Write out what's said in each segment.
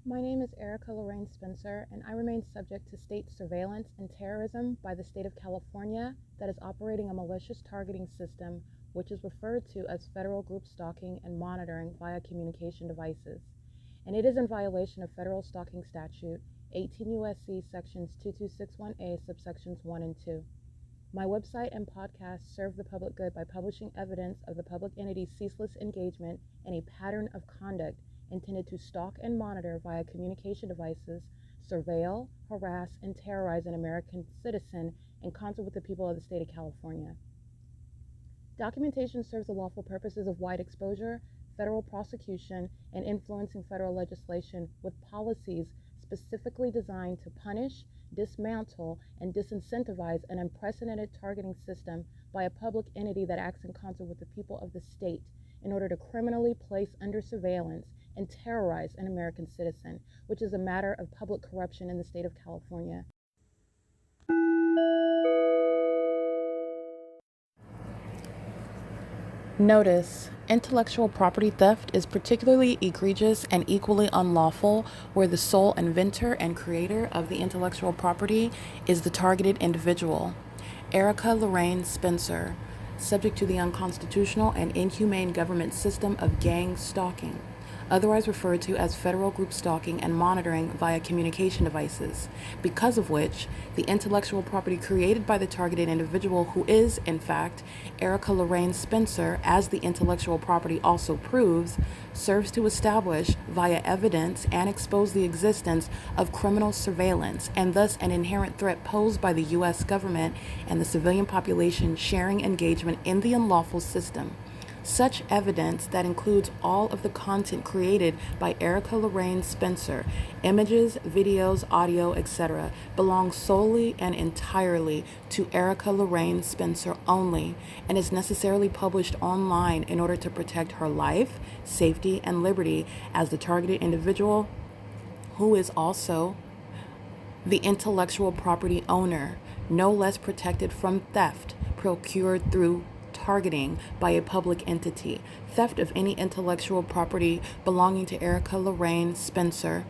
My name is Erica Lorraine Spencer, and I remain subject to state surveillance and terrorism by the state of California that is operating a malicious targeting system, which is referred to as federal group stalking and monitoring via communication devices. And it is in violation of federal stalking statute 18 U.S.C. sections 2261A subsections 1 and 2. My website and podcast serve the public good by publishing evidence of the public entity's ceaseless engagement in a pattern of conduct intended to stalk and monitor via communication devices, surveil, harass, and terrorize an American citizen in concert with the people of the state of California. Documentation serves the lawful purposes of wide exposure, federal prosecution, and influencing federal legislation with policies specifically designed to punish, dismantle, and disincentivize an unprecedented targeting system by a public entity that acts in concert with the people of the state in order to criminally place under surveillance and terrorize an American citizen, which is a matter of public corruption in the state of California. Notice: intellectual property theft is particularly egregious and equally unlawful where the sole inventor and creator of the intellectual property is the targeted individual. Erica Lorraine Spencer, subject to the unconstitutional and inhumane government system of gang stalking, otherwise referred to as federal group stalking and monitoring via communication devices, because of which the intellectual property created by the targeted individual, who is, in fact, Erica Lorraine Spencer, as the intellectual property also proves, serves to establish via evidence and expose the existence of criminal surveillance and thus an inherent threat posed by the U.S. government and the civilian population sharing engagement in the unlawful system. Such evidence that includes all of the content created by Erica Lorraine Spencer, images, videos, audio, etc., belongs solely and entirely to Erica Lorraine Spencer only and is necessarily published online in order to protect her life, safety, and liberty as the targeted individual, who is also the intellectual property owner, no less protected from theft procured through targeting by a public entity. Theft of any intellectual property belonging to Erica Lorraine Spencer,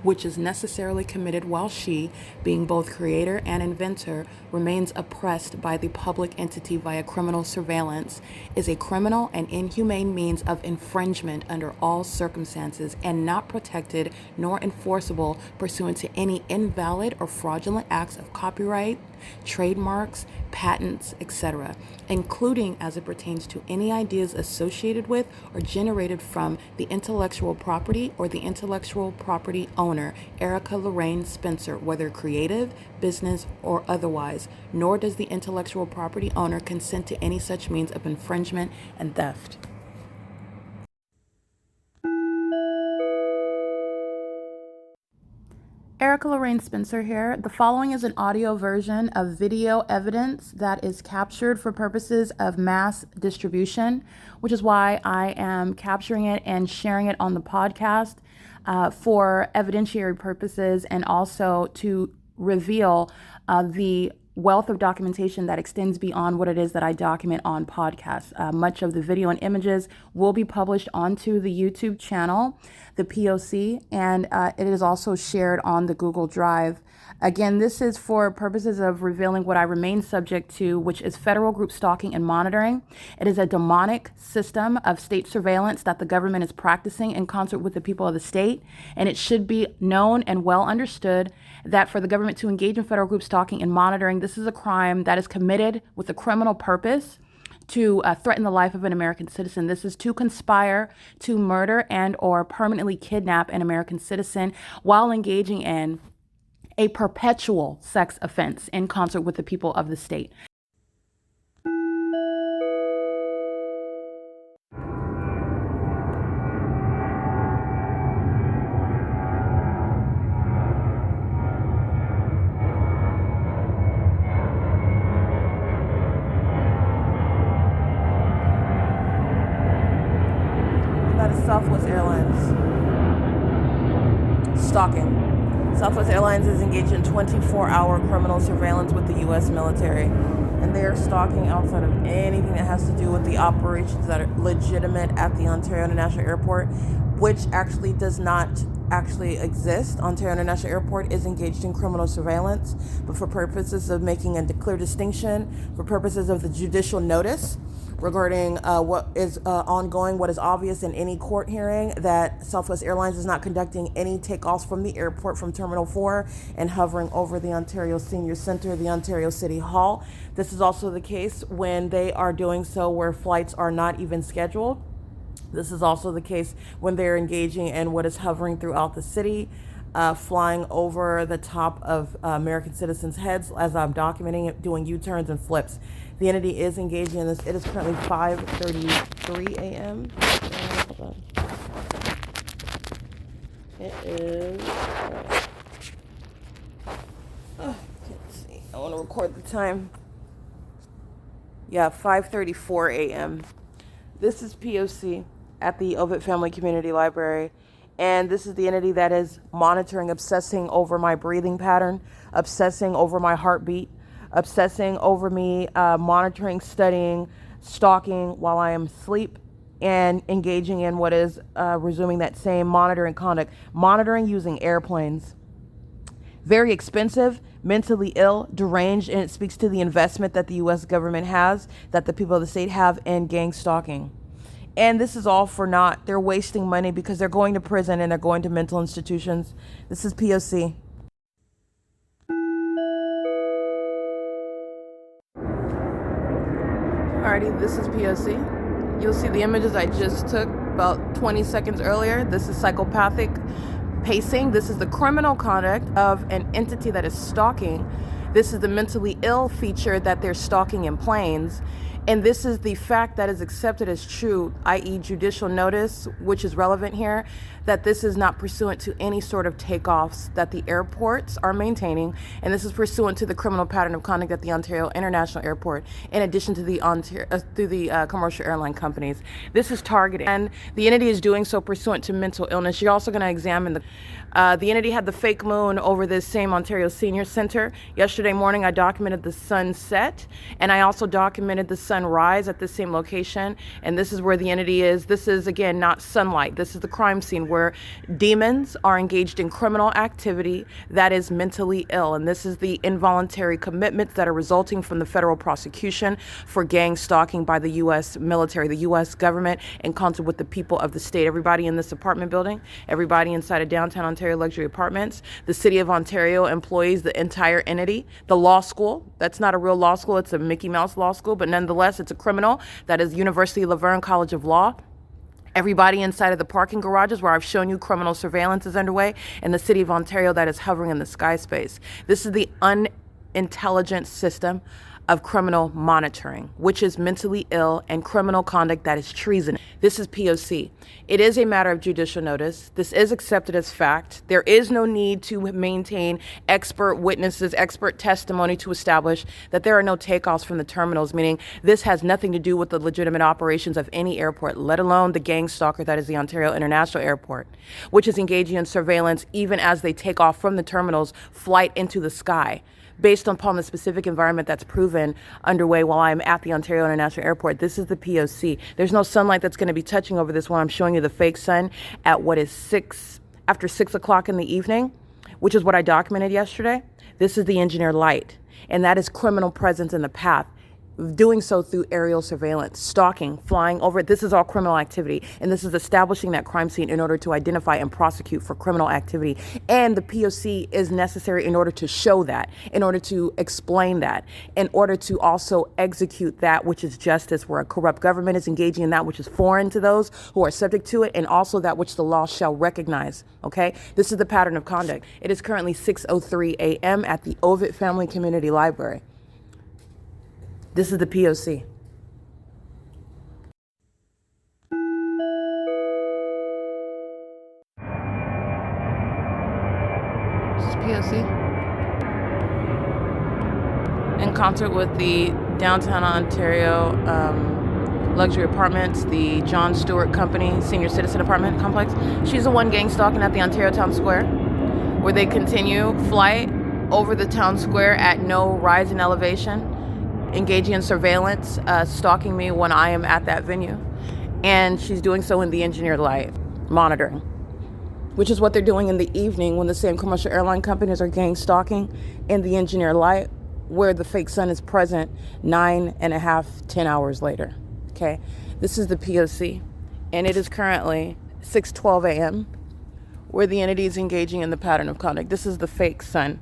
which is necessarily committed while she, being both creator and inventor, remains oppressed by the public entity via criminal surveillance, is a criminal and inhumane means of infringement under all circumstances and not protected nor enforceable pursuant to any invalid or fraudulent acts of copyright, trademarks, patents, etc., including as it pertains to any ideas associated with or generated from the intellectual property or the intellectual property owner, Erica Lorraine Spencer, whether creative, business, or otherwise, nor does the intellectual property owner consent to any such means of infringement and theft. Erica Lorraine Spencer here. The following is an audio version of video evidence that is captured for purposes of mass distribution, which is why I am capturing it and sharing it on the podcast for evidentiary purposes and also to reveal the wealth of documentation that extends beyond what it is that I document on podcasts. Much of the video and images will be published onto the YouTube channel, the P.O.C, and it is also shared on the Google Drive. Again, this is for purposes of revealing what I remain subject to, which is federal group stalking and monitoring. It is a demonic system of state surveillance that the government is practicing in concert with the people of the state, and it should be known and well understood that for the government to engage in federal group stalking and monitoring, this is a crime that is committed with a criminal purpose to threaten the life of an American citizen. This is to conspire to murder and or permanently kidnap an American citizen while engaging in a perpetual sex offense in concert with the people of the state. That is Southwest Airlines stalking. Southwest Airlines is engaged in 24-hour criminal surveillance with the U.S. military, and they are stalking outside of anything that has to do with the operations that are legitimate at the Ontario International Airport, which actually does not actually exist. Ontario International Airport is engaged in criminal surveillance, but for purposes of making a clear distinction, for purposes of the judicial notice regarding what is ongoing, what is obvious in any court hearing, that Southwest Airlines is not conducting any takeoffs from the airport from Terminal 4 and hovering over the Ontario Senior Centre, the Ontario City Hall. This is also the case when they are doing so where flights are not even scheduled. This is also the case when they're engaging in what is hovering throughout the city, flying over the top of American citizens' heads, as I'm documenting it, doing U-turns and flips. The entity is engaging in this. It is currently 5:33 a.m. It is. Can't see. I want to record the time. Yeah, 5:34 a.m. This is P.O.C. at the Ovid Family Community Library. And this is the entity that is monitoring, obsessing over my breathing pattern, obsessing over my heartbeat, obsessing over me, monitoring, studying, stalking while I am asleep, and engaging in what is resuming that same monitoring conduct. Monitoring using airplanes. Very expensive, mentally ill, deranged, and it speaks to the investment that the U.S. government has, that the people of the state have in gang stalking. And this is all for naught. They're wasting money because they're going to prison and they're going to mental institutions. This is P.O.C. Alrighty, this is P.O.C. You'll see the images I just took about 20 seconds earlier. This is psychopathic pacing. This is the criminal conduct of an entity that is stalking. This is the mentally ill feature that they're stalking in planes. And this is the fact that is accepted as true, i.e. judicial notice, which is relevant here, that this is not pursuant to any sort of takeoffs that the airports are maintaining. And this is pursuant to the criminal pattern of conduct at the Ontario International Airport, in addition to the commercial airline companies. This is targeted, and the entity is doing so pursuant to mental illness. You're also going to examine the entity had the fake moon over this same Ontario Senior Centre. Yesterday morning, I documented the sunset, and I also documented the sunrise at the same location. And this is where the entity is. This is, again, not sunlight. This is the crime scene where demons are engaged in criminal activity that is mentally ill. And this is the involuntary commitments that are resulting from the federal prosecution for gang stalking by the U.S. military, the U.S. government, in concert with the people of the state. Everybody in this apartment building, everybody inside of downtown Ontario luxury apartments, the City of Ontario employees, the entire entity, the law school. That's not a real law school. It's a Mickey Mouse law school, but nonetheless, it's a criminal. That is University of Laverne College of Law. Everybody inside of the parking garages where I've shown you criminal surveillance is underway, and the City of Ontario that is hovering in the sky space. This is the unintelligent system of criminal monitoring, which is mentally ill and criminal conduct that is treason. This is P.O.C. It is a matter of judicial notice. This is accepted as fact. There is no need to maintain expert witnesses, expert testimony to establish that there are no takeoffs from the terminals, meaning this has nothing to do with the legitimate operations of any airport, let alone the gang stalker that is the Ontario International Airport, which is engaging in surveillance even as they take off from the terminals, flight into the sky, based upon the specific environment that's proven underway while I'm at the Ontario International Airport. This is the P.O.C. There's no sunlight that's going to be touching over this when I'm showing you the fake sun at what is after 6 o'clock in the evening, which is what I documented yesterday. This is the engineered light, and that is criminal presence in the path. Doing so through aerial surveillance, stalking, flying over it. This is all criminal activity, and this is establishing that crime scene in order to identify and prosecute for criminal activity. And the P.O.C. is necessary in order to show that, in order to explain that, in order to also execute that which is justice, where a corrupt government is engaging in that which is foreign to those who are subject to it, and also that which the law shall recognize. Okay? This is the pattern of conduct. It is currently 6:03 a.m. at the Ovid Family Community Library. This is the P.O.C. This is P.O.C. In concert with the Downtown Ontario luxury apartments, the John Stewart Company Senior Citizen Apartment Complex. She's the one gang stalking at the Ontario Town Square, where they continue flight over the town square at no rise in elevation, engaging in surveillance, stalking me when I am at that venue. And she's doing so in the engineered light, monitoring. which is what they're doing in the evening when the same commercial airline companies are gang stalking in the engineer light, where the fake sun is present 9.5, 10 hours later. Okay, this is the P.O.C. and it is currently 6:12 a.m. where the entity is engaging in the pattern of conduct. This is the fake sun.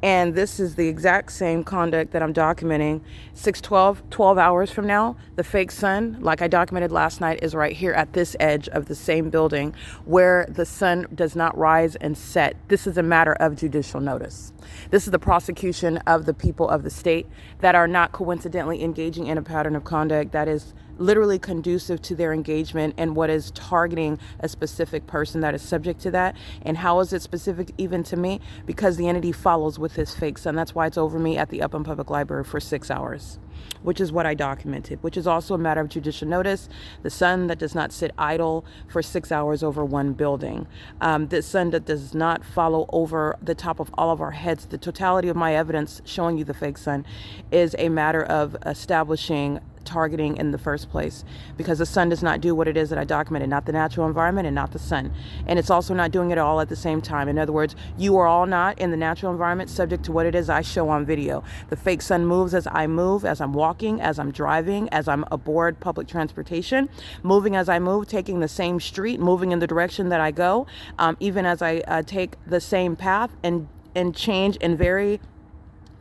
And this is the exact same conduct that I'm documenting 12 hours from now. The fake sun, like I documented last night, is right here at this edge of the same building where the sun does not rise and set. This is a matter of judicial notice. This is the prosecution of the people of the state that are not coincidentally engaging in a pattern of conduct that is literally conducive to their engagement and what is targeting a specific person that is subject to that. And how is it specific even to me? Because the entity follows with this fake sun. That's why it's over me at the Upland Public Library for 6 hours, which is what I documented, which is also a matter of judicial notice. The sun that does not sit idle for 6 hours over one building. The sun that does not follow over the top of all of our heads. The totality of my evidence showing you the fake sun is a matter of establishing targeting in the first place, because the sun does not do what it is that I documented, not the natural environment and not the sun. And it's also not doing it all at the same time. In other words, you are all not in the natural environment subject to what it is I show on video. The fake sun moves as I move, as I'm walking, as I'm driving, as I'm aboard public transportation, moving as I move, taking the same street, moving in the direction that I go, even as I take the same path and change and vary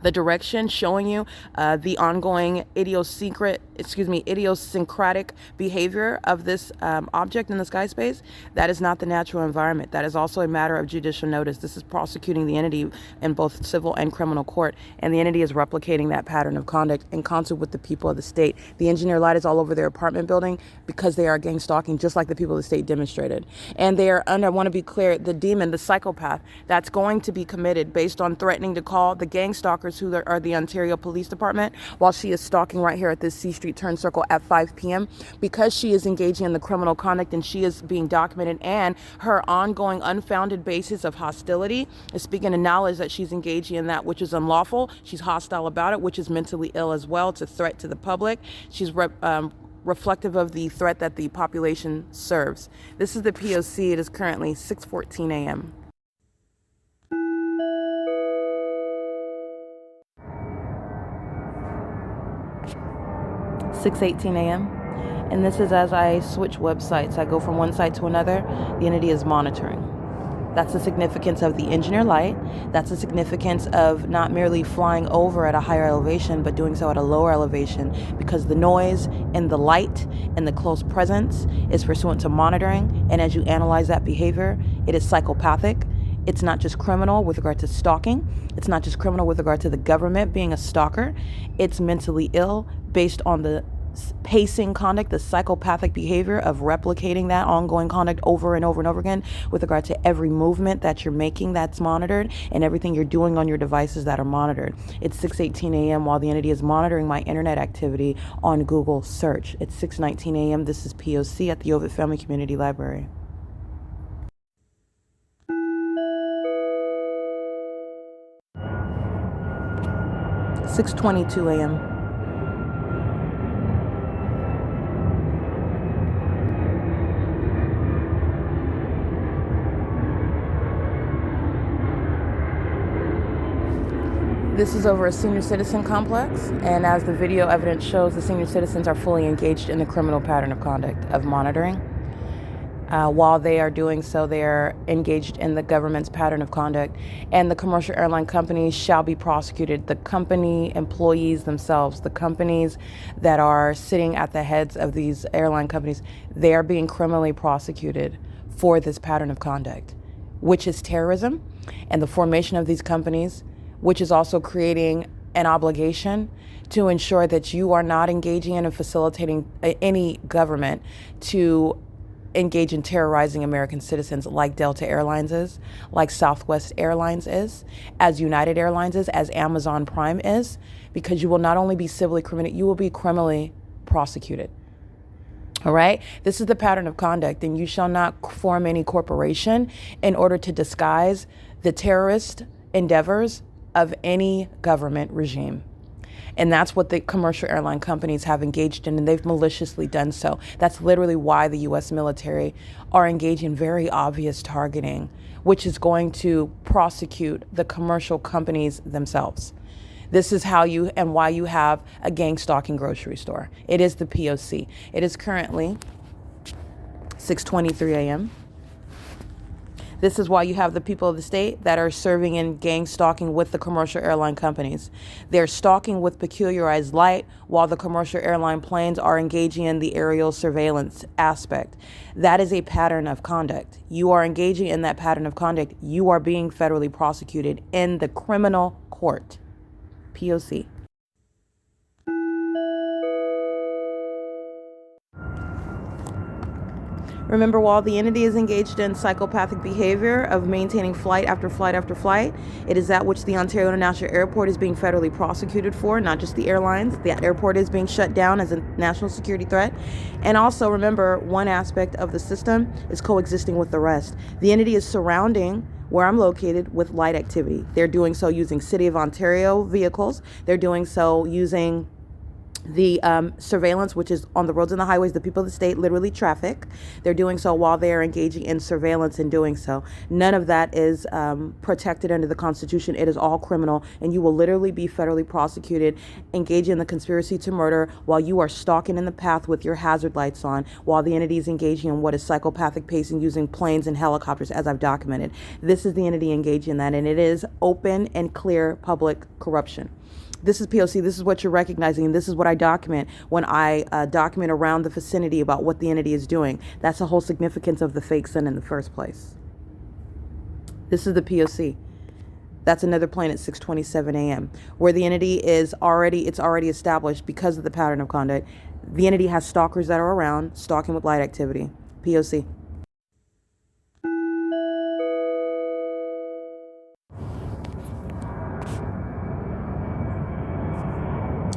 the direction, showing you the ongoing idiosyncratic behavior of this object in the sky space. That is not the natural environment. That is also a matter of judicial notice. This is prosecuting the entity in both civil and criminal court, and the entity is replicating that pattern of conduct in concert with the people of the state. The engineer light is all over their apartment building because they are gang stalking, just like the people of the state demonstrated. And they are under, I want to be clear, the demon, the psychopath that's going to be committed based on threatening to call the gang stalkers who are the Ontario Police Department while she is stalking right here at this C Street turn circle at 5 p.m. because she is engaging in the criminal conduct and she is being documented, and her ongoing unfounded basis of hostility is speaking to knowledge that she's engaging in that which is unlawful. She's hostile about it, which is mentally ill as well. It's a threat to the public. She's reflective of the threat that the population serves. This is the P.O.C. It is currently 6:14 a.m. (6:18 a.m.) and this is as I switch websites. I go from one site to another. The entity is monitoring. That's the significance of the engineer light. That's the significance of not merely flying over at a higher elevation, but doing so at a lower elevation, because the noise and the light and the close presence is pursuant to monitoring. And as you analyze that behavior, it is psychopathic. It's not just criminal with regard to stalking. It's not just criminal with regard to the government being a stalker. It's mentally ill based on the pacing conduct, the psychopathic behavior of replicating that ongoing conduct over and over and over again with regard to every movement that you're making that's monitored and everything you're doing on your devices that are monitored. It's 6:18 a.m. while the entity is monitoring my internet activity on Google search. It's 6:19 a.m. This is P.O.C. at the Ovid Family Community Library. (6:22 a.m.) This is over a senior citizen complex, and as the video evidence shows, the senior citizens are fully engaged in the criminal pattern of conduct of monitoring. While they are doing so, they are engaged in the government's pattern of conduct, and the commercial airline companies shall be prosecuted. The company employees themselves, the companies that are sitting at the heads of these airline companies, they are being criminally prosecuted for this pattern of conduct, which is terrorism, and the formation of these companies, which is also creating an obligation to ensure that you are not engaging in and facilitating any government to engage in terrorizing American citizens like Delta Airlines is, like Southwest Airlines is, as United Airlines is, as Amazon Prime is, because you will not only be civilly criminal, you will be criminally prosecuted. All right. This is the pattern of conduct, and you shall not form any corporation in order to disguise the terrorist endeavors of any government regime. And that's what the commercial airline companies have engaged in, and they've maliciously done so. That's literally why the U.S. military are engaged in very obvious targeting, which is going to prosecute the commercial companies themselves. This is how you and why you have a gang stalking grocery store. It is the P.O.C. It is currently 6:23 a.m. This is why you have the people of the state that are serving in gang stalking with the commercial airline companies. They're stalking with peculiarized light while the commercial airline planes are engaging in the aerial surveillance aspect. That is a pattern of conduct. You are engaging in that pattern of conduct. You are being federally prosecuted in the criminal court. P.O.C. Remember, while the entity is engaged in psychopathic behavior of maintaining flight after flight after flight, it is that which the Ontario International Airport is being federally prosecuted for, not just the airlines. The airport is being shut down as a national security threat. And also remember, one aspect of the system is coexisting with the rest. The entity is surrounding where I'm located with light activity. They're doing so using City of Ontario vehicles. They're doing so using the surveillance, which is on the roads and the highways, the people of the state, literally traffic. They're doing so while they are engaging in surveillance and doing so. None of that is protected under the Constitution. It is all criminal, and you will literally be federally prosecuted, engaging in the conspiracy to murder while you are stalking in the path with your hazard lights on, while the entity is engaging in what is psychopathic pacing using planes and helicopters, as I've documented. This is the entity engaging in that, and it is open and clear public corruption. This is P.O.C. This is what you're recognizing. And this is what I document when I document around the vicinity about what the entity is doing. That's the whole significance of the fake sun in the first place. This is the P.O.C. That's another plane at 6:27 a.m. where the entity is already established because of the pattern of conduct. The entity has stalkers that are around, stalking with light activity. P.O.C.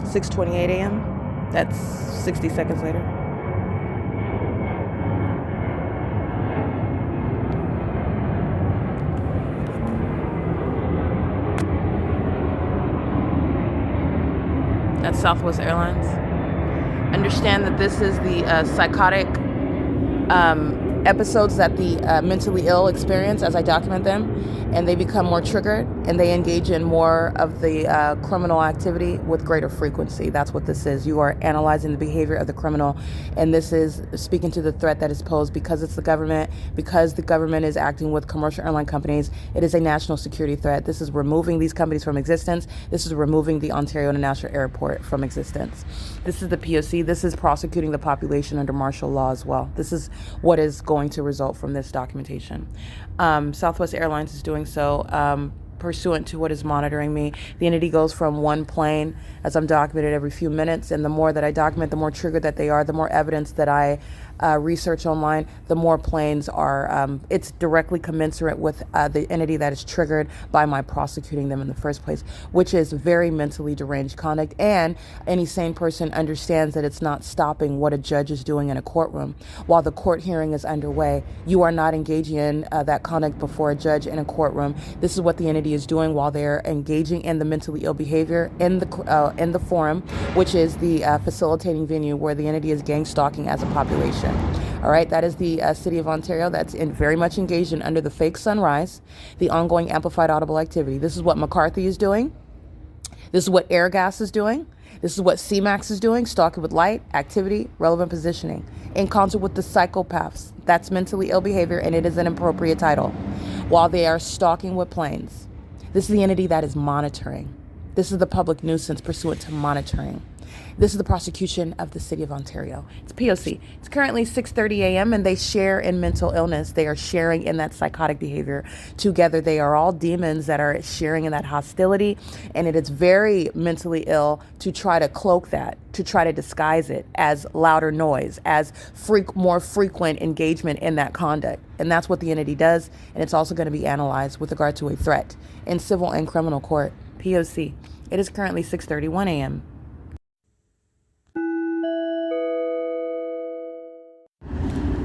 6:28 a.m. That's 60 seconds later. That's Southwest Airlines. Understand that this is the psychotic episodes that the mentally ill experience as I document them, and they become more triggered and they engage in more of the criminal activity with greater frequency. That's what this is. You are analyzing the behavior of the criminal, and this is speaking to the threat that is posed because it's the government, because the government is acting with commercial airline companies. It is a national security threat. This is removing these companies from existence. This is removing the Ontario International Airport from existence. This is the P.O.C. This is prosecuting the population under martial law as well. This is what is going to result from this documentation. Southwest Airlines is doing so pursuant to what is monitoring me. The entity goes from one plane, as I'm documented, every few minutes, and the more that I document, the more triggered that they are, the more evidence that I research online, the more planes are, it's directly commensurate with the entity that is triggered by my prosecuting them in the first place, which is very mentally deranged conduct. And any sane person understands that it's not stopping what a judge is doing in a courtroom. While the court hearing is underway, you are not engaging in that conduct before a judge in a courtroom. This is what the entity is doing while they're engaging in the mentally ill behavior in the forum, which is the facilitating venue where the entity is gang stalking as a population. All right, that is the City of Ontario that's very much engaged in under the fake sunrise, the ongoing amplified audible activity. This is what McCarthy is doing. This is what Airgas is doing. This is what CMAX is doing, stalking with light, activity, relevant positioning, in concert with the psychopaths. That's mentally ill behavior, and it is an appropriate title, while they are stalking with planes. This is the entity that is monitoring. This is the public nuisance pursuant to monitoring. This is the prosecution of the City of Ontario. It's P.O.C. It's currently 6:30 a.m. and they share in mental illness. They are sharing in that psychotic behavior together. They are all demons that are sharing in that hostility, and it is very mentally ill to try to cloak that, to try to disguise it as louder noise, as more frequent engagement in that conduct. And that's what the entity does, and it's also going to be analyzed with regard to a threat in civil and criminal court. P.O.C. It is currently 6:31 a.m.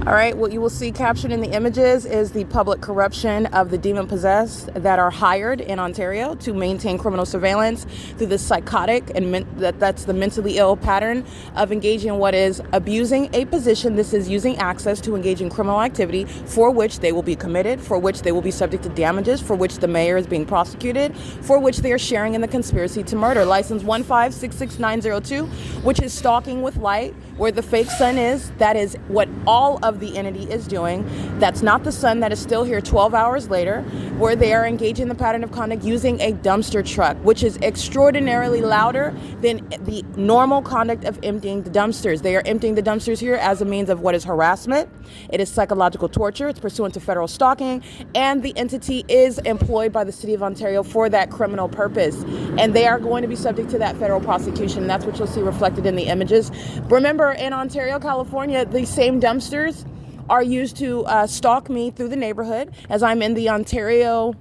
All right, what you will see captured in the images is the public corruption of the demon-possessed that are hired in Ontario to maintain criminal surveillance through this psychotic and that's the mentally ill pattern of engaging in what is abusing a position. This is using access to engage in criminal activity for which they will be committed, for which they will be subject to damages, for which the mayor is being prosecuted, for which they are sharing in the conspiracy to murder. License 1566902, which is stalking with light, where the fake sun is. That is what all of the entity is doing. That's not the sun that is still here 12 hours later, where they are engaging in the pattern of conduct using a dumpster truck, which is extraordinarily louder than the normal conduct of emptying the dumpsters. They are emptying the dumpsters here as a means of what is harassment. It is psychological torture. It's pursuant to federal stalking, and the entity is employed by the city of Ontario for that criminal purpose. And they are going to be subject to that federal prosecution. That's what you'll see reflected in the images. Remember, in Ontario, California, the same dumpsters are used to stalk me through the neighborhood as I'm in the Ontario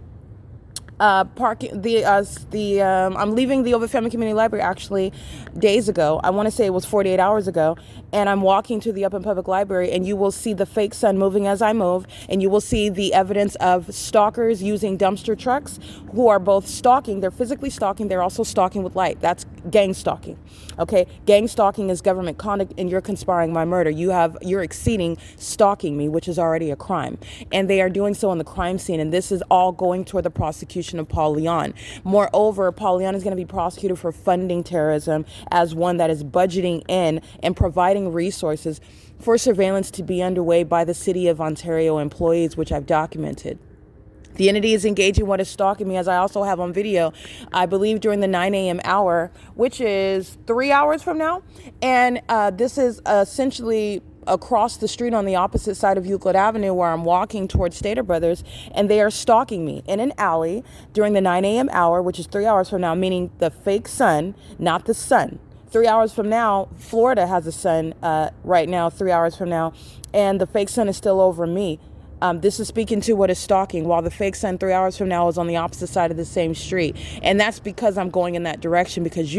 parking. I'm leaving the Ovid Family Community Library actually days ago. I want to say it was 48 hours ago, and I'm walking to the Upland Public Library, and you will see the fake sun moving as I move, and you will see the evidence of stalkers using dumpster trucks who are both stalking. They're physically stalking. They're also stalking with light. That's gang stalking. Okay, gang stalking is government conduct, and you're conspiring my murder. You're exceeding stalking me, which is already a crime, and they are doing so on the crime scene. And this is all going toward the prosecution of Paul Leon. Moreover, Paul Leon is going to be prosecuted for funding terrorism as one that is budgeting in and providing resources for surveillance to be underway by the City of Ontario employees, which I've documented. The entity is engaging what is stalking me, as I also have on video, I believe during the 9 a.m. hour, which is 3 hours from now. And this is essentially across the street on the opposite side of Euclid Avenue, where I'm walking towards Stater Brothers, and they are stalking me in an alley during the 9 a.m. hour, which is 3 hours from now, meaning the fake sun, not the sun. 3 hours from now, Florida has a sun right now, 3 hours from now, and the fake sun is still over me. This is speaking to what is stalking, while the fake sun 3 hours from now is on the opposite side of the same street. And that's because I'm going in that direction, because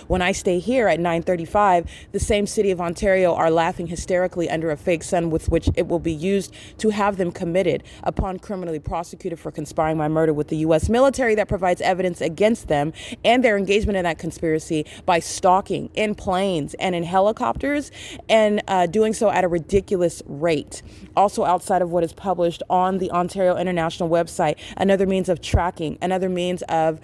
when I stay here at 9:35, the same City of Ontario are laughing hysterically under a fake sun with which it will be used to have them committed upon criminally prosecuted for conspiring my murder with the U.S. military that provides evidence against them and their engagement in that conspiracy by stalking in planes and in helicopters, and doing so at a ridiculous rate. Also outside of what is published on the Ontario International website, another means of tracking, another means of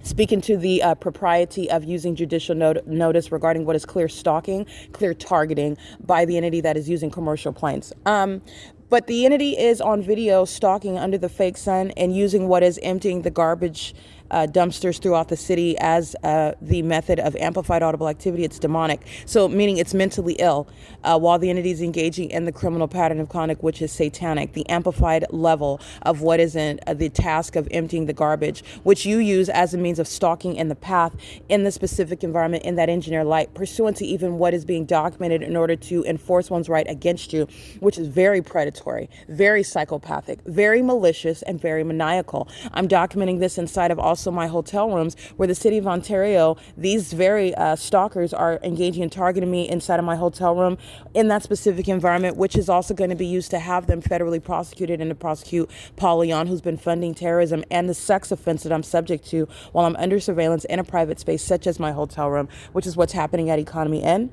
speaking to the propriety of using judicial notice regarding what is clear stalking, clear targeting by the entity that is using commercial planes. But the entity is on video stalking under the fake sun and using what is emptying the garbage dumpsters throughout the city as the method of amplified audible activity. It's demonic, so meaning it's mentally ill, while the entity is engaging in the criminal pattern of conduct, which is satanic, the amplified level of what is in the task of emptying the garbage, which you use as a means of stalking in the path in the specific environment in that engineer light, pursuant to even what is being documented in order to enforce one's right against you, which is very predatory, very psychopathic, very malicious, and very maniacal. I'm documenting this inside of also my hotel rooms, where the City of Ontario, these very stalkers are engaging and targeting me inside of my hotel room in that specific environment, which is also going to be used to have them federally prosecuted and to prosecute Paul Leon, who's been funding terrorism and the sex offense that I'm subject to while I'm under surveillance in a private space such as my hotel room, which is what's happening at Economy N,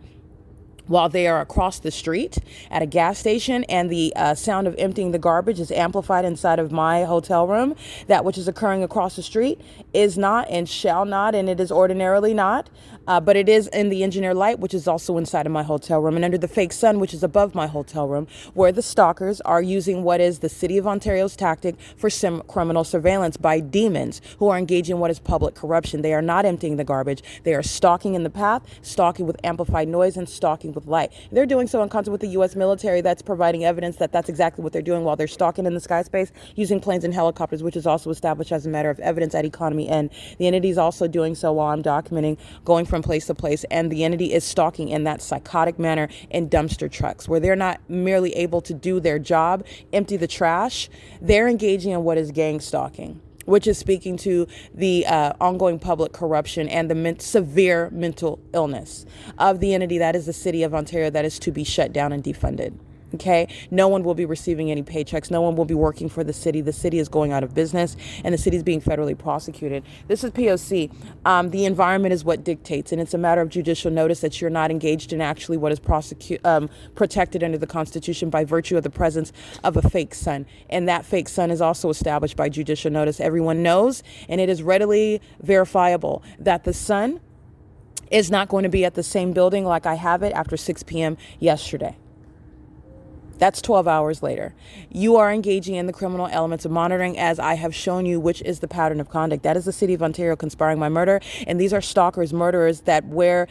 while they are across the street at a gas station, and the sound of emptying the garbage is amplified inside of my hotel room. That which is occurring across the street is not and shall not, and it is ordinarily not, but it is in the engineer light, which is also inside of my hotel room, and under the fake sun, which is above my hotel room, where the stalkers are using what is the City of Ontario's tactic for criminal surveillance by demons who are engaging in what is public corruption. They are not emptying the garbage. They are stalking in the path, stalking with amplified noise, and stalking with light. They're doing so in concert with the U.S. military that's providing evidence that that's exactly what they're doing while they're stalking in the sky space using planes and helicopters, which is also established as a matter of evidence at Economy N. The entity is also doing so while I'm documenting, going from place to place, and the entity is stalking in that psychotic manner in dumpster trucks, where they're not merely able to do their job, empty the trash, they're engaging in what is gang stalking, which is speaking to the ongoing public corruption and the severe mental illness of the entity that is the City of Ontario that is to be shut down and defunded. Okay, no one will be receiving any paychecks. No one will be working for the city. The city is going out of business, and the city is being federally prosecuted. This is P.O.C. The environment is what dictates, and it's a matter of judicial notice that you're not engaged in actually what is protected under the Constitution by virtue of the presence of a fake sun. And that fake sun is also established by judicial notice. Everyone knows, and it is readily verifiable, that the sun is not going to be at the same building like I have it after 6 p.m. yesterday. That's 12 hours later. You are engaging in the criminal elements of monitoring, as I have shown you, which is the pattern of conduct. That is the city of Ontario conspiring my murder. And these are stalkers, murderers that wear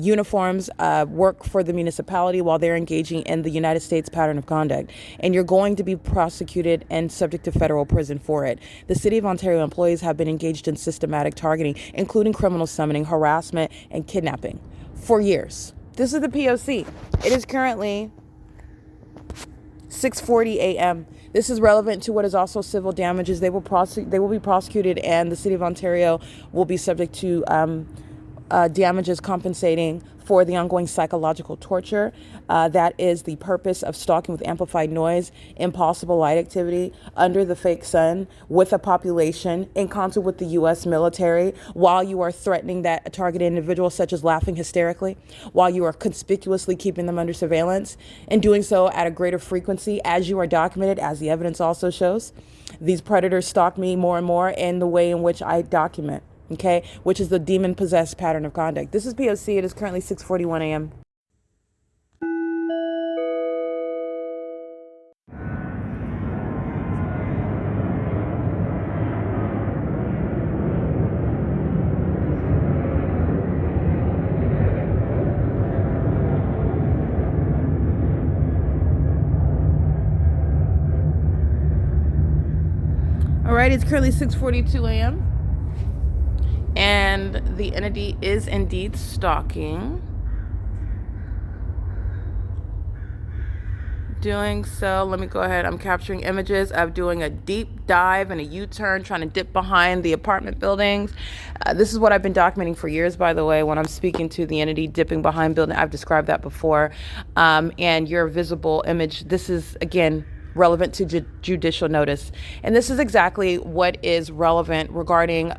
uniforms, work for the municipality while they're engaging in the United States pattern of conduct. And you're going to be prosecuted and subject to federal prison for it. The city of Ontario employees have been engaged in systematic targeting, including criminal summoning, harassment, and kidnapping for years. This is the P.O.C. It is currently 6:40 a.m. This is relevant to what is also civil damages. They will be prosecuted, and the city of Ontario will be subject to damages compensating for the ongoing psychological torture. That is the purpose of stalking with amplified noise, impossible light activity under the fake sun with a population in concert with the U.S. military, while you are threatening that targeted individual, such as laughing hysterically, while you are conspicuously keeping them under surveillance, and doing so at a greater frequency as you are documented, as the evidence also shows. These predators stalk me more and more in the way in which I document. Okay, which is the demon-possessed pattern of conduct. This is P.O.C. It is currently 6:41 a.m. All right, it's currently 6:42 a.m. and the entity is indeed stalking. Doing so, let me go ahead. I'm capturing images of doing a deep dive and a U-turn, trying to dip behind the apartment buildings. This is what I've been documenting for years, by the way, when I'm speaking to the entity dipping behind building. I've described that before. And your visible image, this is, again, relevant to judicial notice. And this is exactly what is relevant regarding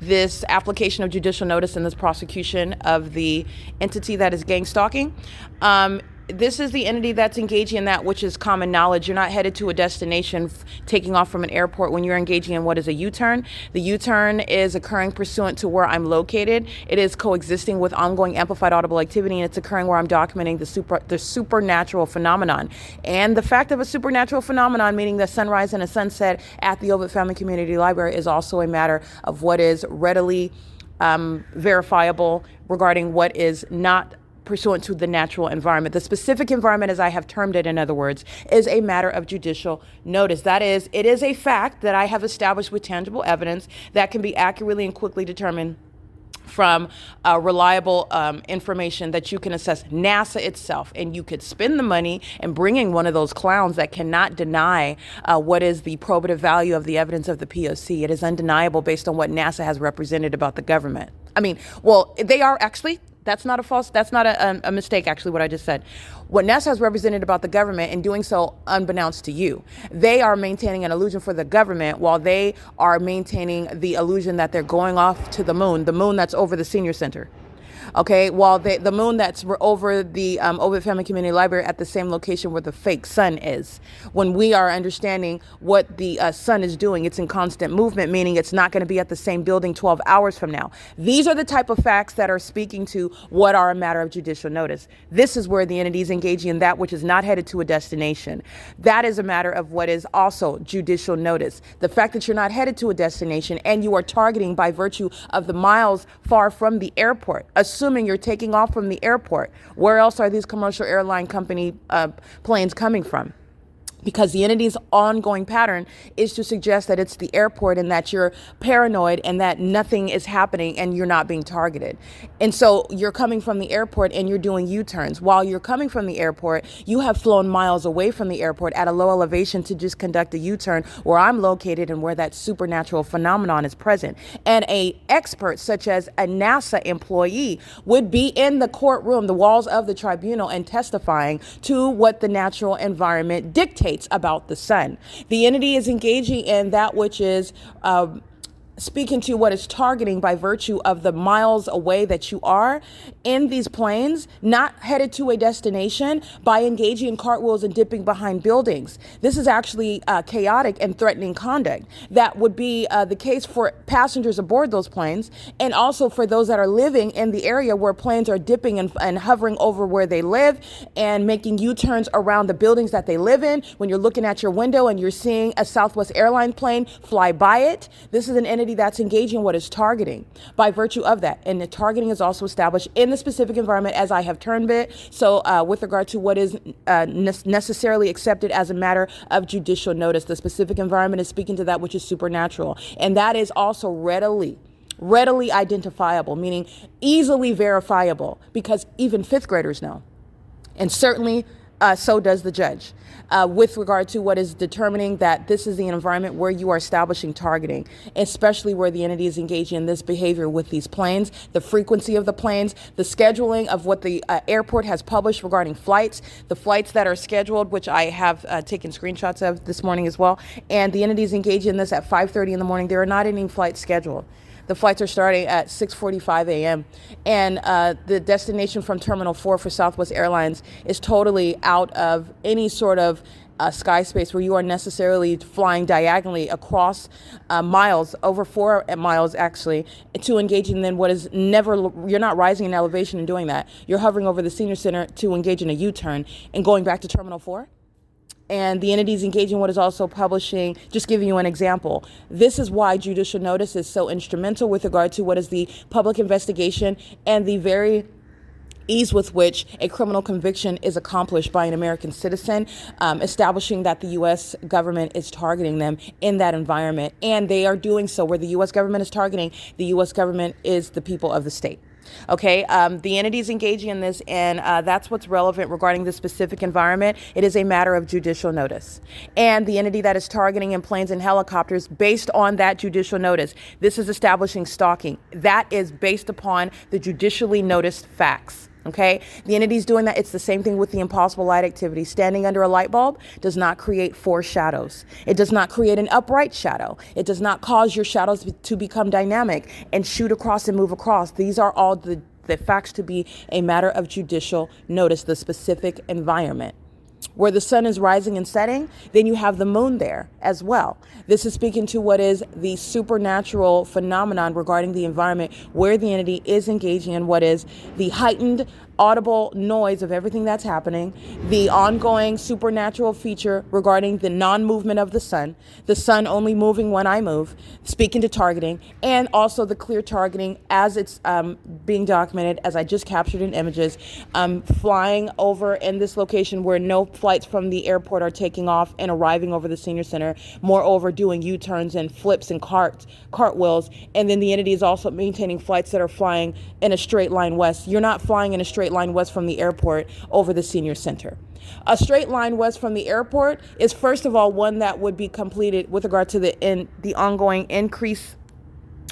this application of judicial notice and this prosecution of the entity that is gang stalking. This is the entity that's engaging in that which is common knowledge. You're not headed to a destination taking off from an airport when you're engaging in what is a U-turn. The U-turn is occurring pursuant to where I'm located. It is coexisting with ongoing amplified audible activity, and it's occurring where I'm documenting the supernatural phenomenon. And the fact of a supernatural phenomenon, meaning the sunrise and a sunset at the Ovid Family Community Library, is also a matter of what is readily verifiable regarding what is not pursuant to the natural environment. The specific environment, as I have termed it, in other words, is a matter of judicial notice. That is, it is a fact that I have established with tangible evidence that can be accurately and quickly determined from reliable information that you can assess NASA itself. And you could spend the money and bring in one of those clowns that cannot deny what is the probative value of the evidence of the P.O.C. It is undeniable based on what NASA has represented about the government. I mean, well, they are actually, that's not a mistake, actually, what I just said. What NASA has represented about the government, in doing so unbeknownst to you, they are maintaining an illusion for the government while they are maintaining the illusion that they're going off to the moon that's over the senior center. Okay, while the moon that's over the Ovid Family Community Library at the same location where the fake sun is. When we are understanding what the sun is doing, it's in constant movement, meaning it's not going to be at the same building 12 hours from now. These are the type of facts that are speaking to what are a matter of judicial notice. This is where the entity is engaging in that which is not headed to a destination. That is a matter of what is also judicial notice. The fact that you're not headed to a destination and you are targeting by virtue of the miles far from the airport, assuming you're taking off from the airport. Where else are these commercial airline company planes coming from? because the entity's ongoing pattern is to suggest that it's the airport and that you're paranoid and that nothing is happening and you're not being targeted. And so you're coming from the airport and you're doing U-turns. While you're coming from the airport, you have flown miles away from the airport at a low elevation to just conduct a U-turn where I'm located and where that supernatural phenomenon is present. And a expert such as a NASA employee would be in the courtroom, the walls of the tribunal, and testifying to what the natural environment dictates about the sun. The entity is engaging in that which is speaking to what is targeting by virtue of the miles away that you are in these planes, not headed to a destination, by engaging in cartwheels and dipping behind buildings. This is actually chaotic and threatening conduct. That would be the case for passengers aboard those planes, and also for those that are living in the area where planes are dipping and hovering over where they live and making U-turns around the buildings that they live in. When you're looking at your window and you're seeing a Southwest airline plane fly by it, this is an entity that's engaging what is targeting by virtue of that. And the targeting is also established in the specific environment, as I have termed it. So with regard to what is necessarily accepted as a matter of judicial notice, the specific environment is speaking to that which is supernatural. And that is also readily identifiable, meaning easily verifiable, because even fifth graders know. And certainly so does the judge, with regard to what is determining that this is the environment where you are establishing targeting, especially where the entity is engaging in this behavior with these planes, the frequency of the planes, the scheduling of what the airport has published regarding flights, the flights that are scheduled, which I have taken screenshots of this morning as well. And the entity is engaging in this at 5:30 in the morning. There are not any flights scheduled. The flights are starting at 6:45 a.m. And the destination from Terminal 4 for Southwest Airlines is totally out of any sort of sky space where you are necessarily flying diagonally across miles, over 4 miles actually, to engage in then what is never, you're not rising in elevation and doing that. You're hovering over the senior center to engage in a U-turn and going back to Terminal 4. And the entities engaging what is also publishing, just giving you an example. This is why judicial notice is so instrumental with regard to what is the public investigation and the very ease with which a criminal conviction is accomplished by an American citizen, establishing that the U.S. government is targeting them in that environment. And they are doing so where the U.S. government is targeting. The U.S. government is the people of the state. Okay, the entities engaging in this, and that's what's relevant regarding the specific environment. It is a matter of judicial notice. And the entity that is targeting in planes and helicopters based on that judicial notice, this is establishing stalking. That is based upon the judicially noticed facts. Okay, the entity's doing that. It's the same thing with the impossible light activity. Standing under a light bulb does not create four shadows. It does not create an upright shadow. It does not cause your shadows to become dynamic and shoot across and move across. These are all the facts to be a matter of judicial notice, the specific environment. Where the sun is rising and setting, then you have the moon there as well. This is speaking to what is the supernatural phenomenon regarding the environment where the entity is engaging in what is the heightened audible noise of everything that's happening, the ongoing supernatural feature regarding the non-movement of the sun only moving when I move, speaking to targeting, and also the clear targeting as it's being documented, as I just captured in images, flying over in this location where no flights from the airport are taking off and arriving over the senior center, moreover doing U-turns and flips and cartwheels, and then the entity is also maintaining flights that are flying in a straight line west. You're not flying in a straight line west from the airport over the senior center. A straight line west from the airport is, first of all, one that would be completed with regard to the ongoing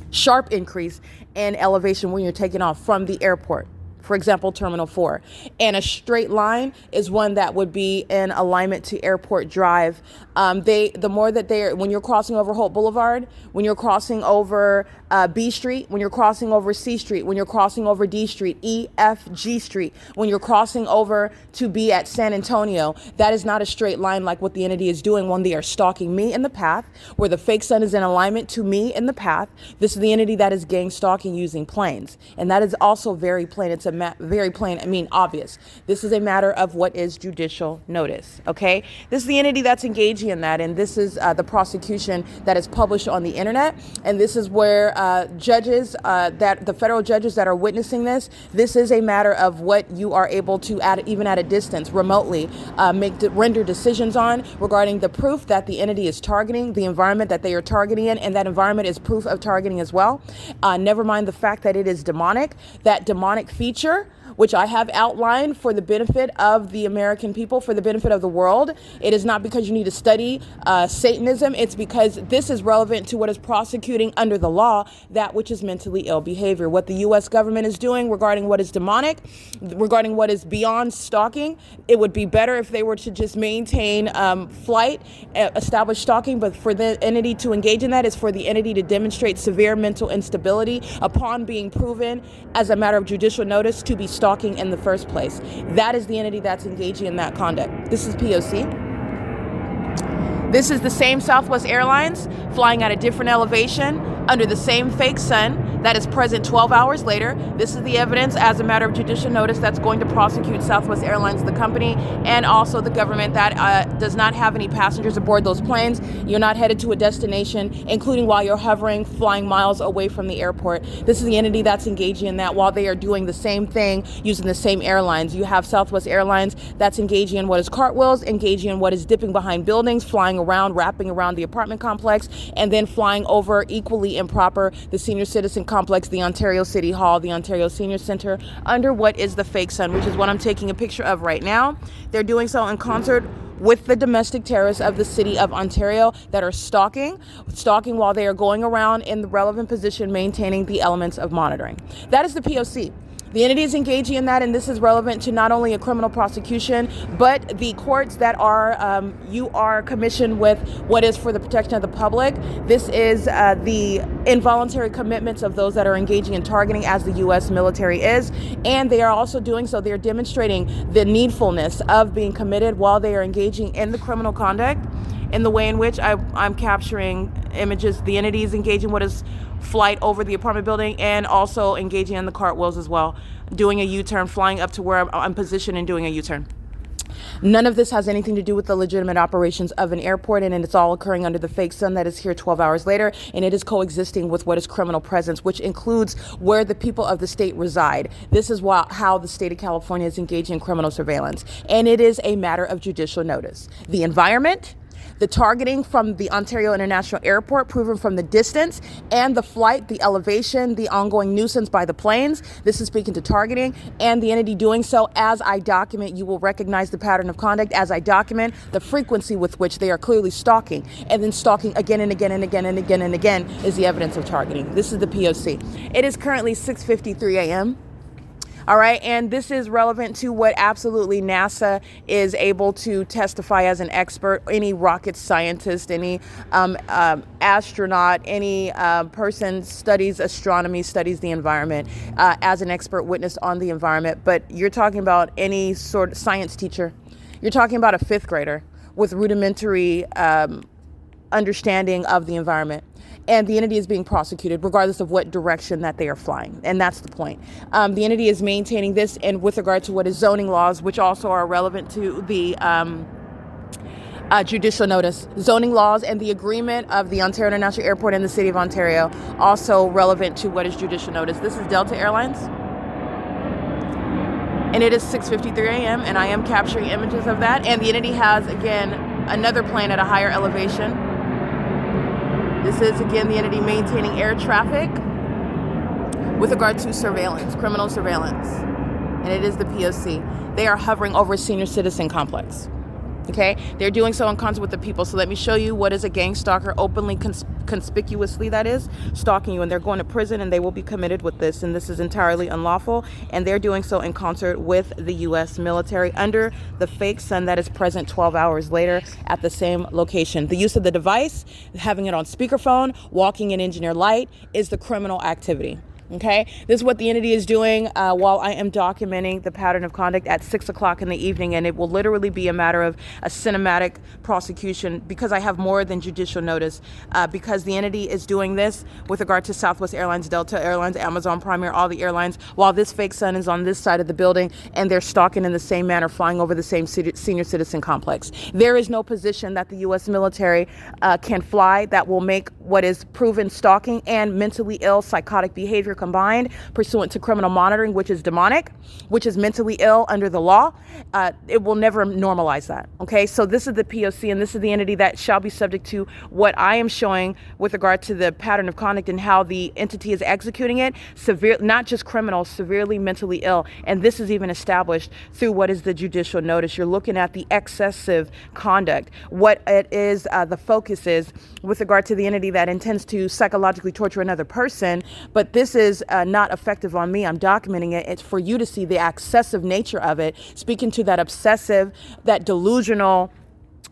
sharp increase in elevation when you're taking off from the airport. For example, Terminal 4. And a straight line is one that would be in alignment to Airport Drive. The more that when you're crossing over Holt Boulevard, when you're crossing over B Street, when you're crossing over C Street, when you're crossing over D Street, E, F, G Street, when you're crossing over to be at San Antonio, that is not a straight line like what the entity is doing when they are stalking me in the path, where the fake sun is in alignment to me in the path. This is the entity that is gang stalking using planes. And that is also very plain. It's very plain, obvious. This is a matter of what is judicial notice, okay? This is the entity that's engaging in that, and this is the prosecution that is published on the internet, and this is where judges, that the federal judges that are witnessing this is a matter of what you are able to, even at a distance, remotely, render decisions on regarding the proof that the entity is targeting, the environment that they are targeting in, and that environment is proof of targeting as well. Never mind the fact that it is demonic, that demonic feature, which I have outlined for the benefit of the American people, for the benefit of the world. It is not because you need to study Satanism. It's because this is relevant to what is prosecuting under the law that which is mentally ill behavior. What the U.S. government is doing regarding what is demonic, regarding what is beyond stalking, it would be better if they were to just maintain flight, establish stalking, but for the entity to engage in that is for the entity to demonstrate severe mental instability upon being proven as a matter of judicial notice to be stalking in the first place. That is the entity that's engaging in that conduct. This is P.O.C. This is the same Southwest Airlines flying at a different elevation under the same fake sun that is present 12 hours later. This is the evidence as a matter of judicial notice that's going to prosecute Southwest Airlines, the company, and also the government that does not have any passengers aboard those planes. You're not headed to a destination, including while you're hovering, flying miles away from the airport. This is the entity that's engaging in that while they are doing the same thing using the same airlines. You have Southwest Airlines that's engaging in what is cartwheels, engaging in what is dipping behind buildings, flying around, wrapping around the apartment complex, and then flying over equally improper the senior citizen complex, the Ontario City Hall, the Ontario Senior Center, under what is the fake sun, which is what I'm taking a picture of right now. They're doing so in concert with the domestic terrorists of the city of Ontario that are stalking while they are going around in the relevant position, maintaining the elements of monitoring. That is the P.O.C. The entity is engaging in that, and this is relevant to not only a criminal prosecution, but the courts that you are commissioned with what is for the protection of the public. This is the involuntary commitments of those that are engaging in targeting, as the U.S. military is, and they are also doing so. They are demonstrating the needfulness of being committed while they are engaging in the criminal conduct in the way in which I'm capturing images. The entity is engaging what is flight over the apartment building and also engaging in the cartwheels as well, doing a U-turn, flying up to where I'm positioned and doing a U-turn. None of this has anything to do with the legitimate operations of an airport, and it's all occurring under the fake sun that is here 12 hours later, and it is coexisting with what is criminal presence, which includes where the people of the state reside. This is how the state of California is engaging in criminal surveillance, and it is a matter of judicial notice. The environment, the targeting from the Ontario International Airport, proven from the distance, and the flight, the elevation, the ongoing nuisance by the planes. This is speaking to targeting, and the entity doing so. As I document, you will recognize the pattern of conduct as I document the frequency with which they are clearly stalking, and then stalking again and again and again and again and again is the evidence of targeting. This is the P.O.C. It is currently 6:53 a.m. All right, and this is relevant to what absolutely NASA is able to testify as an expert. Any rocket scientist, any astronaut, any person studies astronomy, studies the environment as an expert witness on the environment. But you're talking about any sort of science teacher. You're talking about a fifth grader with rudimentary understanding of the environment. And the entity is being prosecuted regardless of what direction that they are flying. And that's the point. The entity is maintaining this, and with regard to what is zoning laws, which also are relevant to the judicial notice. Zoning laws and the agreement of the Ontario International Airport and the City of Ontario, also relevant to what is judicial notice. This is Delta Airlines. And it is 6:53 a.m. and I am capturing images of that. And the entity has, again, another plane at a higher elevation. This is, again, the entity maintaining air traffic with regard to surveillance, criminal surveillance. And it is the P.O.C. They are hovering over a senior citizen complex. Okay? They're doing so in concert with the people. So let me show you what is a gang stalker, openly, conspicuously, that is, stalking you. And they're going to prison, and they will be committed with this. And this is entirely unlawful. And they're doing so in concert with the U.S. military under the fake sun that is present 12 hours later at the same location. The use of the device, having it on speakerphone, walking in engineer light, is the criminal activity. Okay, this is what the entity is doing while I am documenting the pattern of conduct at 6 o'clock in the evening, and it will literally be a matter of a cinematic prosecution because I have more than judicial notice, because the entity is doing this with regard to Southwest Airlines, Delta Airlines, Amazon Prime Air, all the airlines, while this fake sun is on this side of the building and they're stalking in the same manner, flying over the same senior citizen complex. There is no position that the U.S. military can fly that will make what is proven stalking and mentally ill psychotic behavior combined pursuant to criminal monitoring, which is demonic, which is mentally ill under the law. It will never normalize that. Okay, so this is the P.O.C. and this is the entity that shall be subject to what I am showing with regard to the pattern of conduct and how the entity is executing it. Severe, not just criminal, severely mentally ill. And this is even established through what is the judicial notice. You're looking at the excessive conduct. What it is, the focus is with regard to the entity that intends to psychologically torture another person, but this is not effective on me. I'm documenting it. It's for you to see the excessive nature of it, speaking to that obsessive, that delusional,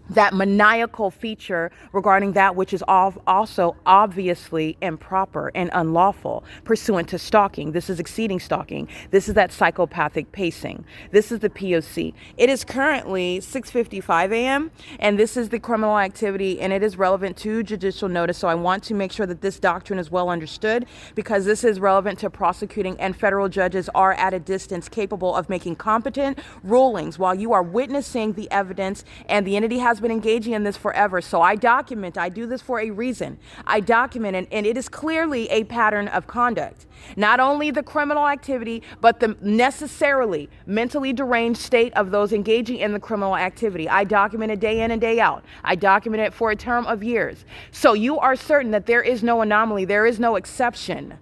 that maniacal feature regarding that which is also obviously improper and unlawful pursuant to stalking. This is exceeding stalking. This is that psychopathic pacing. This is the P.O.C. It is currently 6:55 a.m. and this is the criminal activity and it is relevant to judicial notice. So I want to make sure that this doctrine is well understood because this is relevant to prosecuting, and federal judges are at a distance capable of making competent rulings while you are witnessing the evidence, and the entity has been engaging in this forever. So I document, I do this for a reason. I document it, and it is clearly a pattern of conduct. Not only the criminal activity, but the necessarily mentally deranged state of those engaging in the criminal activity. I document it day in and day out. I document it for a term of years. So you are certain that there is no anomaly, there is no exception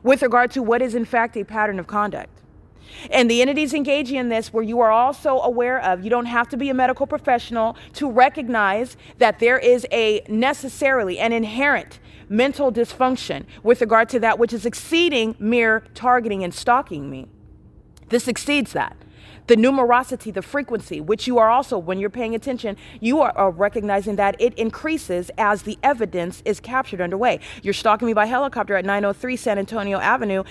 with regard to what is in fact a pattern of conduct. And the entities engaging in this, where you are also aware of, you don't have to be a medical professional to recognize that there is a necessarily an inherent mental dysfunction with regard to that which is exceeding mere targeting and stalking me. This exceeds that. The numerosity, the frequency, which you are also, when you're paying attention, you are recognizing that it increases as the evidence is captured underway. You're stalking me by helicopter at 903 San Antonio Avenue,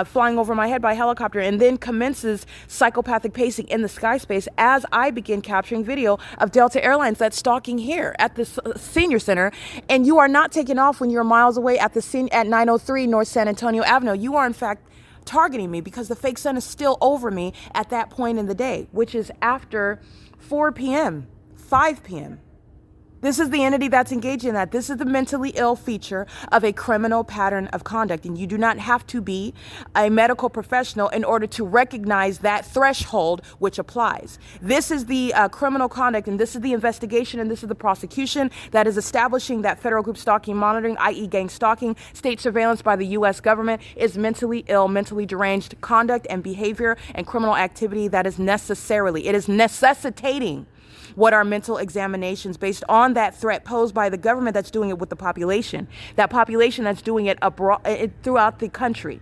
flying over my head by helicopter, and then commences psychopathic pacing in the sky space as I begin capturing video of Delta Airlines that's stalking here at the senior center. And you are not taking off when you're miles away at at 903 North San Antonio Avenue. You are, in fact, targeting me because the fake sun is still over me at that point in the day, which is after 4 p.m., 5 p.m. This is the entity that's engaged in that. This is the mentally ill feature of a criminal pattern of conduct. And you do not have to be a medical professional in order to recognize that threshold which applies. This is the criminal conduct, and this is the investigation, and this is the prosecution that is establishing that federal group stalking monitoring, i.e. gang stalking, state surveillance by the U.S. government is mentally ill, mentally deranged conduct and behavior and criminal activity that is necessarily, it is necessitating what are mental examinations based on that threat posed by the government that's doing it with the population, that population that's doing it abroad, throughout the country,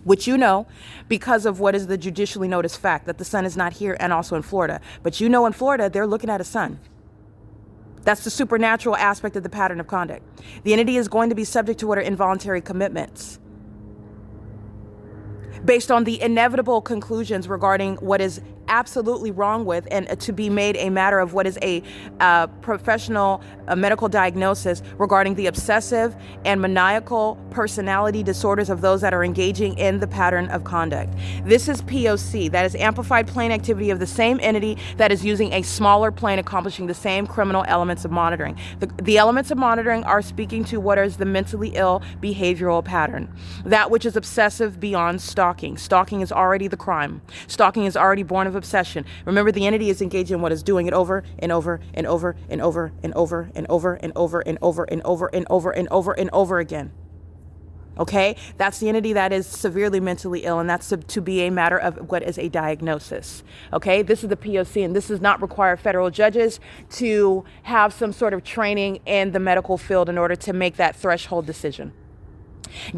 which you know because of what is the judicially noticed fact that the sun is not here and also in Florida. But you know in Florida, they're looking at a sun. That's the supernatural aspect of the pattern of conduct. The entity is going to be subject to what are involuntary commitments based on the inevitable conclusions regarding what is absolutely wrong with, and to be made a matter of what is a professional medical diagnosis regarding the obsessive and maniacal personality disorders of those that are engaging in the pattern of conduct. This is P.O.C. That is amplified plane activity of the same entity that is using a smaller plane accomplishing the same criminal elements of monitoring. The elements of monitoring are speaking to what is the mentally ill behavioral pattern, that which is obsessive beyond stalking. Stalking is already the crime. Stalking is already born of obsession. Remember, the entity is engaged in what is doing it over and over and over and over and over and over and over and over and over and over and over and over again. Okay, that's the entity that is severely mentally ill, and that's to be a matter of what is a diagnosis. Okay, this is the P.O.C., and this does not require federal judges to have some sort of training in the medical field in order to make that threshold decision.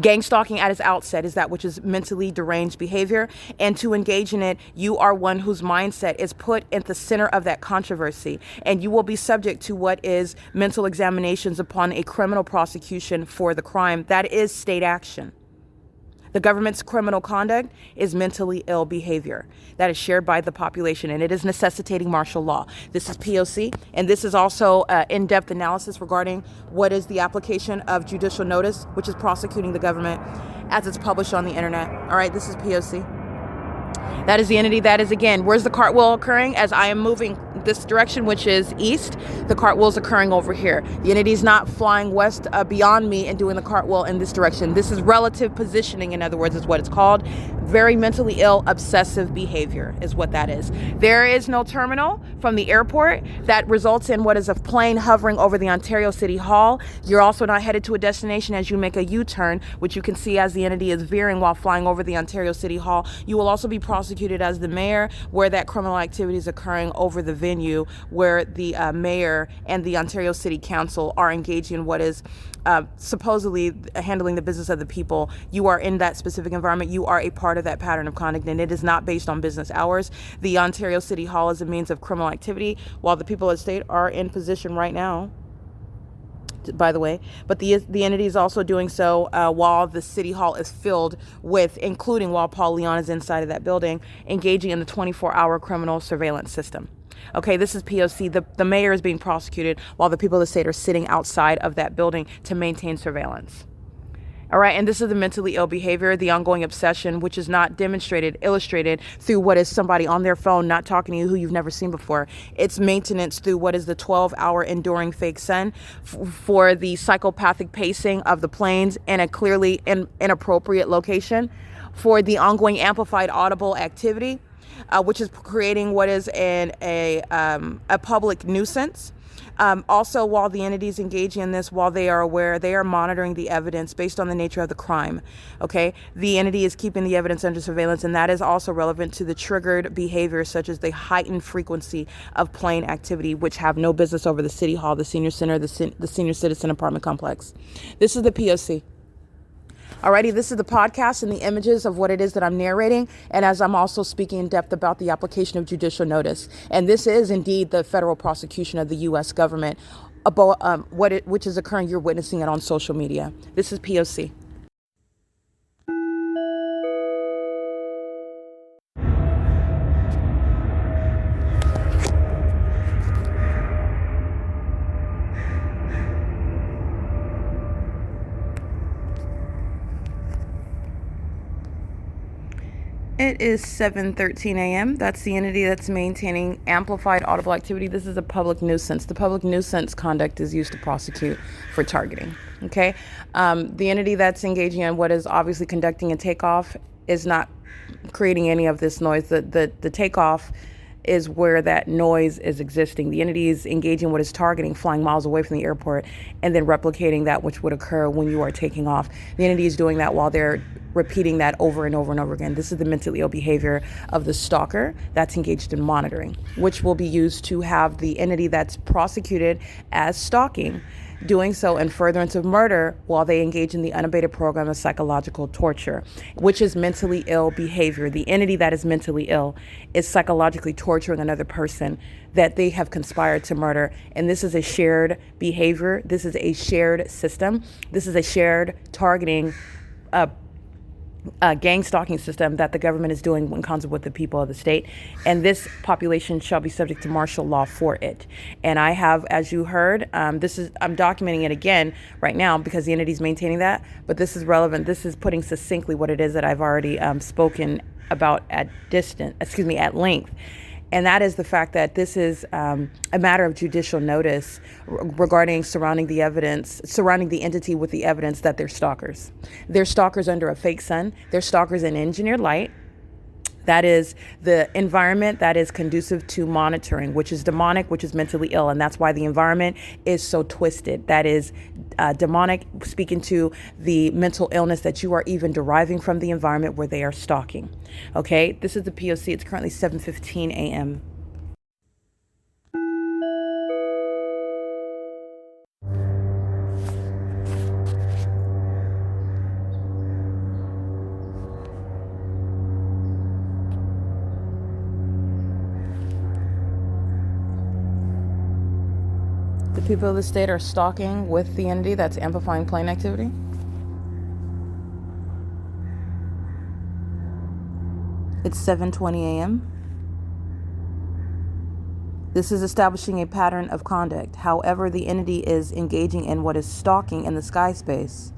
Gang stalking at its outset is that which is mentally deranged behavior, and to engage in it, you are one whose mindset is put at the center of that controversy, and you will be subject to what is mental examinations upon a criminal prosecution for the crime. That is state action. The government's criminal conduct is mentally ill behavior that is shared by the population, and it is necessitating martial law. This is P.O.C, and this is also in-depth analysis regarding what is the application of judicial notice, which is prosecuting the government as it's published on the internet. All right, this is P.O.C. That is the entity that is, again, where's the cartwheel occurring? As I am moving this direction, which is east, the cartwheel is occurring over here. The entity is not flying west beyond me and doing the cartwheel in this direction. This is relative positioning, in other words, is what it's called. Very mentally ill, obsessive behavior is what that is. There is no terminal from the airport that results in what is a plane hovering over the Ontario City Hall. You're also not headed to a destination as you make a U-turn, which you can see as the entity is veering while flying over the Ontario City Hall. You will also be prosecuted as the mayor where that criminal activity is occurring over the venue where the mayor and the Ontario City Council are engaging in what is supposedly handling the business of the people. You are in that specific environment. You are a part of that pattern of conduct, and it is not based on business hours. The Ontario City Hall is a means of criminal activity, while the people of the state are in position right now, by the way, but the entity is also doing so while the city hall is filled with, including while Paul Leon is inside of that building, engaging in the 24-hour criminal surveillance system. Okay, this is P.O.C. The mayor is being prosecuted while the people of the state are sitting outside of that building to maintain surveillance. All right, and this is the mentally ill behavior, the ongoing obsession, which is not demonstrated, illustrated through what is somebody on their phone not talking to you who you've never seen before. It's maintenance through what is the 12-hour enduring fake sun for the psychopathic pacing of the planes in a clearly inappropriate location, for the ongoing amplified audible activity, which is creating what is a public nuisance. Also, while the entities engaging in this, while they are aware, they are monitoring the evidence based on the nature of the crime. Okay, the entity is keeping the evidence under surveillance, and that is also relevant to the triggered behaviors such as the heightened frequency of plane activity, which have no business over the city hall, the senior center, the senior citizen apartment complex. This is the P.O.C. Alrighty, this is the podcast and the images of what it is that I'm narrating, and as I'm also speaking in depth about the application of judicial notice. And this is indeed the federal prosecution of the U.S. government about which is occurring. You're witnessing it on social media. This is P.O.C. It is 7:13 a.m. That's the entity that's maintaining amplified audible activity. This is a public nuisance. The public nuisance conduct is used to prosecute for targeting. Okay. The entity that's engaging in what is obviously conducting a takeoff is not creating any of this noise. The takeoff is where that noise is existing. The entity is engaging what is targeting, flying miles away from the airport, and then replicating that which would occur when you are taking off. The entity is doing that while they're repeating that over and over and over again. This is the mentally ill behavior of the stalker that's engaged in monitoring, which will be used to have the entity that's prosecuted as stalking doing so in furtherance of murder while they engage in the unabated program of psychological torture, which is mentally ill behavior. The entity that is mentally ill is psychologically torturing another person that they have conspired to murder. And this is a shared behavior. This is a shared system. This is a shared targeting gang stalking system that the government is doing in concert with the people of the state, and this population shall be subject to martial law for it. And I have, as you heard, I'm documenting it again right now because the entity is maintaining that, but this is relevant. This is putting succinctly what it is that I've already spoken about at length. And that is the fact that this is a matter of judicial notice regarding surrounding the entity with the evidence that they're stalkers. They're stalkers under a fake sun. They're stalkers in engineered light. That is the environment that is conducive to monitoring, which is demonic, which is mentally ill. And that's why the environment is so twisted. That is demonic, speaking to the mental illness that you are even deriving from the environment where they are stalking. Okay, this is the P.O.C. It's currently 7:15 a.m. The people of the state are stalking with the entity that's amplifying plane activity. It's 7:20 a.m. This is establishing a pattern of conduct. However, the entity is engaging in what is stalking in the sky space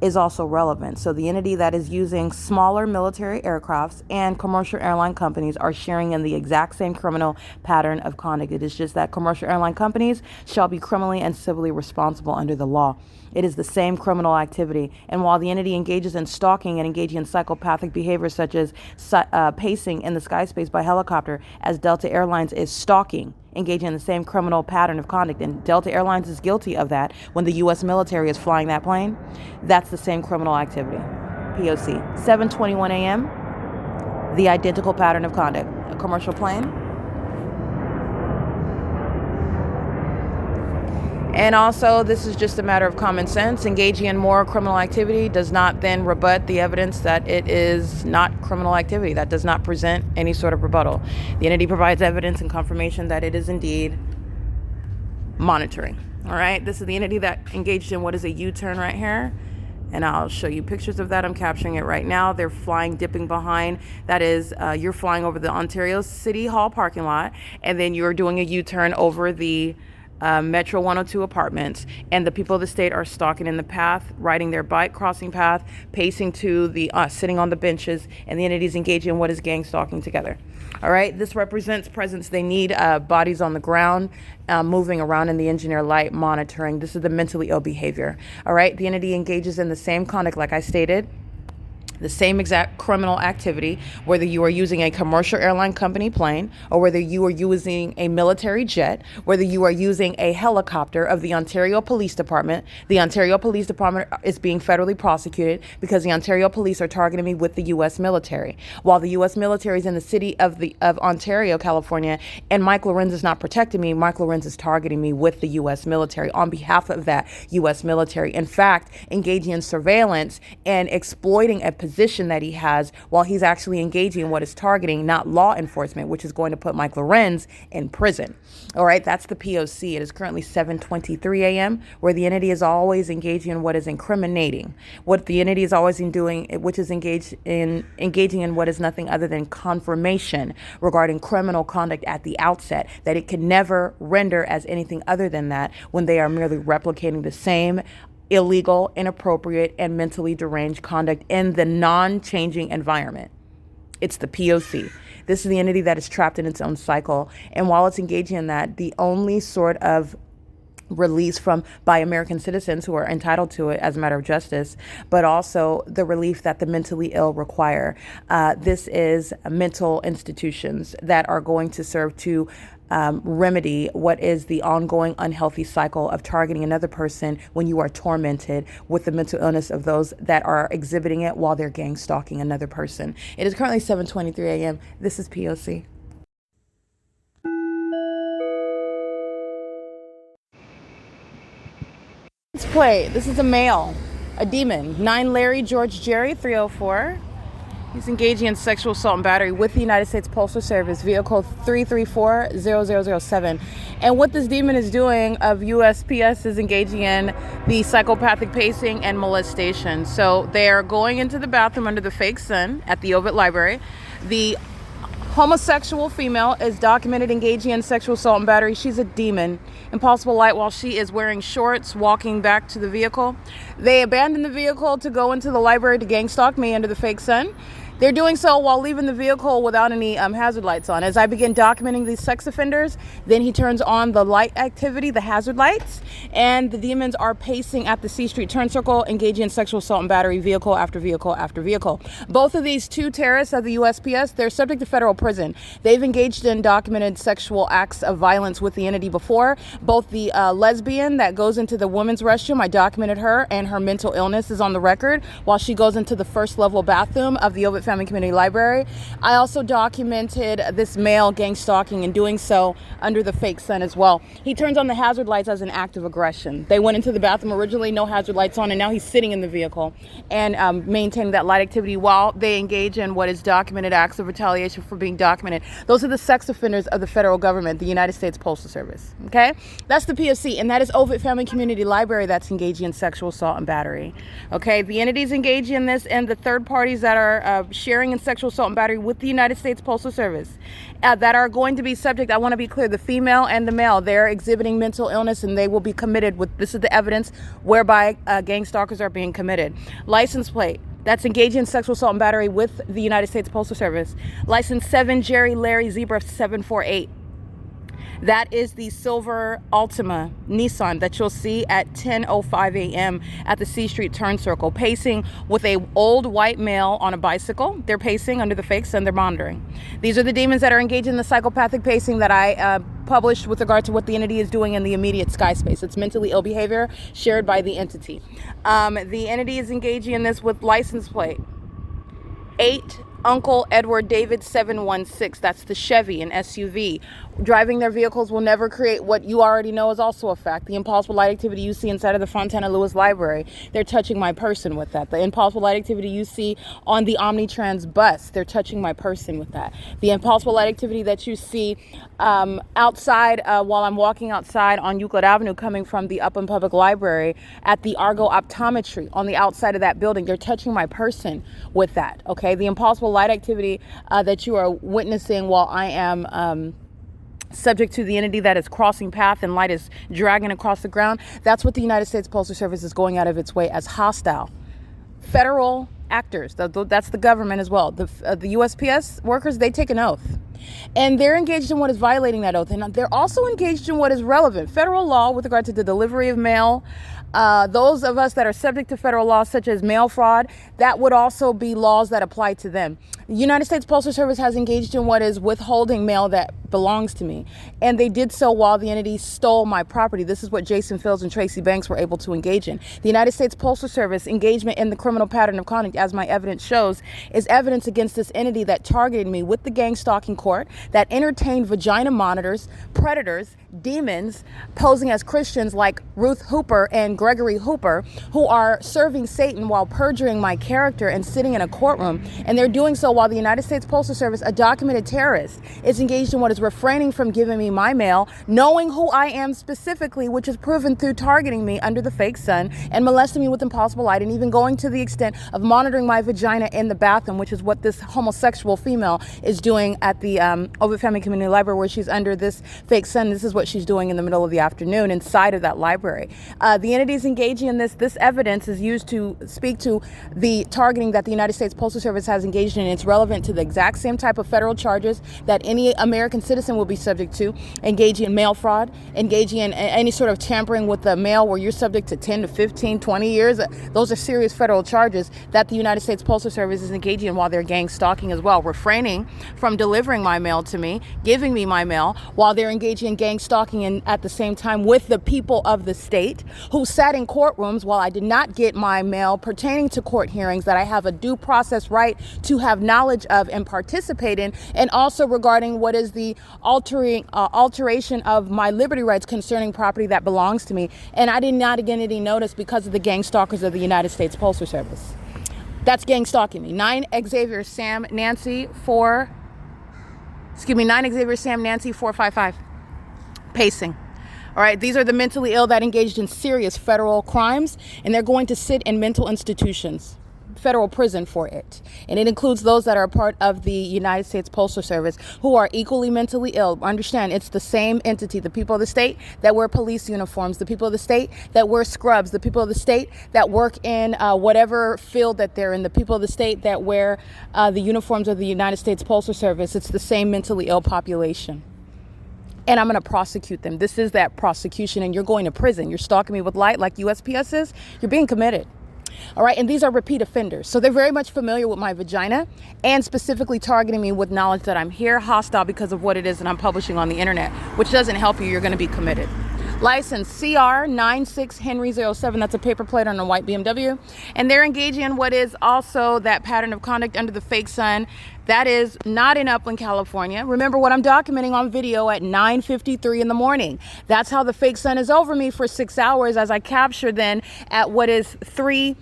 is also relevant. So the entity that is using smaller military aircrafts and commercial airline companies are sharing in the exact same criminal pattern of conduct. It is just that commercial airline companies shall be criminally and civilly responsible under the law. It is the same criminal activity. And while the entity engages in stalking and engaging in psychopathic behavior such as pacing in the sky space by helicopter, as Delta Airlines is stalking, engaging in the same criminal pattern of conduct, and Delta Airlines is guilty of that when the U.S. military is flying that plane, that's the same criminal activity. P.O.C. 7:21 a.m., the identical pattern of conduct. A commercial plane. And also, this is just a matter of common sense. Engaging in more criminal activity does not then rebut the evidence that it is not criminal activity. That does not present any sort of rebuttal. The entity provides evidence and confirmation that it is indeed monitoring. All right, this is the entity that engaged in what is a U-turn right here. And I'll show you pictures of that. I'm capturing it right now. They're flying, dipping behind. That is, you're flying over the Ontario City Hall parking lot, and then you're doing a U-turn over the Metro 102 apartments, and the people of the state are stalking in the path, riding their bike, crossing path, pacing to the sitting on the benches, and the entities engaging in what is gang stalking together. All right, this represents presence. They need bodies on the ground, moving around in the engineer light, monitoring. This is the mentally ill behavior. All right, the entity engages in the same conduct, like I stated, the same exact criminal activity, whether you are using a commercial airline company plane or whether you are using a military jet, whether you are using a helicopter of the Ontario Police Department. The Ontario Police Department is being federally prosecuted because the Ontario Police are targeting me with the U.S. military. While the U.S. military is in the city of Ontario, California, and Mike Lorenz is not protecting me, Mike Lorenz is targeting me with the U.S. military on behalf of that U.S. military. In fact, engaging in surveillance and exploiting a position that he has while he's actually engaging in what is targeting, not law enforcement, which is going to put Mike Lorenz in prison. All right, that's the P.O.C. It is currently 7:23 a.m., where the entity is always engaging in what is incriminating. What the entity is always doing, which is engaging in what is nothing other than confirmation regarding criminal conduct at the outset, that it can never render as anything other than that when they are merely replicating the same illegal, inappropriate, and mentally deranged conduct in the non-changing environment. It's the P.O.C. This is the entity that is trapped in its own cycle. And while it's engaging in that, the only sort of release by American citizens who are entitled to it as a matter of justice, but also the relief that the mentally ill require. This is mental institutions that are going to serve to remedy what is the ongoing unhealthy cycle of targeting another person when you are tormented with the mental illness of those that are exhibiting it while they're gang stalking another person. It is currently 7:23 a.m. This is P.O.C. Let's play. This is a male, a demon. 9 Larry George Jerry 304. He's engaging in sexual assault and battery with the United States Postal Service, vehicle 3340007. And what this demon is doing of USPS is engaging in the psychopathic pacing and molestation. So they are going into the bathroom under the fake sun at the Ovid Library. The homosexual female is documented engaging in sexual assault and battery. She's a demon. Impossible light while she is wearing shorts, walking back to the vehicle. They abandon the vehicle to go into the library to gang stalk me under the fake sun. They're doing so while leaving the vehicle without any hazard lights on. As I begin documenting these sex offenders, then he turns on the light activity, the hazard lights, and the demons are pacing at the C Street turn circle, engaging in sexual assault and battery, vehicle after vehicle after vehicle. Both of these two terrorists of the USPS, they're subject to federal prison. They've engaged in documented sexual acts of violence with the entity before. Both the lesbian that goes into the women's restroom, I documented her, and her mental illness is on the record while she goes into the first level bathroom of the Ovid Family Community Library. I also documented this male gang stalking and doing so under the fake sun as well. He turns on the hazard lights as an act of aggression. They went into the bathroom originally, no hazard lights on, and now he's sitting in the vehicle and maintaining that light activity while they engage in what is documented acts of retaliation for being documented. Those are the sex offenders of the federal government, the United States Postal Service. Okay? That's the P.O.C. and that is Ovid Family Community Library that's engaging in sexual assault and battery. Okay? The entities engaging in this and the third parties that are sharing in sexual assault and battery with the United States Postal Service that are going to be subject, I want to be clear, the female and the male, they're exhibiting mental illness and they will be committed with, this is the evidence whereby gang stalkers are being committed. License plate that's engaging in sexual assault and battery with the United States Postal Service. License 7 Jerry Larry Zebra 748. That is the silver Altima Nissan that you'll see at 10:05 a.m. at the C Street turn circle, pacing with a old white male on a bicycle. They're pacing under the fake sun. They're monitoring. These are the demons that are engaged in the psychopathic pacing that I published with regard to what the entity is doing in the immediate sky space. It's mentally ill behavior shared by the entity. The entity is engaging in this with license plate 8 Uncle Edward David 716. That's the Chevy, an SUV. Driving their vehicles will never create what you already know is also a fact. The impossible light activity you see inside of the Fontana Lewis Library, they're touching my person with that. The impossible light activity you see on the Omnitrans bus, they're touching my person with that. The impossible light activity that you see outside while I'm walking outside on Euclid Avenue coming from the Upland Public Library at the Argo Optometry on the outside of that building, they're touching my person with that, okay? The impossible light activity that you are witnessing while I am subject to the entity that is crossing path and light is dragging across the ground, that's what the United States Postal Service is going out of its way as hostile. Federal actors, that's the government as well. The USPS workers, they take an oath. And they're engaged in what is violating that oath. And they're also engaged in what is relevant. Federal law with regard to the delivery of mail. Those of us that are subject to federal laws such as mail fraud, that would also be laws that apply to them. The United States Postal Service has engaged in what is withholding mail that belongs to me. And they did so while the entity stole my property. This is what Jason Fields and Tracy Banks were able to engage in. The United States Postal Service engagement in the criminal pattern of conduct, as my evidence shows, is evidence against this entity that targeted me with the gang stalking court, that entertained vagina monitors, predators, demons, posing as Christians like Ruth Hooper and Gregory Hooper, who are serving Satan while perjuring my character and sitting in a courtroom. And they're doing so while the United States Postal Service, a documented terrorist, is engaged in what is refraining from giving me my mail, knowing who I am specifically, which is proven through targeting me under the fake sun and molesting me with impossible light, and even going to the extent of monitoring my vagina in the bathroom, which is what this homosexual female is doing at the Ovid Family Community Library, where she's under this fake sun. This is what she's doing in the middle of the afternoon inside of that library. The entities engaging in this evidence is used to speak to the targeting that the United States Postal Service has engaged in. It's relevant to the exact same type of federal charges that any American citizen will be subject to, engaging in mail fraud, engaging in any sort of tampering with the mail where you're subject to 10 to 15, 20 years. Those are serious federal charges that the United States Postal Service is engaging in while they're gang stalking as well, refraining from delivering my mail to me, giving me my mail, while they're engaging in gang stalking and at the same time with the people of the state who sat in courtrooms while I did not get my mail pertaining to court hearings that I have a due process right to have knowledge of and participate in, and also regarding what is the alteration of my liberty rights concerning property that belongs to me. And I did not get any notice because of the gang stalkers of the United States Postal Service. That's gang stalking me. 9 Xavier Sam Nancy 455. Pacing. All right, these are the mentally ill that engaged in serious federal crimes, and they're going to sit in mental institutions, federal prison for it. And it includes those that are a part of the United States Postal Service who are equally mentally ill. Understand, it's the same entity. The people of the state that wear police uniforms, the people of the state that wear scrubs, the people of the state that work in whatever field that they're in, the people of the state that wear the uniforms of the United States Postal Service. It's the same mentally ill population. And I'm going to prosecute them. This is that prosecution, and you're going to prison. You're stalking me with light like USPS is. You're being committed. All right, and these are repeat offenders. So they're very much familiar with my vagina and specifically targeting me with knowledge that I'm here, hostile because of what it is that I'm publishing on the internet, which doesn't help you. You're going to be committed. License CR96 Henry 07. That's a paper plate on a white BMW. And they're engaging in what is also that pattern of conduct under the fake sun. That is not in Upland, California. Remember what I'm documenting on video at 9:53 in the morning. That's how the fake sun is over me for 6 hours as I capture then at what is 3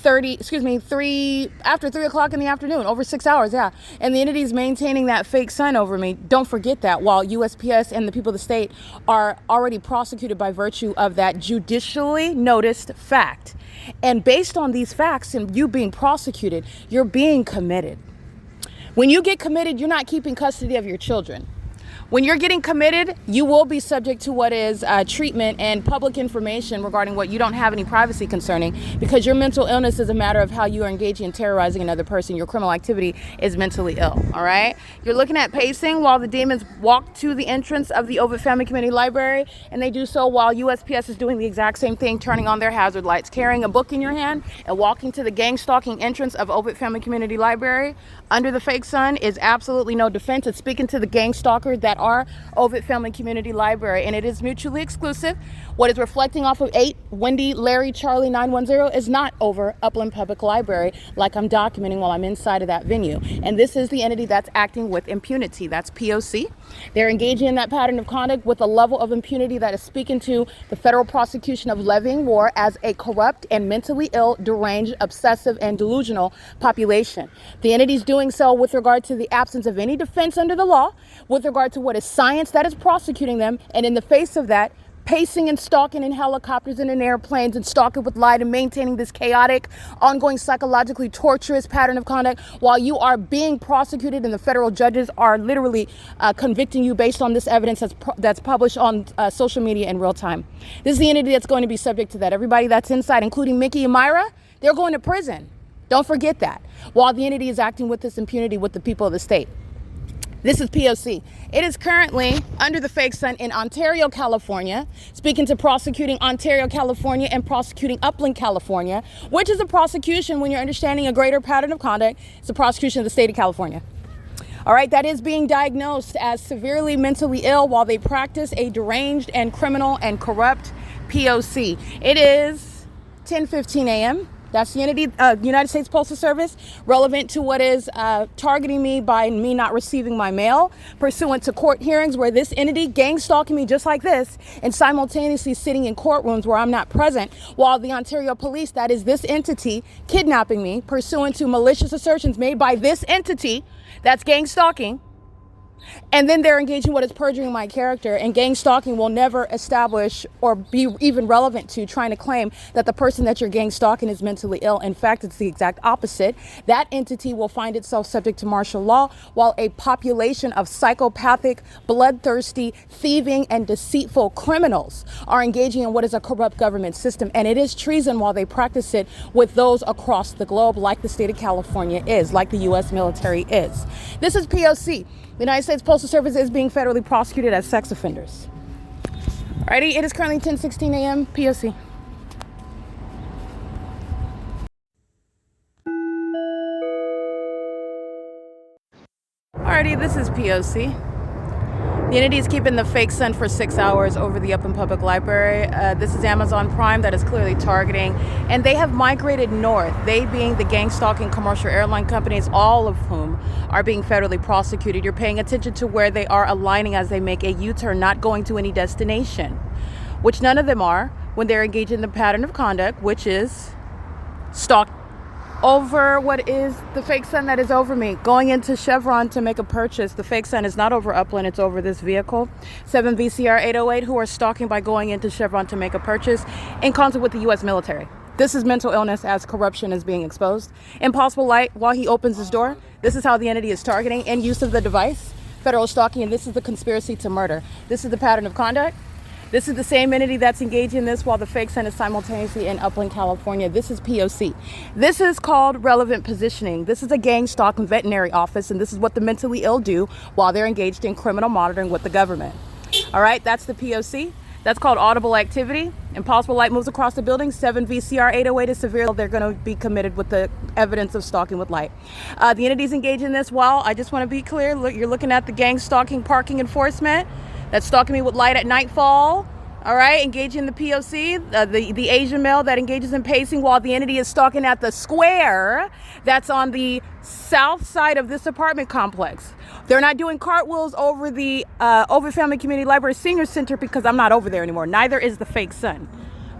after 3 o'clock in the afternoon, over 6 hours, yeah. And the entity is maintaining that fake sun over me. Don't forget that, while USPS and the people of the state are already prosecuted by virtue of that judicially noticed fact. And based on these facts and you being prosecuted, you're being committed. When you get committed, you're not keeping custody of your children. When you're getting committed, you will be subject to what is treatment and public information regarding what you don't have any privacy concerning, because your mental illness is a matter of how you are engaging in terrorizing another person. Your criminal activity is mentally ill, all right? You're looking at pacing while the demons walk to the entrance of the Ovid Family Community Library, and they do so while USPS is doing the exact same thing, turning on their hazard lights, carrying a book in your hand, and walking to the gang stalking entrance of Ovid Family Community Library. Under the fake sun is absolutely no defense. It's speaking to the gang stalkers that are Ovid Family Community Library, and it is mutually exclusive. What is reflecting off of 8 Wendy Larry Charlie 910 is not over Upland Public Library, like I'm documenting while I'm inside of that venue. And this is the entity that's acting with impunity. That's P.O.C. They're engaging in that pattern of conduct with a level of impunity that is speaking to the federal prosecution of levying war as a corrupt and mentally ill, deranged, obsessive, and delusional population. The entity's doing so with regard to the absence of any defense under the law, with regard to what is science that is prosecuting them, and in the face of that, pacing and stalking in helicopters and in airplanes and stalking with light and maintaining this chaotic, ongoing, psychologically torturous pattern of conduct while you are being prosecuted and the federal judges are literally convicting you based on this evidence that's published on social media in real time. This is the entity that's going to be subject to that. Everybody that's inside, including Mickey and Myra, they're going to prison. Don't forget that. While the entity is acting with this impunity with the people of the state. This is P.O.C. It is currently under the fake sun in Ontario, California, speaking to prosecuting Ontario, California, and prosecuting Upland, California, which is a prosecution when you're understanding a greater pattern of conduct. It's a prosecution of the state of California. All right, that is being diagnosed as severely mentally ill while they practice a deranged and criminal and corrupt P.O.C. It is 10:15 a.m. That's the entity, United States Postal Service, relevant to what is targeting me by me not receiving my mail, pursuant to court hearings where this entity gang stalking me just like this, and simultaneously sitting in courtrooms where I'm not present, while the Ontario Police, that is this entity, kidnapping me, pursuant to malicious assertions made by this entity, that's gang stalking. And then they're engaging what is perjuring my character, and gang stalking will never establish or be even relevant to trying to claim that the person that you're gang stalking is mentally ill. In fact, it's the exact opposite. That entity will find itself subject to martial law, while a population of psychopathic, bloodthirsty, thieving, and deceitful criminals are engaging in what is a corrupt government system. And it is treason while they practice it with those across the globe, like the state of California is, like the U.S. military is. This is P.O.C. The United States Postal Service is being federally prosecuted as sex offenders. Alrighty, it is currently 10:16 a.m. P.O.C. Alrighty, this is P.O.C. The entity is keeping the fake sun for 6 hours over the Upland Public Library. This is Amazon Prime that is clearly targeting, and they have migrated north, they being the gang stalking commercial airline companies, all of whom are being federally prosecuted. You're paying attention to where they are aligning as they make a U-turn, not going to any destination, which none of them are when they're engaged in the pattern of conduct, which is stalking over what is the fake sun that is over me, going into Chevron to make a purchase. The fake sun is not over Upland, it's over this vehicle, 7 VCR 808, who are stalking by going into Chevron to make a purchase in concert with the U.S. military. This is mental illness as corruption is being exposed. Impossible light while he opens his door. This is how the entity is targeting and use of the device, federal stalking, and this is the conspiracy to murder. This is the pattern of conduct. This is the same entity that's engaged in this while the fake sun is simultaneously in Upland, California. This is P.O.C. This is called relevant positioning. This is a gang stalking veterinary office, and this is what the mentally ill do while they're engaged in criminal monitoring with the government. All right, that's the P.O.C. That's called audible activity. Impossible light moves across the building. 7 VCR 808 is severe. They're going to be committed with the evidence of stalking with light. The entities engaged in this. Well, I just want to be clear. Look, you're looking at the gang stalking parking enforcement. That's stalking me with light at nightfall. All right, engaging the P.O.C., the Asian male that engages in pacing while the entity is stalking at the square that's on the south side of this apartment complex. They're not doing cartwheels over the Ovid Family Community Library Senior Center because I'm not over there anymore. Neither is the fake sun.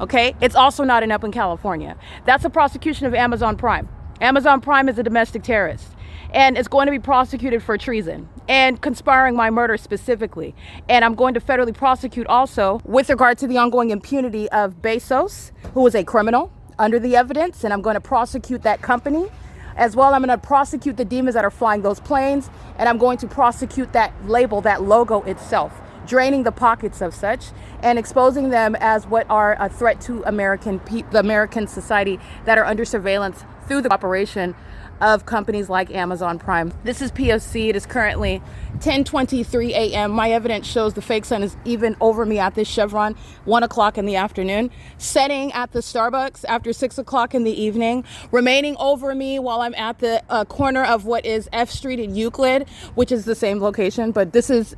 Okay, it's also not in Upland, California. That's a prosecution of Amazon Prime. Amazon Prime is a domestic terrorist, and it's going to be prosecuted for treason and conspiring my murder specifically. And I'm going to federally prosecute also with regard to the ongoing impunity of Bezos, who is a criminal under the evidence, and I'm going to prosecute that company as well. I'm going to prosecute the demons that are flying those planes, and I'm going to prosecute that label, that logo itself, draining the pockets of such and exposing them as what are a threat to the American society that are under surveillance through the operation of companies like Amazon Prime. This is P.O.C. It is currently 10:23 a.m. My evidence shows the fake sun is even over me at this Chevron, 1 o'clock in the afternoon, setting at the Starbucks after 6 o'clock in the evening, remaining over me while I'm at the corner of what is F Street in Euclid, which is the same location, but this is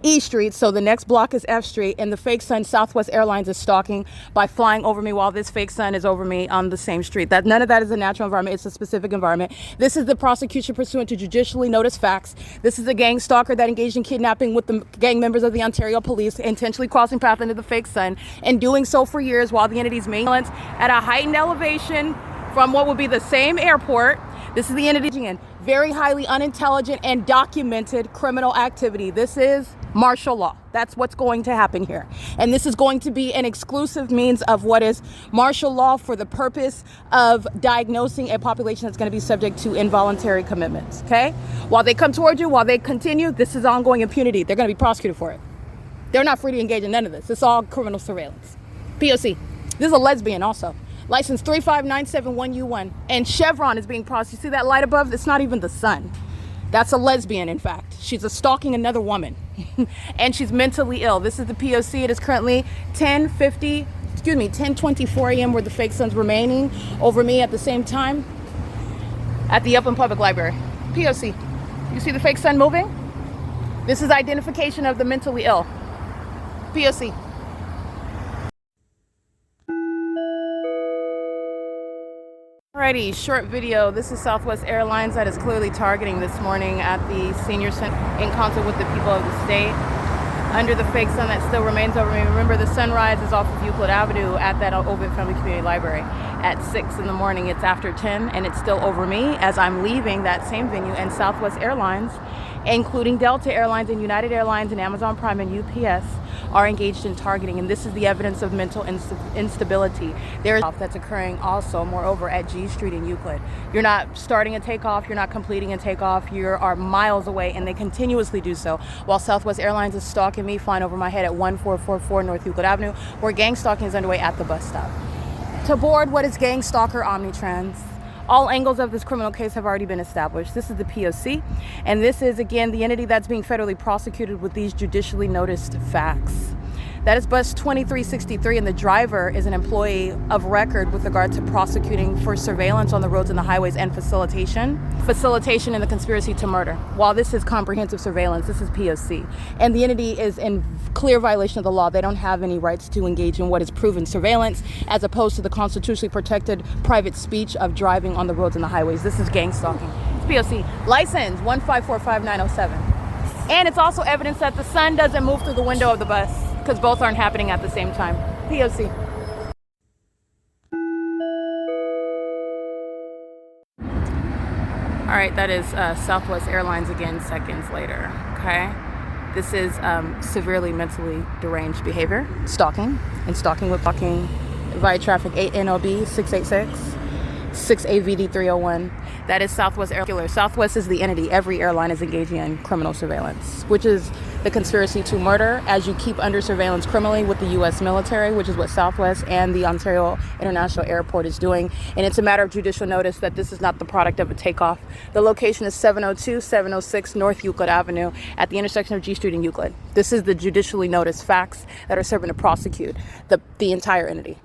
E Street, so the next block is F Street, and the fake sun Southwest Airlines is stalking by flying over me while this fake sun is over me on the same street. That none of that is a natural environment, it's a specific environment. This is the prosecution pursuant to judicially noticed facts. This is a gang stalker that engaged in kidnapping with the gang members of the Ontario Police, intentionally crossing path into the fake sun and doing so for years while the entity's maintenance at a heightened elevation from what would be the same airport. This is the entity in very highly unintelligent and documented criminal activity. This is martial law. That's what's going to happen here. And this is going to be an exclusive means of what is martial law for the purpose of diagnosing a population that's going to be subject to involuntary commitments. Okay? While they come toward you, while they continue, this is ongoing impunity. They're going to be prosecuted for it. They're not free to engage in none of this. It's all criminal surveillance. P.O.C. This is a lesbian also. License 35971U1. And Chevron is being prosecuted. See that light above? It's not even the sun. That's a lesbian, in fact. She's stalking another woman. And she's mentally ill. This is the P.O.C. It is currently 10:24 a.m. where the fake sun's remaining over me at the same time at the Upland Public Library. P.O.C. You see the fake sun moving? This is identification of the mentally ill. P.O.C. Alrighty, short video. This is Southwest Airlines that is clearly targeting this morning at the senior center in concert with the people of the state under the fake sun that still remains over me. Remember, the sunrise is off of Euclid Avenue at that Ovid Family Community Library at 6 in the morning. It's after 10 and it's still over me as I'm leaving that same venue, and Southwest Airlines, including Delta Airlines and United Airlines and Amazon Prime and UPS, are engaged in targeting, and this is the evidence of mental instability. There is that's occurring also, moreover, at G Street in Euclid. You're not starting a takeoff, you're not completing a takeoff, you are miles away, and they continuously do so, while Southwest Airlines is stalking me, flying over my head at 1444 North Euclid Avenue, where gang stalking is underway at the bus stop. To board what is gang stalker Omnitrans. All angles of this criminal case have already been established. This is the P.O.C. and this is, again, the entity that's being federally prosecuted with these judicially noticed facts. That is bus 2363, and the driver is an employee of record with regard to prosecuting for surveillance on the roads and the highways and facilitation in the conspiracy to murder. While this is comprehensive surveillance, this is P.O.C. and the entity is in clear violation of the law. They don't have any rights to engage in what is proven surveillance as opposed to the constitutionally protected private speech of driving on the roads and the highways. This is gang stalking. It's P.O.C. License 1545907. And it's also evidence that the sun doesn't move through the window of the bus, because both aren't happening at the same time. P.O.C. All right, that is Southwest Airlines again, seconds later, okay? This is severely mentally deranged behavior, stalking, and stalking with blocking via traffic 8NOB 686. 6AVD 301. That is Southwest Airlines. Southwest is the entity. Every airline is engaging in criminal surveillance, which is the conspiracy to murder as you keep under surveillance criminally with the U.S. military, which is what Southwest and the Ontario International Airport is doing. And it's a matter of judicial notice that this is not the product of a takeoff. The location is 702-706 North Euclid Avenue at the intersection of G Street and Euclid. This is the judicially noticed facts that are serving to prosecute the entire entity.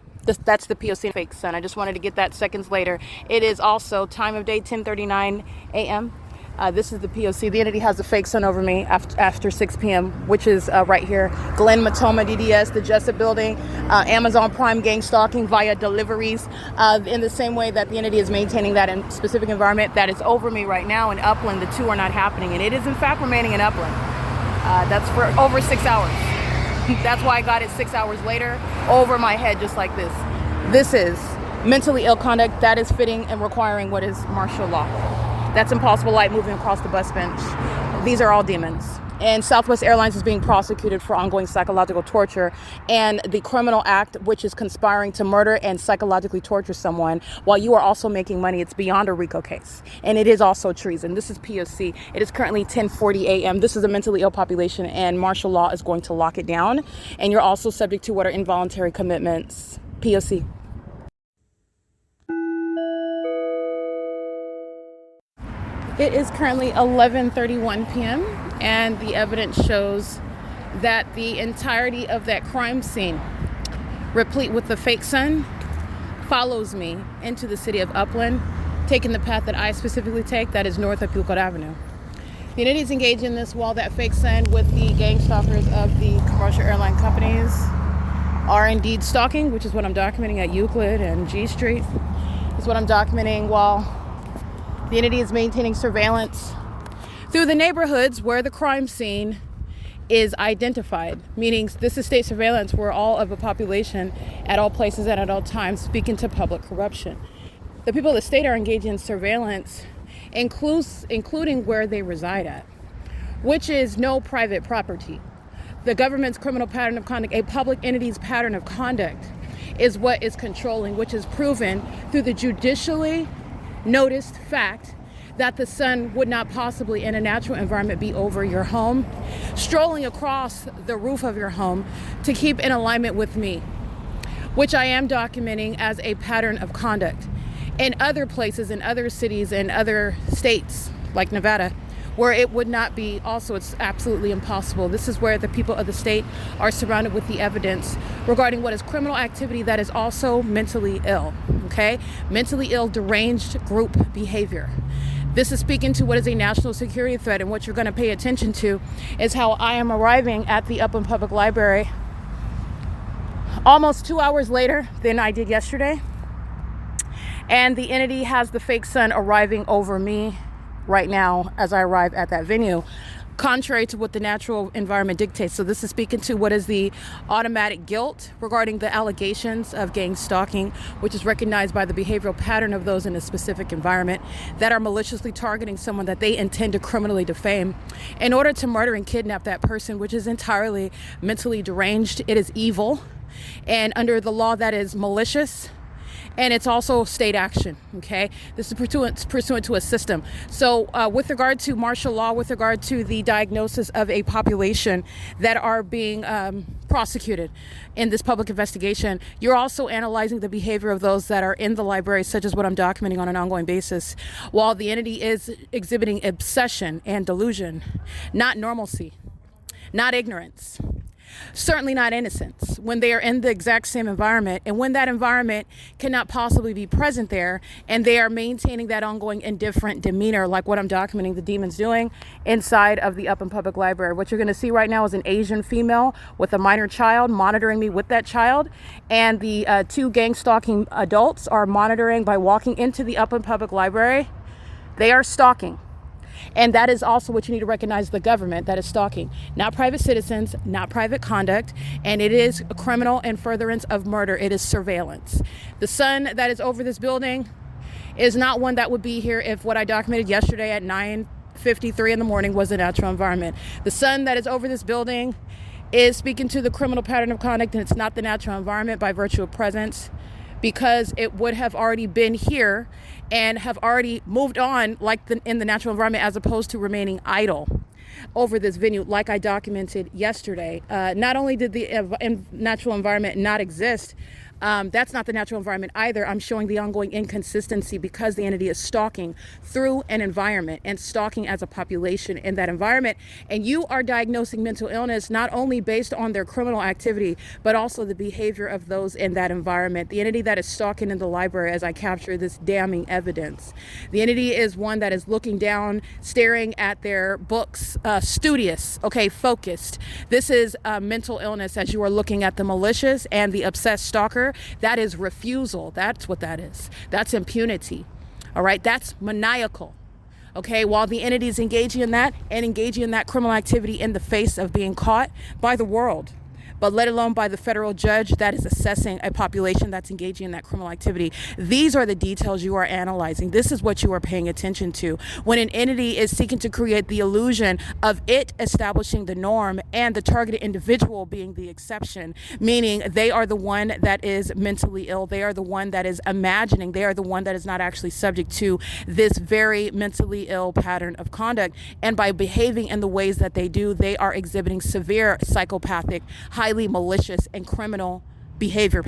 That's the P.O.C. fake sun. I just wanted to get that seconds later. It is also time of day 10:39 a.m. This is the P.O.C. The entity has a fake sun over me after 6 p.m., which is right here. Glen Matoma DDS, the Jessup building, Amazon Prime gang stalking via deliveries. In the same way that the entity is maintaining that in specific environment that is over me right now in Upland, the two are not happening. And it is in fact remaining in Upland. That's for over 6 hours. That's why I got it 6 hours later over my head, just like this. This is mentally ill conduct that is fitting and requiring what is martial law. That's impossible light moving across the bus bench. These are all demons. And Southwest Airlines is being prosecuted for ongoing psychological torture, and the criminal act, which is conspiring to murder and psychologically torture someone while you are also making money. It's beyond a RICO case, and it is also treason. This is P.O.C. It is currently 10:40 a.m. This is a mentally ill population, and martial law is going to lock it down. And you're also subject to what are involuntary commitments. P.O.C. It is currently 11:31 p.m. and the evidence shows that the entirety of that crime scene, replete with the fake sun, follows me into the city of Upland, taking the path that I specifically take, that is north of UPLAND Avenue. The entities engaged in this while that fake sun with the gang stalkers of the commercial airline companies are indeed stalking, which is what I'm documenting at Euclid and G Street. It's what I'm documenting while the entity is maintaining surveillance through the neighborhoods where the crime scene is identified, meaning this is state surveillance where all of the population at all places and at all times speaking to public corruption. The people of the state are engaged in surveillance, including where they reside at, which is no private property. The government's criminal pattern of conduct, a public entity's pattern of conduct, is what is controlling, which is proven through the judicially noticed fact that the sun would not possibly in a natural environment be over your home, strolling across the roof of your home to keep in alignment with me, which I am documenting as a pattern of conduct. In other places, in other cities, in other states, like Nevada, where it would not be, also it's absolutely impossible. This is where the people of the state are surrounded with the evidence regarding what is criminal activity that is also mentally ill, okay? Mentally ill, deranged group behavior. This is speaking to what is a national security threat, and what you're gonna pay attention to is how I am arriving at the Upland Public Library almost 2 hours later than I did yesterday. And the entity has the fake sun arriving over me right now as I arrive at that venue, contrary to what the natural environment dictates. So this is speaking to what is the automatic guilt regarding the allegations of gang stalking, which is recognized by the behavioral pattern of those in a specific environment that are maliciously targeting someone that they intend to criminally defame in order to murder and kidnap that person, which is entirely mentally deranged. It is evil, and under the law that is malicious, and it's also state action, okay? This is pursuant to a system. So with regard to martial law, with regard to the diagnosis of a population that are being prosecuted in this public investigation, you're also analyzing the behavior of those that are in the library, such as what I'm documenting on an ongoing basis, while the entity is exhibiting obsession and delusion, not normalcy, not ignorance, certainly not innocence, when they are in the exact same environment, and when that environment cannot possibly be present there, and they are maintaining that ongoing indifferent demeanor, like what I'm documenting the demons doing inside of the Upland Public Library. What you're going to see right now is an Asian female with a minor child monitoring me with that child, and the two gang stalking adults are monitoring by walking into the Upland Public Library. They are stalking. And that is also what you need to recognize, the government that is stalking, not private citizens, not private conduct, and it is a criminal and furtherance of murder. It is surveillance. The sun that is over this building is not one that would be here if what I documented yesterday at 9:53 in the morning was a natural environment. The sun that is over this building is speaking to the criminal pattern of conduct, and it's not the natural environment by virtue of presence, because it would have already been here and have already moved on like in the natural environment, as opposed to remaining idle over this venue like I documented yesterday. Not only did the natural environment not exist, that's not the natural environment either. I'm showing the ongoing inconsistency because the entity is stalking through an environment and stalking as a population in that environment. And you are diagnosing mental illness not only based on their criminal activity, but also the behavior of those in that environment. The entity that is stalking in the library as I capture this damning evidence. The entity is one that is looking down, staring at their books, studious, okay, focused. This is mental illness as you are looking at the malicious and the obsessed stalker. That is refusal. That's what that is. That's impunity. All right. That's maniacal. Okay. While the entity is engaging in that and engaging in that criminal activity in the face of being caught by the world, but let alone by the federal judge that is assessing a population that's engaging in that criminal activity. These are the details you are analyzing. This is what you are paying attention to. When an entity is seeking to create the illusion of it establishing the norm and the targeted individual being the exception, meaning they are the one that is mentally ill, they are the one that is imagining, they are the one that is not actually subject to this very mentally ill pattern of conduct. And by behaving in the ways that they do, they are exhibiting severe psychopathic, highly malicious, and criminal behavioral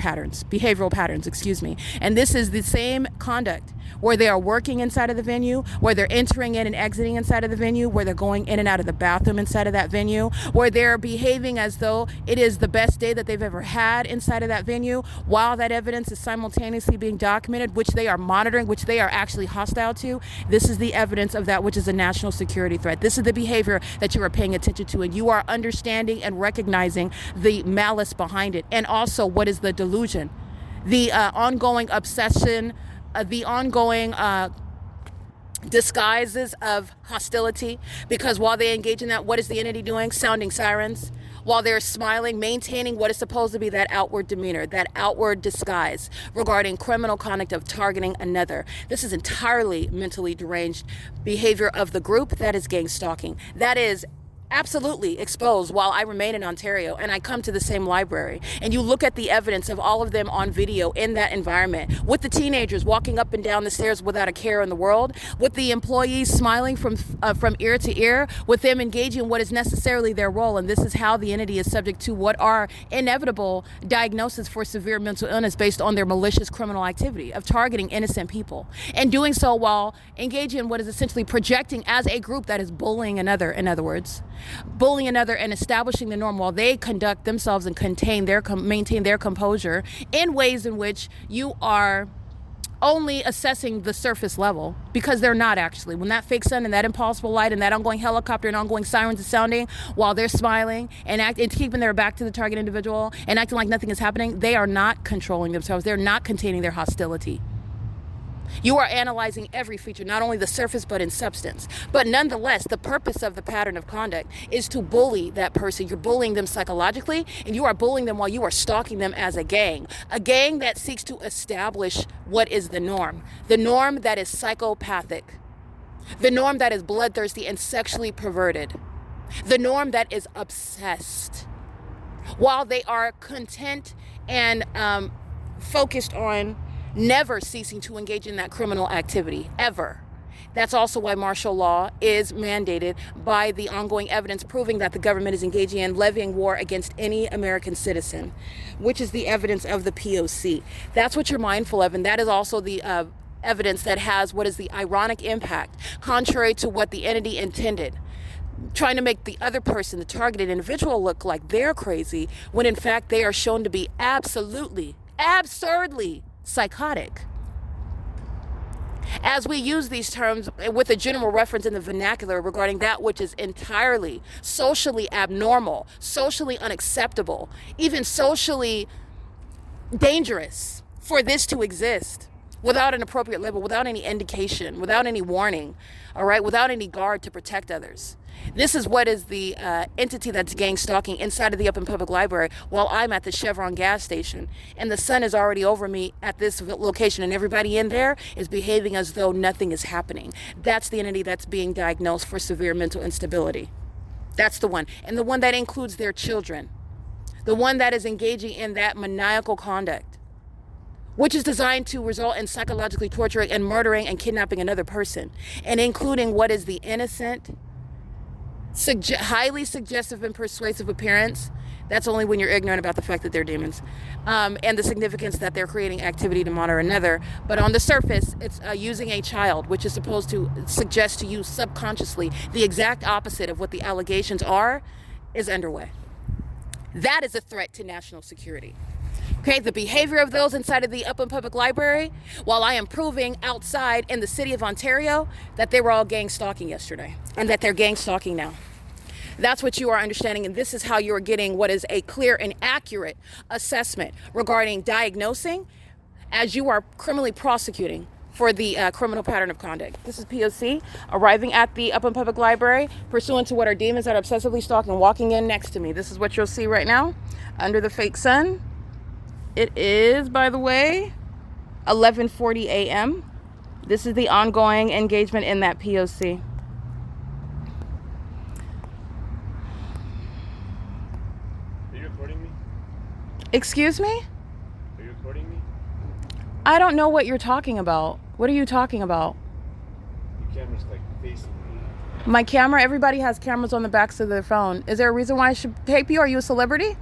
patterns, excuse me. And this is the same conduct where they are working inside of the venue, where they're entering in and exiting inside of the venue, where they're going in and out of the bathroom inside of that venue, where they're behaving as though it is the best day that they've ever had inside of that venue, while that evidence is simultaneously being documented, which they are monitoring, which they are actually hostile to. This is the evidence of that which is a national security threat. This is the behavior that you are paying attention to, and you are understanding and recognizing the malice behind it, and also what is the delusion, the ongoing obsession, the ongoing disguises of hostility. Because while they engage in that, what is the entity doing? Sounding sirens. While they're smiling, maintaining what is supposed to be that outward demeanor, that outward disguise regarding criminal conduct of targeting another. This is entirely mentally deranged behavior of the group that is gang stalking. That is absolutely exposed while I remain in Ontario and I come to the same library, and you look at the evidence of all of them on video in that environment, with the teenagers walking up and down the stairs without a care in the world, with the employees smiling from ear to ear, with them engaging in what is necessarily their role. And this is how the entity is subject to what are inevitable diagnoses for severe mental illness based on their malicious criminal activity of targeting innocent people, and doing so while engaging in what is essentially projecting as a group that is bullying another. In other words, bullying another and establishing the norm while they conduct themselves and maintain their composure in ways in which you are only assessing the surface level, because they're not actually. When that fake sun and that impossible light and that ongoing helicopter and ongoing sirens is sounding while they're smiling and keeping their back to the target individual and acting like nothing is happening, they are not controlling themselves. They're not containing their hostility. You are analyzing every feature, not only the surface, but in substance. But nonetheless, the purpose of the pattern of conduct is to bully that person. You're bullying them psychologically, and you are bullying them while you are stalking them as a gang that seeks to establish what is the norm that is psychopathic, the norm that is bloodthirsty and sexually perverted, the norm that is obsessed, while they are content and focused on never ceasing to engage in that criminal activity, ever. That's also why martial law is mandated by the ongoing evidence proving that the government is engaging in levying war against any American citizen, which is the evidence of the P.O.C. That's what you're mindful of, and that is also the evidence that has what is the ironic impact, contrary to what the entity intended, trying to make the other person, the targeted individual, look like they're crazy, when in fact they are shown to be absolutely, absurdly psychotic. As we use these terms with a general reference in the vernacular regarding that which is entirely socially abnormal, socially unacceptable, even socially dangerous for this to exist without an appropriate label, without any indication, without any warning, all right, without any guard to protect others. This is what is the entity that's gang stalking inside of the Open Public Library while I'm at the Chevron gas station and the sun is already over me at this location and everybody in there is behaving as though nothing is happening. That's the entity that's being diagnosed for severe mental instability. That's the one. And the one that includes their children. The one that is engaging in that maniacal conduct, which is designed to result in psychologically torturing and murdering and kidnapping another person, and including what is the innocent, highly suggestive and persuasive appearance. That's only when you're ignorant about the fact that they're demons, and the significance that they're creating activity to monitor another. But on the surface, it's using a child, which is supposed to suggest to you subconsciously the exact opposite of what the allegations are, is underway. That is a threat to national security. Okay, the behavior of those inside of the Open Public Library, while I am proving outside in the city of Ontario that they were all gang stalking yesterday and that they're gang stalking now. That's what you are understanding, and this is how you are getting what is a clear and accurate assessment regarding diagnosing as you are criminally prosecuting for the criminal pattern of conduct. This is P.O.C. arriving at the Upland Public Library pursuant to what are demons that are obsessively stalking walking in next to me. This is what you'll see right now under the fake sun. It is, by the way, 11:40 a.m. This is the ongoing engagement in that P.O.C. Are you recording me? Excuse me? Are you recording me? I don't know what you're talking about. What are you talking about? The camera's like facing me. My camera? Everybody has cameras on the backs of their phone. Is there a reason why I should take you? Are you a celebrity?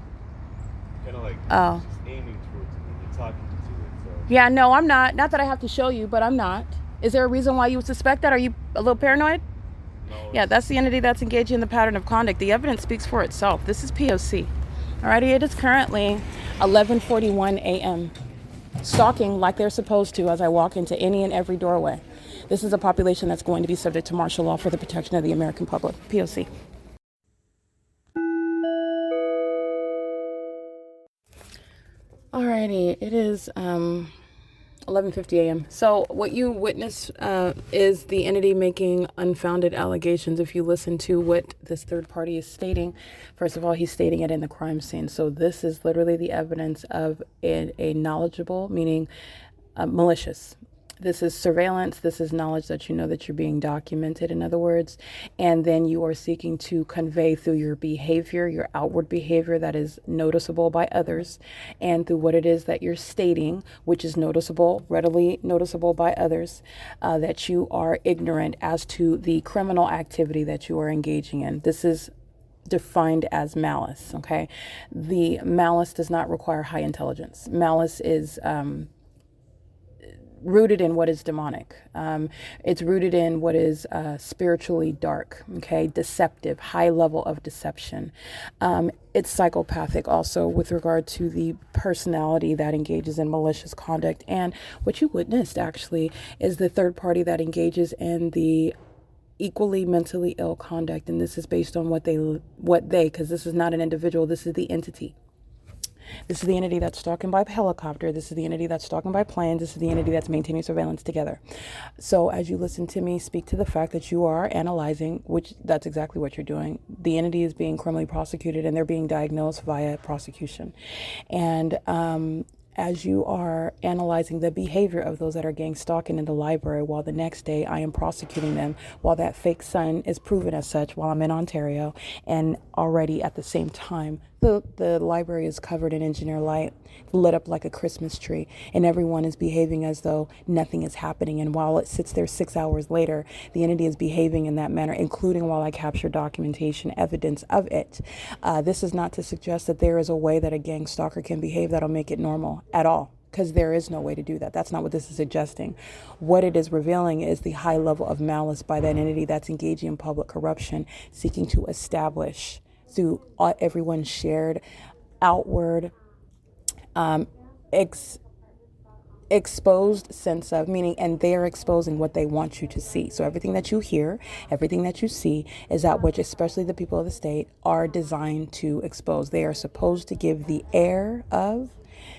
Kind of like just aiming towards me. You're talking to it, so. Yeah, no, I'm not. Not that I have to show you, but I'm not. Is there a reason why you would suspect that? Are you a little paranoid? No. Yeah, that's the entity that's engaging in the pattern of conduct. The evidence speaks for itself. This is P.O.C. Alrighty, it is currently 11:41 a.m. Stalking like they're supposed to as I walk into any and every doorway. This is a population that's going to be subject to martial law for the protection of the American public. P.O.C. Alrighty, it is 11:50 a.m. So what you witness is the entity making unfounded allegations. If you listen to what this third party is stating, first of all, he's stating it in the crime scene. So this is literally the evidence of a knowledgeable, meaning malicious. This is surveillance. This is knowledge that you know that you're being documented, in other words. And then you are seeking to convey through your behavior, your outward behavior that is noticeable by others, and through what it is that you're stating, which is noticeable, readily noticeable by others, that you are ignorant as to the criminal activity that you are engaging in. This is defined as malice, okay? The malice does not require high intelligence. Malice is rooted in what is demonic. It's rooted in what is spiritually dark, okay, deceptive, high level of deception. It's psychopathic also with regard to the personality that engages in malicious conduct. And what you witnessed actually is the third party that engages in the equally mentally ill conduct. And this is based on what they, because this is not an individual, this is the entity. This is the entity that's stalking by helicopter. This is the entity that's stalking by plane. This is the entity that's maintaining surveillance together. So as you listen to me speak to the fact that you are analyzing, which that's exactly what you're doing. The entity is being criminally prosecuted and they're being diagnosed via prosecution. And as you are analyzing the behavior of those that are gang stalking in the library, while the next day I am prosecuting them, while that fake son is proven as such while I'm in Ontario, and already at the same time, the library is covered in engineer light, lit up like a Christmas tree, and everyone is behaving as though nothing is happening. And while it sits there 6 hours later, the entity is behaving in that manner, including while I capture documentation evidence of it. This is not to suggest that there is a way that a gang stalker can behave that'll make it normal at all, because there is no way to do that. That's not what this is suggesting. What it is revealing is the high level of malice by that entity that's engaging in public corruption, seeking to establish through everyone's shared outward exposed sense of meaning, and they're exposing what they want you to see. So everything that you hear, everything that you see is that which especially the people of the state are designed to expose. They are supposed to give the air of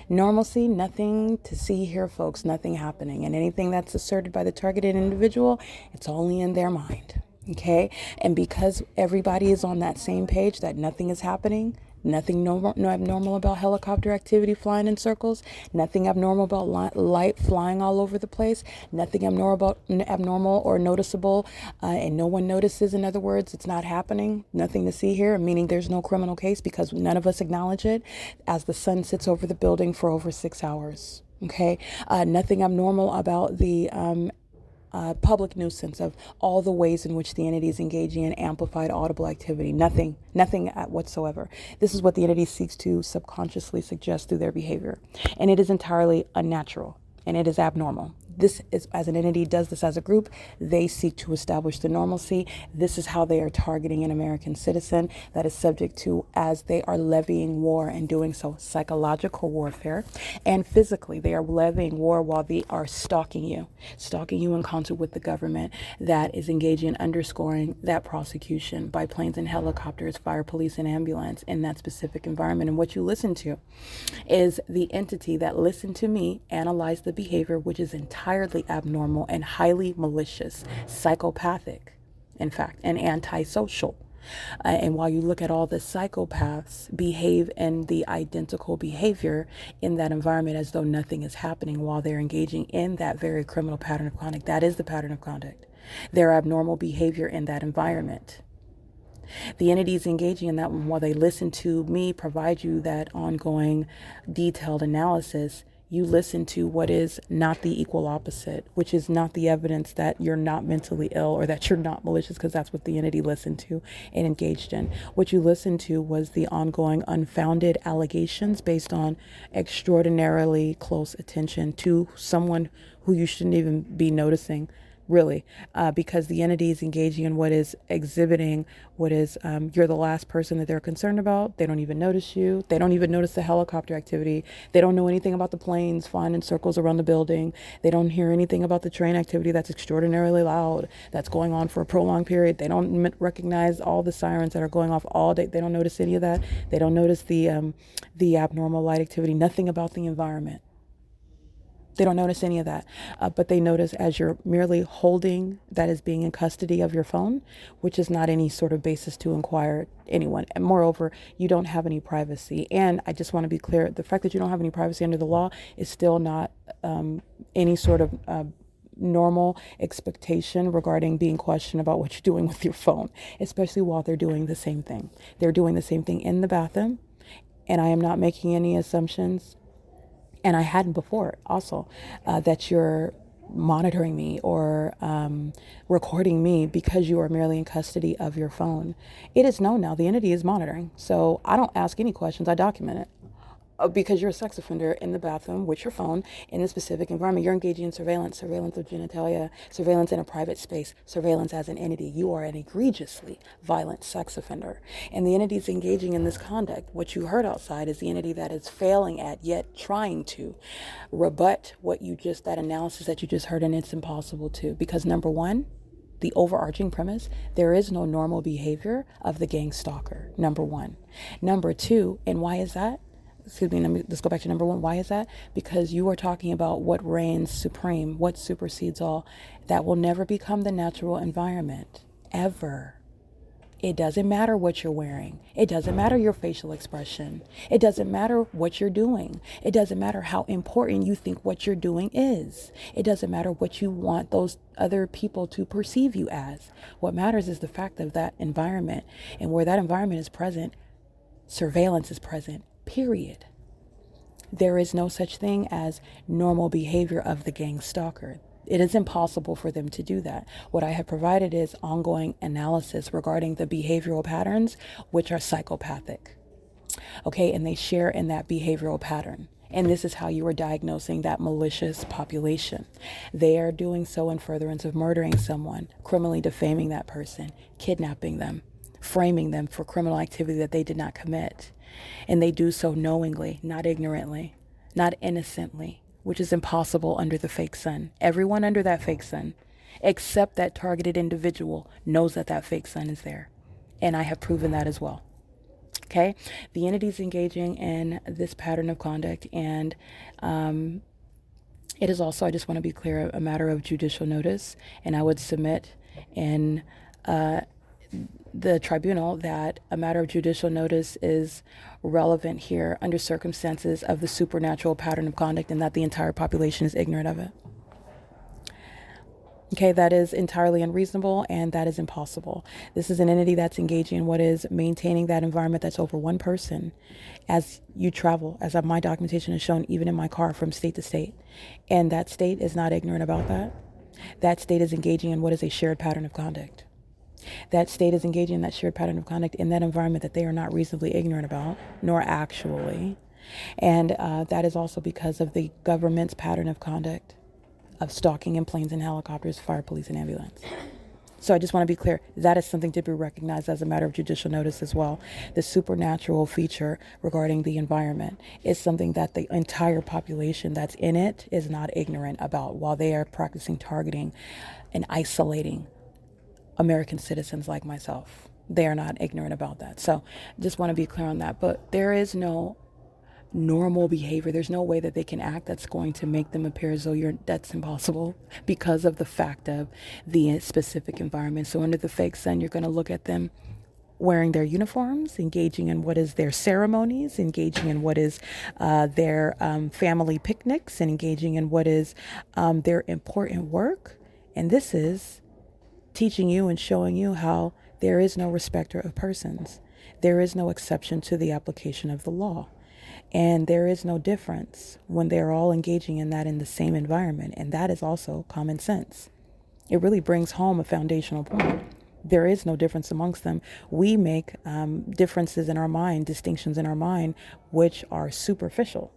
normalcy, nothing to see here, folks, nothing happening. And anything that's asserted by the targeted individual, it's only in their mind. Okay. And because everybody is on that same page that nothing is happening, nothing no abnormal about helicopter activity flying in circles, nothing abnormal about light flying all over the place, nothing abnormal or noticeable, and no one notices. In other words, it's not happening, nothing to see here, meaning there's no criminal case because none of us acknowledge it as the sun sits over the building for over 6 hours. Okay. Nothing abnormal about the public nuisance of all the ways in which the entity is engaging in amplified audible activity. Nothing whatsoever. This is what the entity seeks to subconsciously suggest through their behavior. And it is entirely unnatural and it is abnormal. This is, as an entity does this as a group, they seek to establish the normalcy. This is how they are targeting an American citizen that is subject to, as they are levying war and doing so, psychological warfare. And physically, they are levying war while they are stalking you in concert with the government that is engaging in underscoring that prosecution by planes and helicopters, fire, police, and ambulance in that specific environment. And what you listen to is the entity that listened to me analyze the behavior, which is entirely entirely abnormal and highly malicious, psychopathic, in fact, and antisocial. And while you look at all the psychopaths behave in the identical behavior in that environment as though nothing is happening while they're engaging in that very criminal pattern of conduct, that is the pattern of conduct. Their abnormal behavior in that environment. The entities engaging in that one, while they listen to me provide you that ongoing detailed analysis, you listen to what is not the equal opposite, which is not the evidence that you're not mentally ill or that you're not malicious, because that's what the entity listened to and engaged in. What you listened to was the ongoing unfounded allegations based on extraordinarily close attention to someone who you shouldn't even be noticing, really, because the entity is engaging in what is exhibiting what is, you're the last person that they're concerned about. They don't even notice you. They don't even notice the helicopter activity. They don't know anything about the planes flying in circles around the building. They don't hear anything about the train activity that's extraordinarily loud, that's going on for a prolonged period. They don't recognize all the sirens that are going off all day. They don't notice any of that. They don't notice the abnormal light activity, nothing about the environment. They don't notice any of that, but they notice as you're merely holding that as being in custody of your phone, which is not any sort of basis to inquire anyone. And moreover, you don't have any privacy. And I just want to be clear, the fact that you don't have any privacy under the law is still not any sort of normal expectation regarding being questioned about what you're doing with your phone, especially while they're doing the same thing. They're doing the same thing in the bathroom, and I am not making any assumptions, and I hadn't before also, that you're monitoring me or recording me because you are merely in custody of your phone. It is known now, the entity is monitoring. So I don't ask any questions, I document it. Because you're a sex offender in the bathroom with your phone in a specific environment. You're engaging in surveillance of genitalia, surveillance in a private space, surveillance as an entity. You are an egregiously violent sex offender. And the entity is engaging in this conduct. What you heard outside is the entity that is failing at, yet trying to rebut that analysis that you just heard, and it's impossible to. Because number one, the overarching premise, there is no normal behavior of the gang stalker, number one. Number two, and why is that? Let's go back to number one. Why is that? Because you are talking about what reigns supreme, what supersedes all. That will never become the natural environment, ever. It doesn't matter what you're wearing. It doesn't matter your facial expression. It doesn't matter what you're doing. It doesn't matter how important you think what you're doing is. It doesn't matter what you want those other people to perceive you as. What matters is the fact of that environment. And where that environment is present, surveillance is present. Period. There is no such thing as normal behavior of the gang stalker. It is impossible for them to do that. What I have provided is ongoing analysis regarding the behavioral patterns, which are psychopathic. Okay, and they share in that behavioral pattern. And this is how you are diagnosing that malicious population. They are doing so in furtherance of murdering someone, criminally defaming that person, kidnapping them, framing them for criminal activity that they did not commit. And they do so knowingly, not ignorantly, not innocently, which is impossible under the fake sun. Everyone under that fake sun, except that targeted individual, knows that that fake sun is there. And I have proven that as well. Okay? The entity's engaging in this pattern of conduct, and it is also, I just want to be clear, a matter of judicial notice. And I would submit in the tribunal that a matter of judicial notice is relevant here under circumstances of the supernatural pattern of conduct, and that the entire population is ignorant of it. Okay, that is entirely unreasonable, and that is impossible. This is an entity that's engaging in what is maintaining that environment that's over one person as you travel, as my documentation has shown, even in my car from state to state. And that state is not ignorant about that. That state is engaging in what is a shared pattern of conduct. That state is engaging in that shared pattern of conduct in that environment that they are not reasonably ignorant about, nor actually. And that is also because of the government's pattern of conduct of stalking in planes and helicopters, fire, police, and ambulance. So I just want to be clear, that is something to be recognized as a matter of judicial notice as well. The supernatural feature regarding the environment is something that the entire population that's in it is not ignorant about while they are practicing targeting and isolating American citizens like myself. They are not ignorant about that. So just want to be clear on that. But there is no normal behavior. There's no way that they can act that's going to make them appear as though that's impossible because of the fact of the specific environment. So under the fake sun, you're going to look at them wearing their uniforms, engaging in what is their ceremonies, engaging in what is their family picnics, and engaging in what is their important work. And this is teaching you and showing you how there is no respecter of persons. There is no exception to the application of the law. And there is no difference when they're all engaging in that in the same environment. And that is also common sense. It really brings home a foundational point. There is no difference amongst them. We make differences in our mind, distinctions in our mind, which are superficial,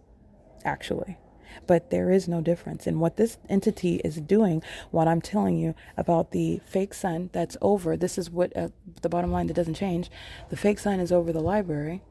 actually. But there is no difference. And what this entity is doing, what I'm telling you about the fake sun that's over, this is what the bottom line that doesn't change. The fake sun is over the library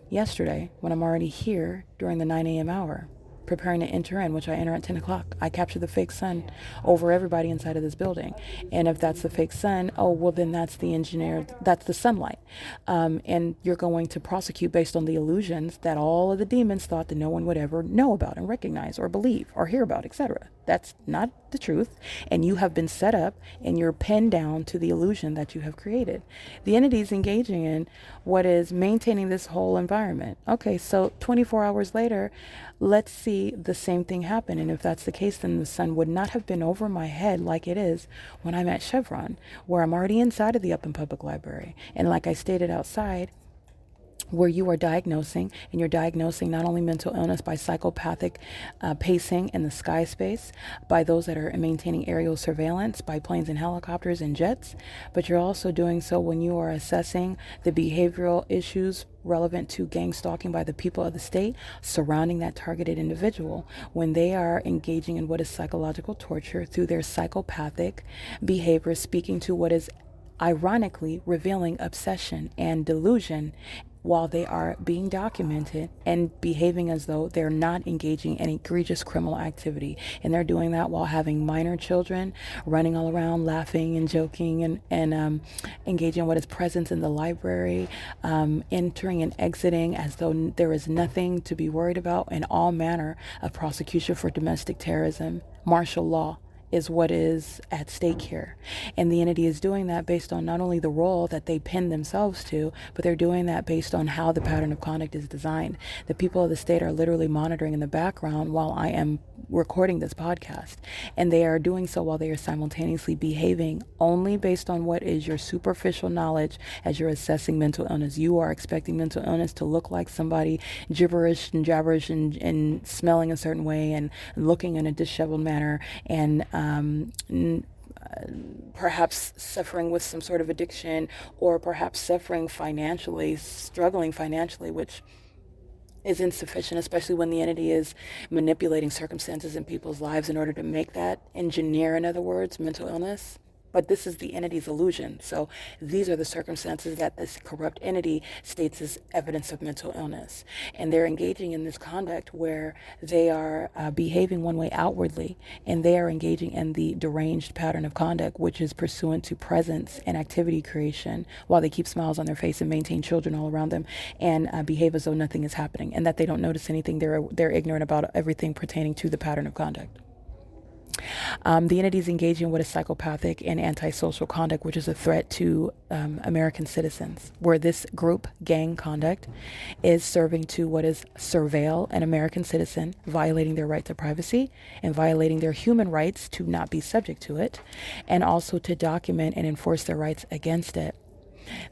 yesterday when I'm already here during the 9 a.m. hour, preparing to enter in, which I enter at 10 o'clock. I capture the fake sun over everybody inside of this building. And if that's the fake sun, oh, well, then that's the engineered, that's the sunlight. And you're going to prosecute based on the illusions that all of the demons thought that no one would ever know about and recognize or believe or hear about, etc. That's not the truth. And you have been set up and you're pinned down to the illusion that you have created. The entity is engaging in what is maintaining this whole environment. Okay, so 24 hours later, let's see the same thing happen. And if that's the case, then the sun would not have been over my head like it is when I'm at Chevron, where I'm already inside of the Upland Public Library. And like I stated outside, where you are diagnosing, and you're diagnosing not only mental illness by psychopathic pacing in the sky space, by those that are maintaining aerial surveillance, by planes and helicopters and jets, but you're also doing so when you are assessing the behavioral issues relevant to gang stalking by the people of the state surrounding that targeted individual, when they are engaging in what is psychological torture through their psychopathic behavior, speaking to what is ironically revealing obsession and delusion, while they are being documented and behaving as though they're not engaging in egregious criminal activity. And they're doing that while having minor children running all around laughing and joking and engaging in what is presence in the library, entering and exiting as though there is nothing to be worried about, and all manner of prosecution for domestic terrorism, martial law is what is at stake here. And the entity is doing that based on not only the role that they pin themselves to, but they're doing that based on how the pattern of conduct is designed. The people of the state are literally monitoring in the background while I am recording this podcast. And they are doing so while they are simultaneously behaving only based on what is your superficial knowledge as you're assessing mental illness. You are expecting mental illness to look like somebody gibberish and jabberish and smelling a certain way and looking in a disheveled manner and perhaps suffering with some sort of addiction, or perhaps suffering financially, struggling financially, which is insufficient, especially when the entity is manipulating circumstances in people's lives in order to make that engineer, in other words, mental illness. But this is the entity's illusion. So these are the circumstances that this corrupt entity states as evidence of mental illness. And they're engaging in this conduct where they are behaving one way outwardly, and they are engaging in the deranged pattern of conduct, which is pursuant to presence and activity creation, while they keep smiles on their face and maintain children all around them and behave as though nothing is happening and that they don't notice anything. They're ignorant about everything pertaining to the pattern of conduct. The entity is engaging in what is psychopathic and antisocial conduct, which is a threat to American citizens, where this group gang conduct is serving to what is surveil an American citizen, violating their right to privacy and violating their human rights to not be subject to it, and also to document and enforce their rights against it.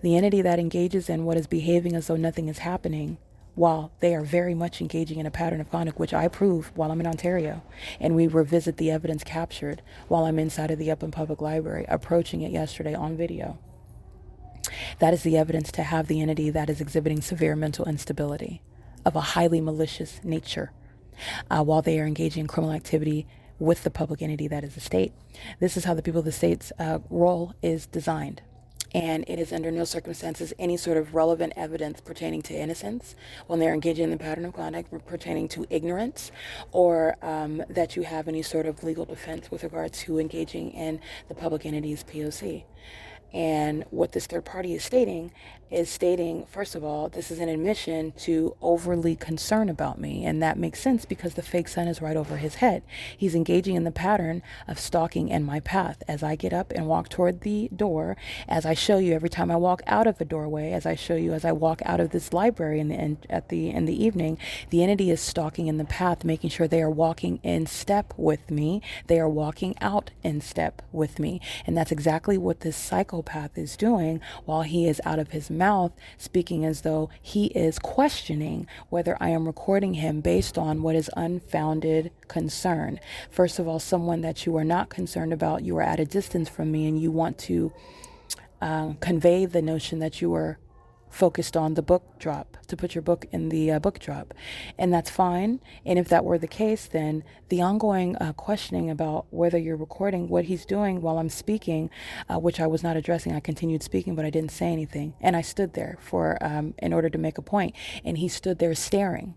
The entity that engages in what is behaving as though nothing is happening, while they are very much engaging in a pattern of conduct, which I prove while I'm in Ontario. And we revisit the evidence captured while I'm inside of the Upland Public Library, approaching it yesterday on video. That is the evidence to have the entity that is exhibiting severe mental instability of a highly malicious nature, while they are engaging in criminal activity with the public entity that is the state. This is how the people of the state's role is designed. And it is under no circumstances any sort of relevant evidence pertaining to innocence when they're engaging in the pattern of conduct pertaining to ignorance, or that you have any sort of legal defense with regard to engaging in the public entity's P.O.C. And what this third party is stating, first of all, this is an admission to overly concern about me. And that makes sense because the fake sun is right over his head. He's engaging in the pattern of stalking in my path as I get up and walk toward the door, as I show you every time I walk out of a doorway, as I show you as I walk out of this library in the evening. The entity is stalking in the path, making sure they are walking in step with me. They are walking out in step with me. And that's exactly what this psychopath is doing while he is out of his mouth, speaking as though he is questioning whether I am recording him based on what is unfounded concern. First of all, someone that you are not concerned about, you are at a distance from me, and you want to convey the notion that you are focused on the book drop, to put your book in the book drop. And that's fine. And if that were the case, then the ongoing questioning about whether you're recording what he's doing while I'm speaking, which I was not addressing. I continued speaking, but I didn't say anything. And I stood there for in order to make a point. And he stood there staring.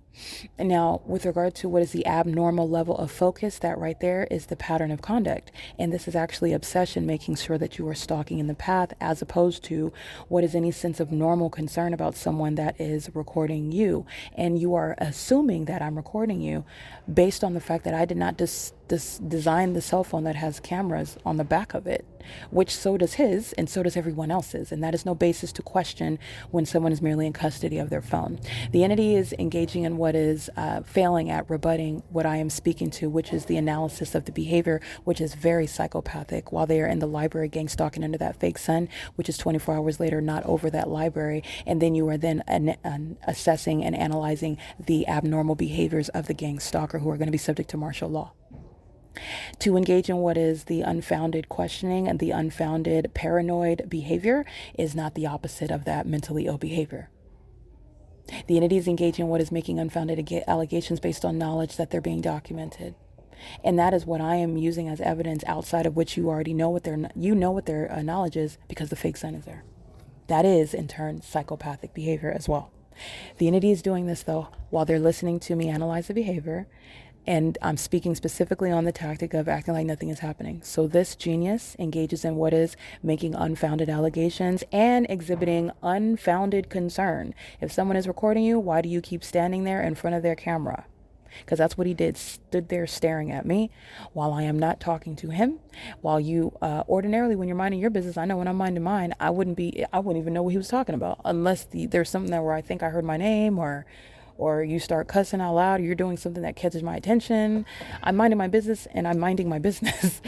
And now, with regard to what is the abnormal level of focus, that right there is the pattern of conduct. And this is actually obsession, making sure that you are stalking in the path, as opposed to what is any sense of normal concern about someone that is recording you. And you are assuming that I'm recording you based on the fact that I did not design the cell phone that has cameras on the back of it, which so does his and so does everyone else's. And that is no basis to question when someone is merely in custody of their phone. The entity is engaging in what is failing at rebutting what I am speaking to, which is the analysis of the behavior, which is very psychopathic, while they are in the library gang stalking under that fake sun, which is 24 hours later, not over that library. And then you are then assessing and analyzing the abnormal behaviors of the gang stalker, who are going to be subject to martial law. To engage in what is the unfounded questioning and the unfounded paranoid behavior is not the opposite of that mentally ill behavior. The entity is engaging in what is making unfounded allegations based on knowledge that they're being documented. And that is what I am using as evidence, outside of which you already know what their knowledge is, because the fake sun is there. That is, in turn, psychopathic behavior as well. The entity is doing this, though, while they're listening to me analyze the behavior. And I'm speaking specifically on the tactic of acting like nothing is happening. So this genius engages in what is making unfounded allegations and exhibiting unfounded concern. If someone is recording you, why do you keep standing there in front of their camera? Because that's what he did, stood there staring at me while I am not talking to him. While you, ordinarily, when you're minding your business, I know when I'm minding mine, I wouldn't even know what he was talking about, unless there's something that where I think I heard my name, or you start cussing out loud, or you're doing something that catches my attention. I'm minding my business, and I'm minding my business.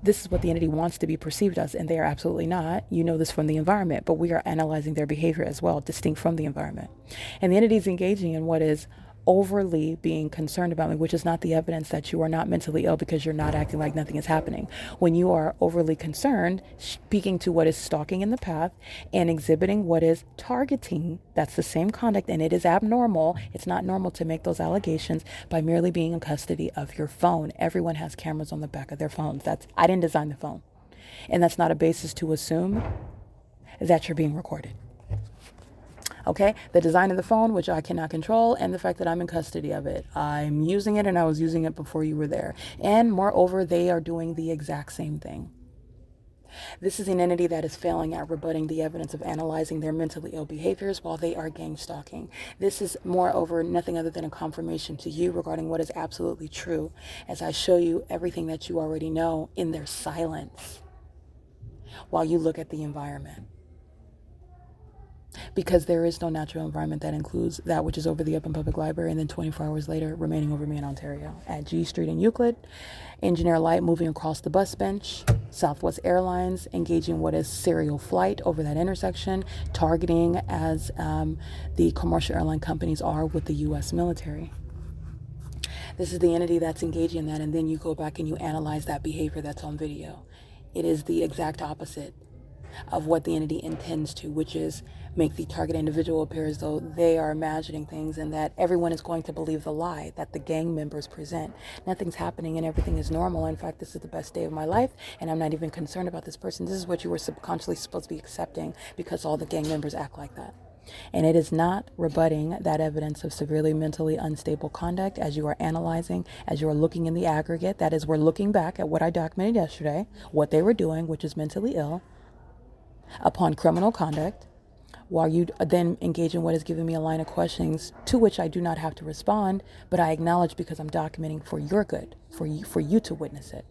This is what the entity wants to be perceived as, and they are absolutely not. You know this from the environment, but we are analyzing their behavior as well, distinct from the environment. And the entity is engaging in what is overly being concerned about me, which is not the evidence that you are not mentally ill, because you're not acting like nothing is happening. When you are overly concerned, speaking to what is stalking in the path and exhibiting what is targeting, that's the same conduct, and it is abnormal. It's not normal to make those allegations by merely being in custody of your phone. Everyone has cameras on the back of their phones. I didn't design the phone. And that's not a basis to assume that you're being recorded. Okay, the design of the phone, which I cannot control, and the fact that I'm in custody of it. I'm using it, and I was using it before you were there. And moreover, they are doing the exact same thing. This is an entity that is failing at rebutting the evidence of analyzing their mentally ill behaviors while they are gang stalking. This is, moreover, nothing other than a confirmation to you regarding what is absolutely true, as I show you everything that you already know in their silence while you look at the environment. Because there is no natural environment that includes that which is over the Open Public Library, and then 24 hours later remaining over me in Ontario. At G Street in Euclid, engineer light moving across the bus bench, Southwest Airlines engaging what is serial flight over that intersection, targeting as the commercial airline companies are with the U.S. military. This is the entity that's engaging in that, and then you go back and you analyze that behavior that's on video. It is the exact opposite of what the entity intends to, which is make the target individual appear as though they are imagining things, and that everyone is going to believe the lie that the gang members present. Nothing's happening and everything is normal. In fact, this is the best day of my life, and I'm not even concerned about this person. This is what you were subconsciously supposed to be accepting, because all the gang members act like that. And it is not rebutting that evidence of severely mentally unstable conduct as you are analyzing, as you are looking in the aggregate. That is, we're looking back at what I documented yesterday, what they were doing, which is mentally ill. upon criminal conduct, while you then engage in what is giving me a line of questionings to which I do not have to respond, but I acknowledge because I'm documenting for your good, for you to witness it.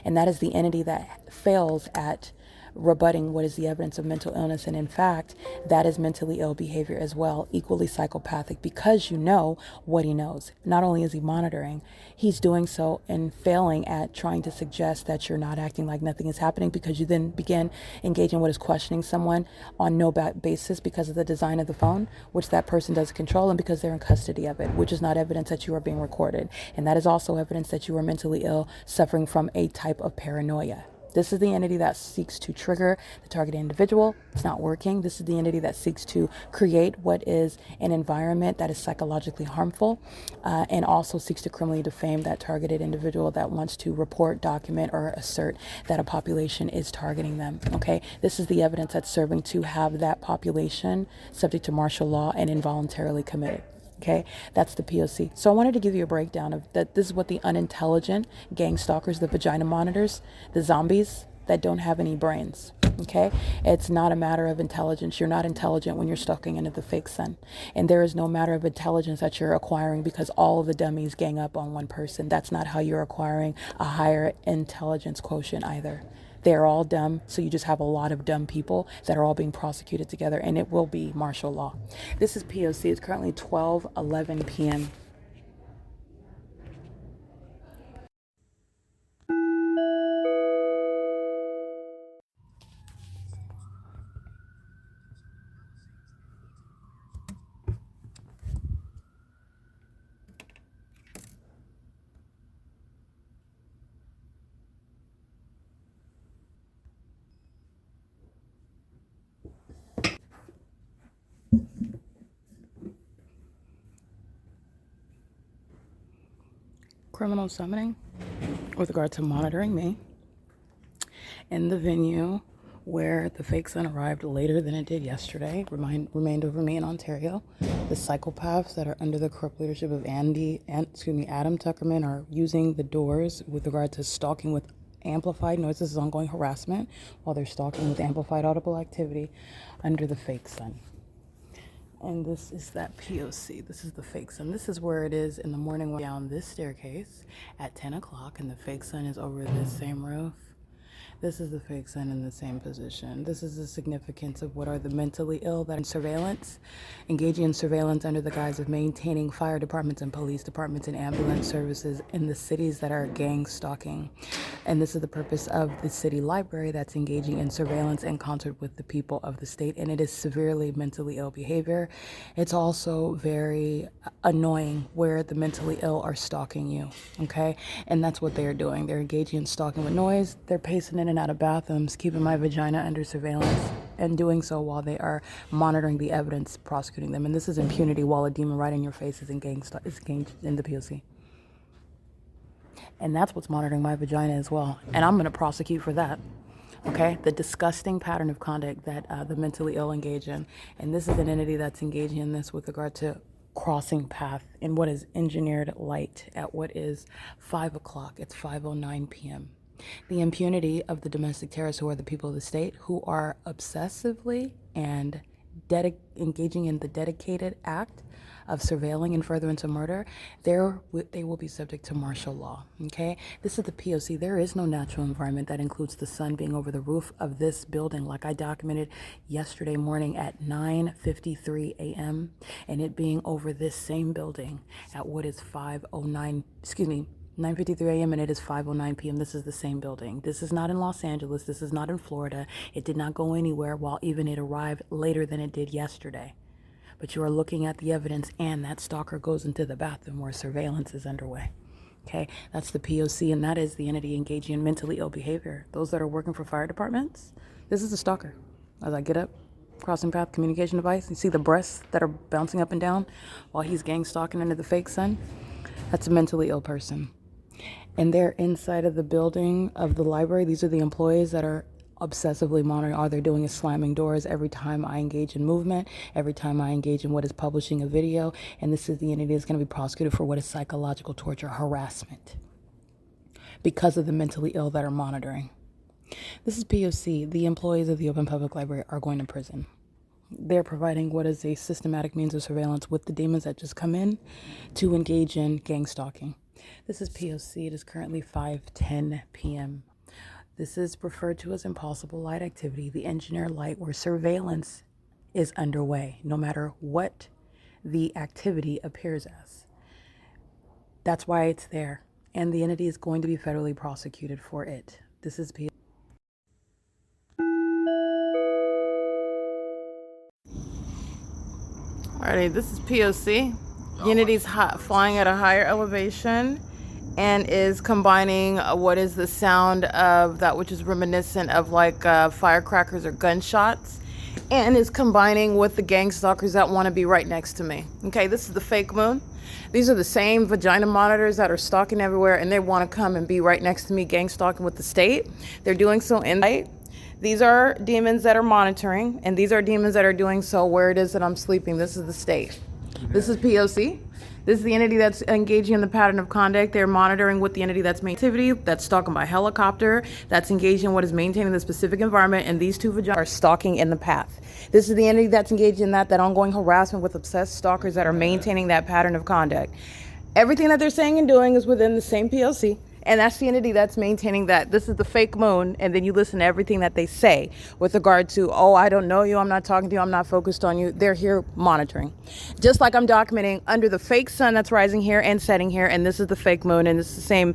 And that is the entity that fails at rebutting what is the evidence of mental illness. And in fact, that is mentally ill behavior as well, equally psychopathic, because you know what he knows. Not only is he monitoring, he's doing so and failing at trying to suggest that you're not acting like nothing is happening, because you then begin engaging what is questioning someone on no basis because of the design of the phone, which that person doesn't control, and because they're in custody of it, which is not evidence that you are being recorded. And that is also evidence that you are mentally ill, suffering from a type of paranoia. This is the entity that seeks to trigger the targeted individual. It's not working. This is the entity that seeks to create what is an environment that is psychologically harmful, and also seeks to criminally defame that targeted individual that wants to report, document, or assert that a population is targeting them. Okay, this is the evidence that's serving to have that population subject to martial law and involuntarily committed. Okay, that's the P.O.C. So I wanted to give you a breakdown of that. This is what the unintelligent gang stalkers, the vagina monitors, the zombies that don't have any brains. Okay, it's not a matter of intelligence. You're not intelligent when you're stalking into the fake sun. And there is no matter of intelligence that you're acquiring because all of the dummies gang up on one person. That's not how you're acquiring a higher intelligence quotient either. They're all dumb, so you just have a lot of dumb people that are all being prosecuted together, and it will be martial law. This is P.O.C. It's currently 12:11 p.m. Criminal summoning with regard to monitoring me in the venue where the fake sun arrived later than it did yesterday, remained over me in Ontario. The psychopaths that are under the corrupt leadership of Adam Tuckerman are using the doors with regard to stalking with amplified noise. This is ongoing harassment while they're stalking with amplified audible activity under the fake sun. And this is that P.O.C. This is the fake sun. This is where it is in the morning down this staircase at 10 o'clock, and the fake sun is over this same roof. This is the fake sun in the same position. This is the significance of what are the mentally ill that are in surveillance, engaging in surveillance under the guise of maintaining fire departments and police departments and ambulance services in the cities that are gang stalking. And this is the purpose of the city library that's engaging in surveillance in concert with the people of the state. And it is severely mentally ill behavior. It's also very annoying where the mentally ill are stalking you, okay? And that's what they're doing. They're engaging in stalking with noise. They're pacing in and out of bathrooms, keeping my vagina under surveillance, and doing so while they are monitoring the evidence, prosecuting them. And this is impunity while a demon right in your face is engaged in the P.O.C. And that's what's monitoring my vagina as well. And I'm going to prosecute for that. Okay, the disgusting pattern of conduct that the mentally ill engage in. And this is an entity that's engaging in this with regard to crossing path in what is engineered light at what is 5 o'clock. It's 5:09 p.m. The impunity of the domestic terrorists, who are the people of the state, who are obsessively and engaging in the dedicated act of surveilling and furtherance of murder, they will be subject to martial law. Okay, this is the P.O.C. There is no natural environment that includes the sun being over the roof of this building, like I documented yesterday morning at 9:53 a.m. and it being over this same building at what is 9:53 a.m. and it is 5:09 p.m. This is the same building. This is not in Los Angeles. This is not in Florida. It did not go anywhere, while even it arrived later than it did yesterday. But you are looking at the evidence, and that stalker goes into the bathroom where surveillance is underway. Okay, that's the P.O.C., and that is the entity engaging in mentally ill behavior. Those that are working for fire departments, this is the stalker. As I get up, crossing path communication device, you see the breasts that are bouncing up and down while he's gang stalking under the fake sun. That's a mentally ill person. And they're inside of the building of the library. These are the employees that are obsessively monitoring. All they're doing is slamming doors every time I engage in movement, every time I engage in what is publishing a video. And this is the entity that's going to be prosecuted for what is psychological torture, harassment, because of the mentally ill that are monitoring. This is P.O.C. The employees of the Open Public Library are going to prison. They're providing what is a systematic means of surveillance with the demons that just come in to engage in gang stalking. This is P.O.C. It is currently 5:10 p.m. This is referred to as impossible light activity, the engineer light, where surveillance is underway, no matter what the activity appears as. That's why it's there, and the entity is going to be federally prosecuted for it. This is P.O.C. Alrighty, this is P.O.C. Unity's flying at a higher elevation and is combining what is the sound of that which is reminiscent of like firecrackers or gunshots, and is combining with the gang stalkers that want to be right next to me. Okay, this is the fake moon. These are the same vagina monitors that are stalking everywhere, and they want to come and be right next to me, gang stalking with the state. They're doing so in light. These are demons that are monitoring, and these are demons that are doing so where it is that I'm sleeping. This is the state. This is P.O.C. This is the entity that's engaging in the pattern of conduct. They're monitoring with the entity that's maintaining activity, that's stalking by helicopter, that's engaging in what is maintaining the specific environment, and these two vaginas are stalking in the path. This is the entity that's engaged in that ongoing harassment with obsessed stalkers that are maintaining that pattern of conduct. Everything that they're saying and doing is within the same P.O.C. And that's the entity that's maintaining that. This is the fake moon, and then you listen to everything that they say with regard to, oh, I don't know you, I'm not talking to you, I'm not focused on you. They're here monitoring. Just like I'm documenting under the fake sun that's rising here and setting here, and this is the fake moon, and this is the same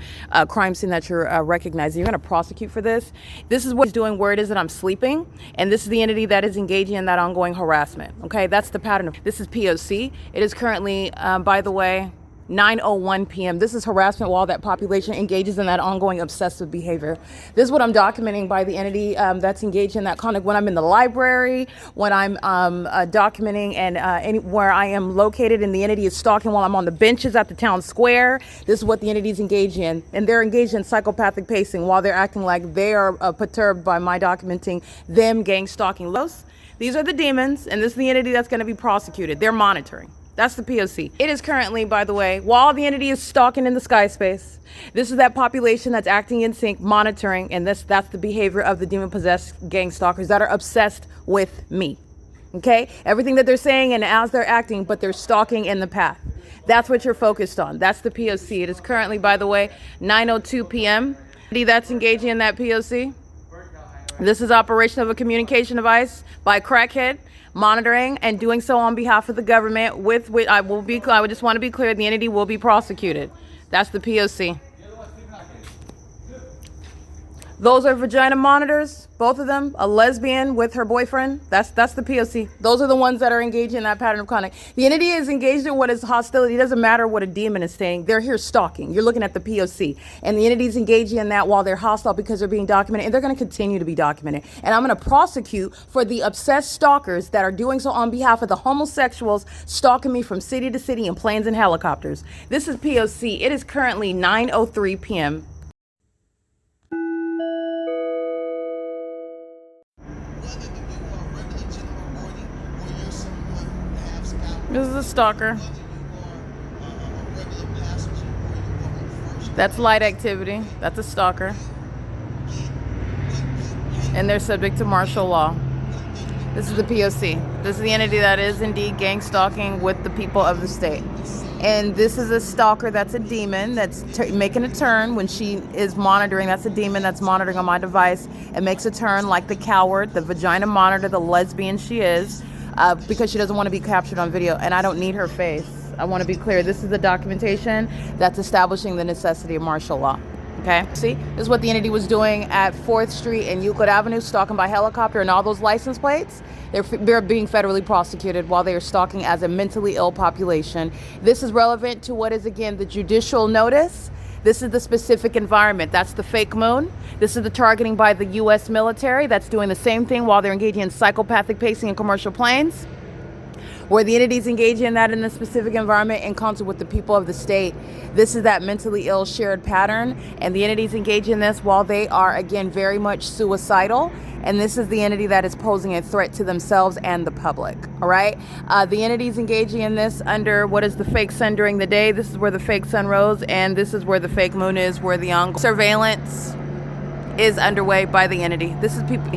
crime scene that you're recognizing. You're going to prosecute for this. This is what's doing where it is that I'm sleeping, and this is the entity that is engaging in that ongoing harassment. Okay, that's the pattern. This is P.O.C. It is currently, by the way, 9:01 p.m. This is harassment while that population engages in that ongoing obsessive behavior. This is what I'm documenting by the entity that's engaged in that conduct when I'm in the library, when I'm documenting and where I am located, and the entity is stalking while I'm on the benches at the town square. This is what the entity is engaged in, and they're engaged in psychopathic pacing while they're acting like they are perturbed by my documenting them gang stalking. These are the demons, and this is the entity that's going to be prosecuted. They're monitoring. That's the P.O.C. It is currently, by the way, while the entity is stalking in the sky space, this is that population that's acting in sync, monitoring, and that's the behavior of the demon-possessed gang stalkers that are obsessed with me. Okay? Everything that they're saying and as they're acting, but they're stalking in the path. That's what you're focused on. That's the P.O.C. It is currently, by the way, 9:02 p.m. That's engaging in that P.O.C. This is operation of a communication device by a crackhead, monitoring and doing so on behalf of the government. With which I would just want to be clear, the entity will be prosecuted. That's the P.O.C. Those are vagina monitors, both of them, a lesbian with her boyfriend. That's the P.O.C. Those are the ones that are engaged in that pattern of conduct. The entity is engaged in what is hostility. It doesn't matter what a demon is saying. They're here stalking. You're looking at the P.O.C. And the entity is engaging in that while they're hostile because they're being documented, and they're going to continue to be documented. And I'm going to prosecute for the obsessed stalkers that are doing so on behalf of the homosexuals stalking me from city to city in planes and helicopters. This is P.O.C. It is currently 9:03 p.m. This is a stalker. That's light activity. That's a stalker. And they're subject to martial law. This is the P.O.C. This is the entity that is indeed gang stalking with the people of the state. And this is a stalker that's a demon that's making a turn when she is monitoring. That's a demon that's monitoring on my device and makes a turn like the coward, the vagina monitor, the lesbian she is. Because she doesn't want to be captured on video, and I don't need her face. I want to be clear. This is the documentation that's establishing the necessity of martial law. Okay? See? This is what the entity was doing at 4th Street and Euclid Avenue, stalking by helicopter and all those license plates. They're being federally prosecuted while they are stalking as a mentally ill population. This is relevant to what is, again, the judicial notice. This is the specific environment. That's the fake moon. This is the targeting by the U.S. military that's doing the same thing while they're engaging in psychopathic pacing in commercial planes, where the entities engage in that in the specific environment in concert with the people of the state. This is that mentally ill shared pattern, and the entities engage in this while they are, again, very much suicidal. And this is the entity that is posing a threat to themselves and the public, all right? The entities engaging in this under what is the fake sun during the day. This is where the fake sun rose, and this is where the fake moon is, where the surveillance is underway by the entity. This is people.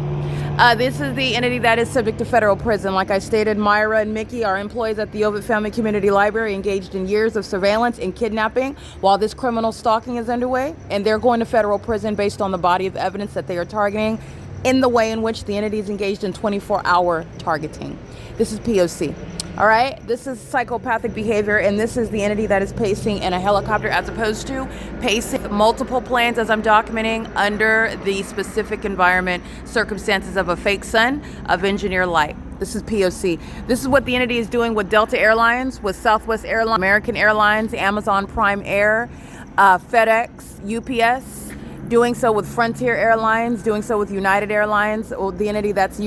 This is the entity that is subject to federal prison. Like I stated, Myra and Mickey are employees at the Ovid Family Community Library engaged in years of surveillance and kidnapping while this criminal stalking is underway, and they're going to federal prison based on the body of evidence that they are targeting in the way in which the entity is engaged in 24-hour targeting. This is P.O.C. All right, this is psychopathic behavior, and this is the entity that is pacing in a helicopter as opposed to pacing multiple planes as I'm documenting under the specific environment circumstances of a fake sun of engineer light. This is P.O.C. This is what the entity is doing with Delta Airlines, with Southwest Airlines, American Airlines, Amazon Prime Air, FedEx, UPS, doing so with Frontier Airlines, doing so with United Airlines, the entity that's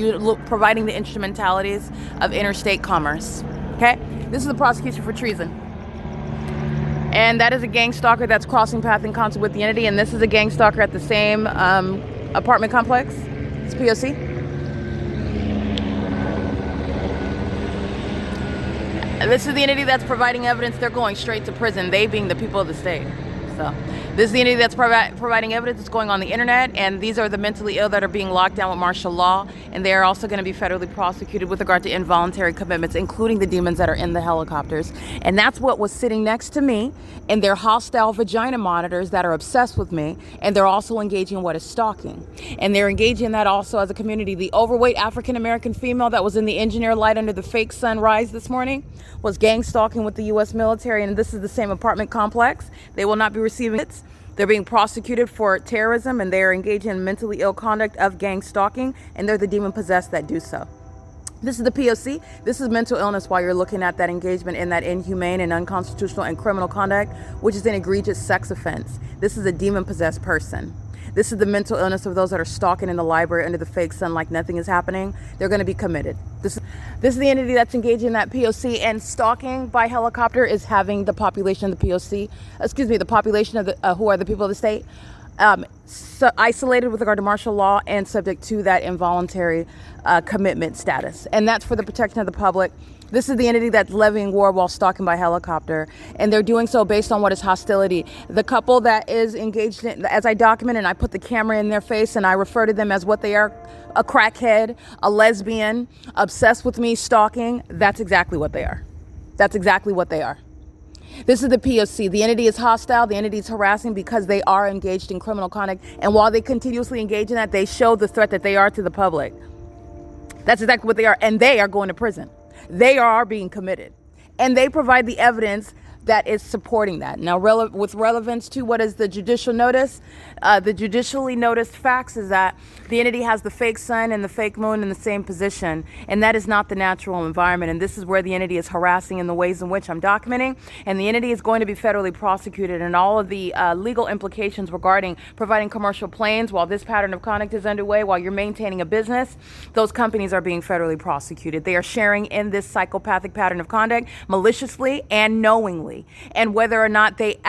providing the instrumentalities of interstate commerce. Okay? This is the prosecution for treason. And that is a gang stalker that's crossing path in concert with the entity, and this is a gang stalker at the same apartment complex. It's P.O.C. And this is the entity that's providing evidence. They're going straight to prison, they being the people of the state. So this is the entity that's providing evidence. It's going on the internet, and these are the mentally ill that are being locked down with martial law, and they are also going to be federally prosecuted with regard to involuntary commitments, including the demons that are in the helicopters. And that's what was sitting next to me in their hostile vagina monitors that are obsessed with me, and they're also engaging in what is stalking. And they're engaging in that also as a community. The overweight African-American female that was in the engineer light under the fake sunrise this morning was gang stalking with the U.S. military, and this is the same apartment complex. They will not be receiving it. They're being prosecuted for terrorism, and they are engaging in mentally ill conduct of gang stalking, and they're the demon possessed that do so. This is the P.O.C. This is mental illness while you're looking at that engagement in that inhumane and unconstitutional and criminal conduct, which is an egregious sex offense. This is a demon possessed person. This is the mental illness of those that are stalking in the library under the fake sun like nothing is happening. They're going to be committed. This is the entity that's engaging in that P.O.C. and stalking by helicopter is having the population of the P.O.C. The population of the who are the people of the state so isolated with regard to martial law and subject to that involuntary commitment status. And that's for the protection of the public. This is the entity that's levying war while stalking by helicopter, and they're doing so based on what is hostility. The couple that is engaged in, as I document, and I put the camera in their face and I refer to them as what they are, a crackhead, a lesbian, obsessed with me, stalking, that's exactly what they are. That's exactly what they are. This is the P.O.C. The entity is hostile. The entity is harassing because they are engaged in criminal conduct. And while they continuously engage in that, they show the threat that they are to the public. That's exactly what they are. And they are going to prison. They are being committed. And they provide the evidence that is supporting that. Now, with relevance to what is the judicial notice, the judicially noticed facts is that the entity has the fake sun and the fake moon in the same position, and that is not the natural environment. And this is where the entity is harassing in the ways in which I'm documenting, and the entity is going to be federally prosecuted, and all of the legal implications regarding providing commercial planes while this pattern of conduct is underway, while you're maintaining a business, those companies are being federally prosecuted. They are sharing in this psychopathic pattern of conduct maliciously and knowingly. And whether or not they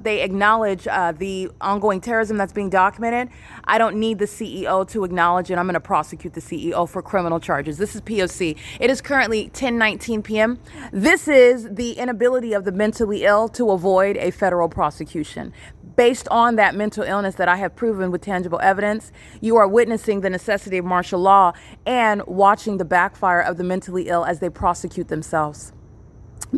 acknowledge the ongoing terrorism that's being documented, I don't need the CEO to acknowledge it. I'm going to prosecute the CEO for criminal charges. This is P.O.C. It is currently 10:19 p.m. This is the inability of the mentally ill to avoid a federal prosecution. Based on that mental illness that I have proven with tangible evidence, you are witnessing the necessity of martial law and watching the backfire of the mentally ill as they prosecute themselves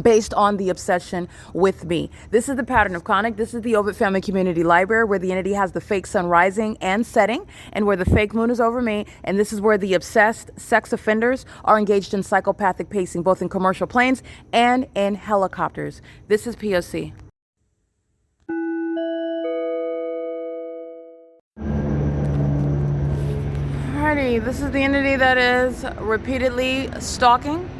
based on the obsession with me. This is the pattern of conduct. This is the Ovid Family Community Library, where the entity has the fake sun rising and setting, and where the fake moon is over me. And this is where the obsessed sex offenders are engaged in psychopathic pacing, both in commercial planes and in helicopters. This is P.O.C. Alrighty, this is the entity that is repeatedly stalking.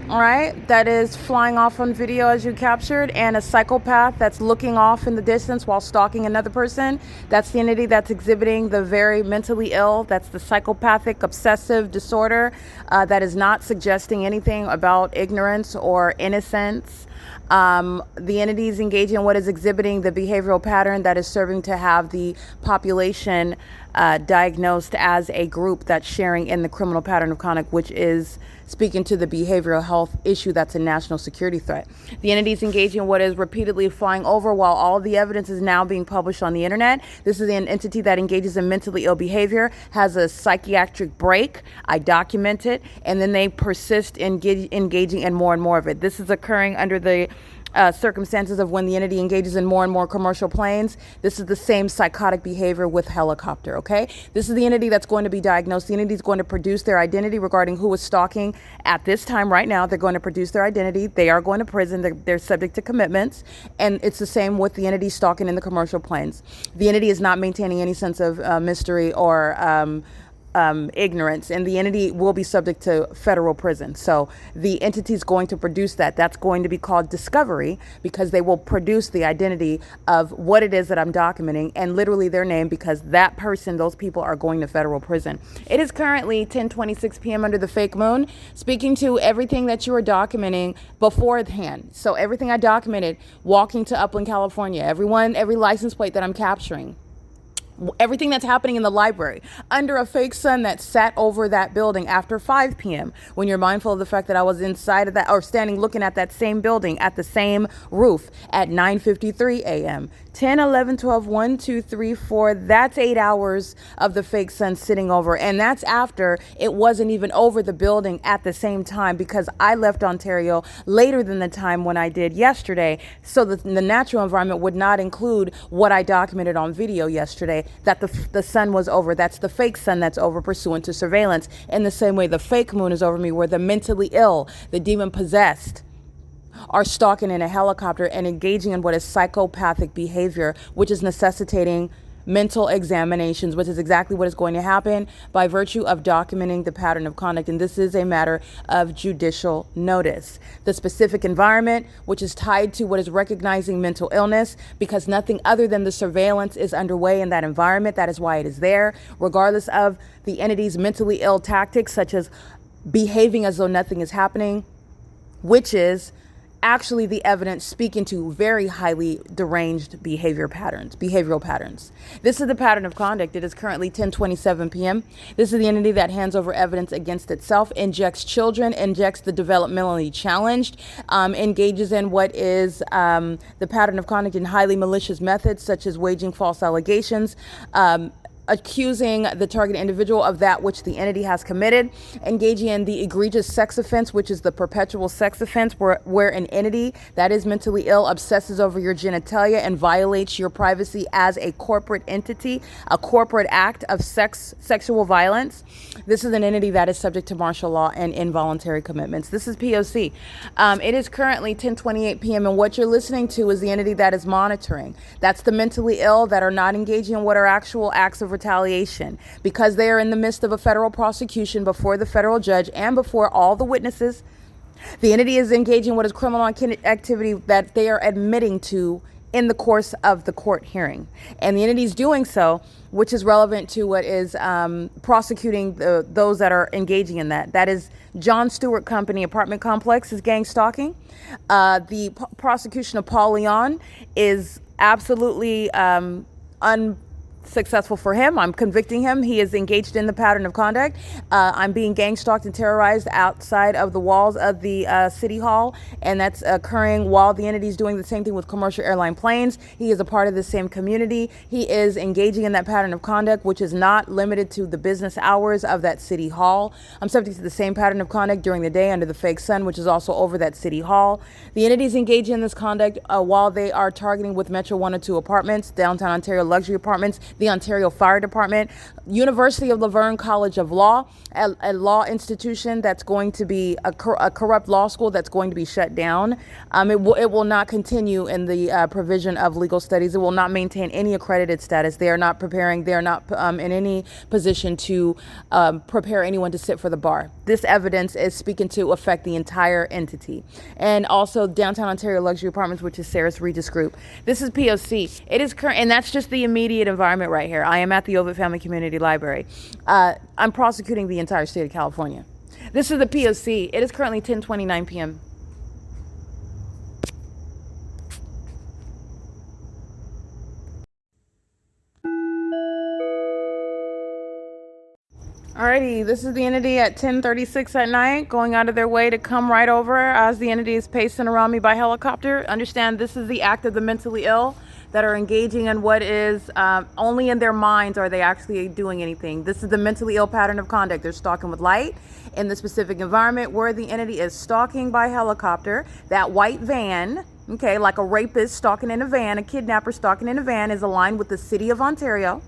All right, that is flying off on video as you captured, and a psychopath that's looking off in the distance while stalking another person. That's the entity that's exhibiting the very mentally ill. That's the psychopathic obsessive disorder that is not suggesting anything about ignorance or innocence The entities engaging in what is exhibiting the behavioral pattern that is serving to have the population diagnosed as a group that's sharing in the criminal pattern of conduct, which is speaking to the behavioral health issue that's a national security threat. The entities engaging in what is repeatedly flying over while all the evidence is now being published on the internet. This is an entity that engages in mentally ill behavior, has a psychiatric break. I document it, and then they persist in engaging in more and more of it. This is occurring under the circumstances of when the entity engages in more and more commercial planes. This is the same psychotic behavior with helicopter, okay? This is the entity that's going to be diagnosed. The entity is going to produce their identity regarding who is stalking at this time right now. They're going to produce their identity. They are going to prison. They're subject to commitments. And it's the same with the entity stalking in the commercial planes. The entity is not maintaining any sense of mystery or ignorance, and the entity will be subject to federal prison. So the entity is going to produce that. That's going to be called discovery, because they will produce the identity of what it is that I'm documenting and literally their name, because that person, those people are going to federal prison. It is currently 10:26 p.m. under the fake moon, speaking to everything that you are documenting beforehand. So everything I documented walking to Upland, California, every license plate that I'm capturing, everything that's happening in the library under a fake sun that sat over that building after 5 p.m. when you're mindful of the fact that I was inside of that, or standing looking at that same building at the same roof at 9:53 a.m. 10, 11, 12, 1, 2, 3, 4. That's 8 hours of the fake sun sitting over. And that's after it wasn't even over the building at the same time, because I left Ontario later than the time when I did yesterday. So the natural environment would not include what I documented on video yesterday, that the sun was over. That's the fake sun that's over pursuant to surveillance. In the same way the fake moon is over me, where the mentally ill, the demon possessed, are stalking in a helicopter and engaging in what is psychopathic behavior, which is necessitating mental examinations, which is exactly what is going to happen by virtue of documenting the pattern of conduct. And this is a matter of judicial notice. The specific environment, which is tied to what is recognizing mental illness, because nothing other than the surveillance is underway in that environment. That is why it is there, regardless of the entity's mentally ill tactics, such as behaving as though nothing is happening, which is actually the evidence speaking to very highly deranged behavioral patterns. This is the pattern of conduct. It is currently 10:27 p.m. This is the entity that hands over evidence against itself, injects children, injects the developmentally challenged, engages in what is the pattern of conduct in highly malicious methods, such as waging false allegations, accusing the target individual of that which the entity has committed, engaging in the egregious sex offense, which is the perpetual sex offense, where an entity that is mentally ill obsesses over your genitalia and violates your privacy as a corporate entity, a corporate act of sexual violence. This is an entity that is subject to martial law and involuntary commitments. This is P.O.C. It is currently 10:28 p.m. and what you're listening to is the entity that is monitoring. That's the mentally ill that are not engaging in what are actual acts of retaliation, because they are in the midst of a federal prosecution before the federal judge and before all the witnesses. The entity is engaging in what is criminal activity that they are admitting to in the course of the court hearing. And the entity is doing so, which is relevant to what is prosecuting those that are engaging in that. That is John Stewart Company apartment complex is gang stalking. The prosecution of Paul Leon is absolutely unsuccessful for him. I'm convicting him. He is engaged in the pattern of conduct. I'm being gang stalked and terrorized outside of the walls of the city hall, and that's occurring while the entity is doing the same thing with commercial airline planes. He is a part of the same community. He is engaging in that pattern of conduct, which is not limited to the business hours of that city hall. I'm subject to the same pattern of conduct during the day under the fake sun, which is also over that city hall. The entities engaging in this conduct while they are targeting with Metro 102 apartments, downtown Ontario luxury apartments, the Ontario Fire Department, University of Laverne College of Law, a law institution that's going to be a corrupt law school that's going to be shut down. It will not continue in the provision of legal studies. It will not maintain any accredited status. They are not preparing. They are not in any position to prepare anyone to sit for the bar. This evidence is speaking to affect the entire entity. And also Downtown Ontario Luxury Apartments, which is Sarah's Regis Group. This is P.O.C. It is current, and that's just the immediate environment right here. I am at the Ovid Family Community Library. I'm prosecuting the entire state of California. This is the P.O.C. It is currently 10:29 p.m. Alrighty, this is the entity at 10:36 at night, going out of their way to come right over as the entity is pacing around me by helicopter. Understand this is the act of the mentally ill that are engaging in what is only in their minds are they actually doing anything. This is the mentally ill pattern of conduct. They're stalking with light in the specific environment where the entity is stalking by helicopter. That white van, okay, like a rapist stalking in a van, a kidnapper stalking in a van, is aligned with the city of Ontario.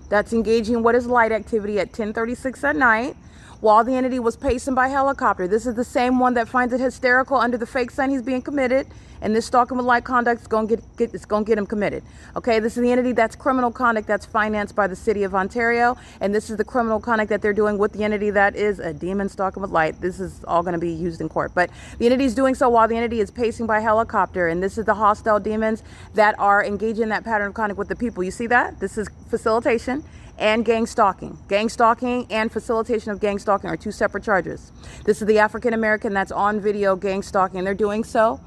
That's engaging what is light activity at 10:36 at night while the entity was pacing by helicopter. This is the same one that finds it hysterical under the fake sun he's being committed, and this stalking with light conduct is going to get him committed. Okay, this is the entity that's criminal conduct that's financed by the city of Ontario, and this is the criminal conduct that they're doing with the entity that is a demon stalking with light. This is all going to be used in court, but the entity is doing so while the entity is pacing by helicopter, and this is the hostile demons that are engaging in that pattern of conduct with the people. You see that? This is facilitation and gang stalking. Gang stalking and facilitation of gang stalking are two separate charges. This is the African American that's on video gang stalking, and they're doing so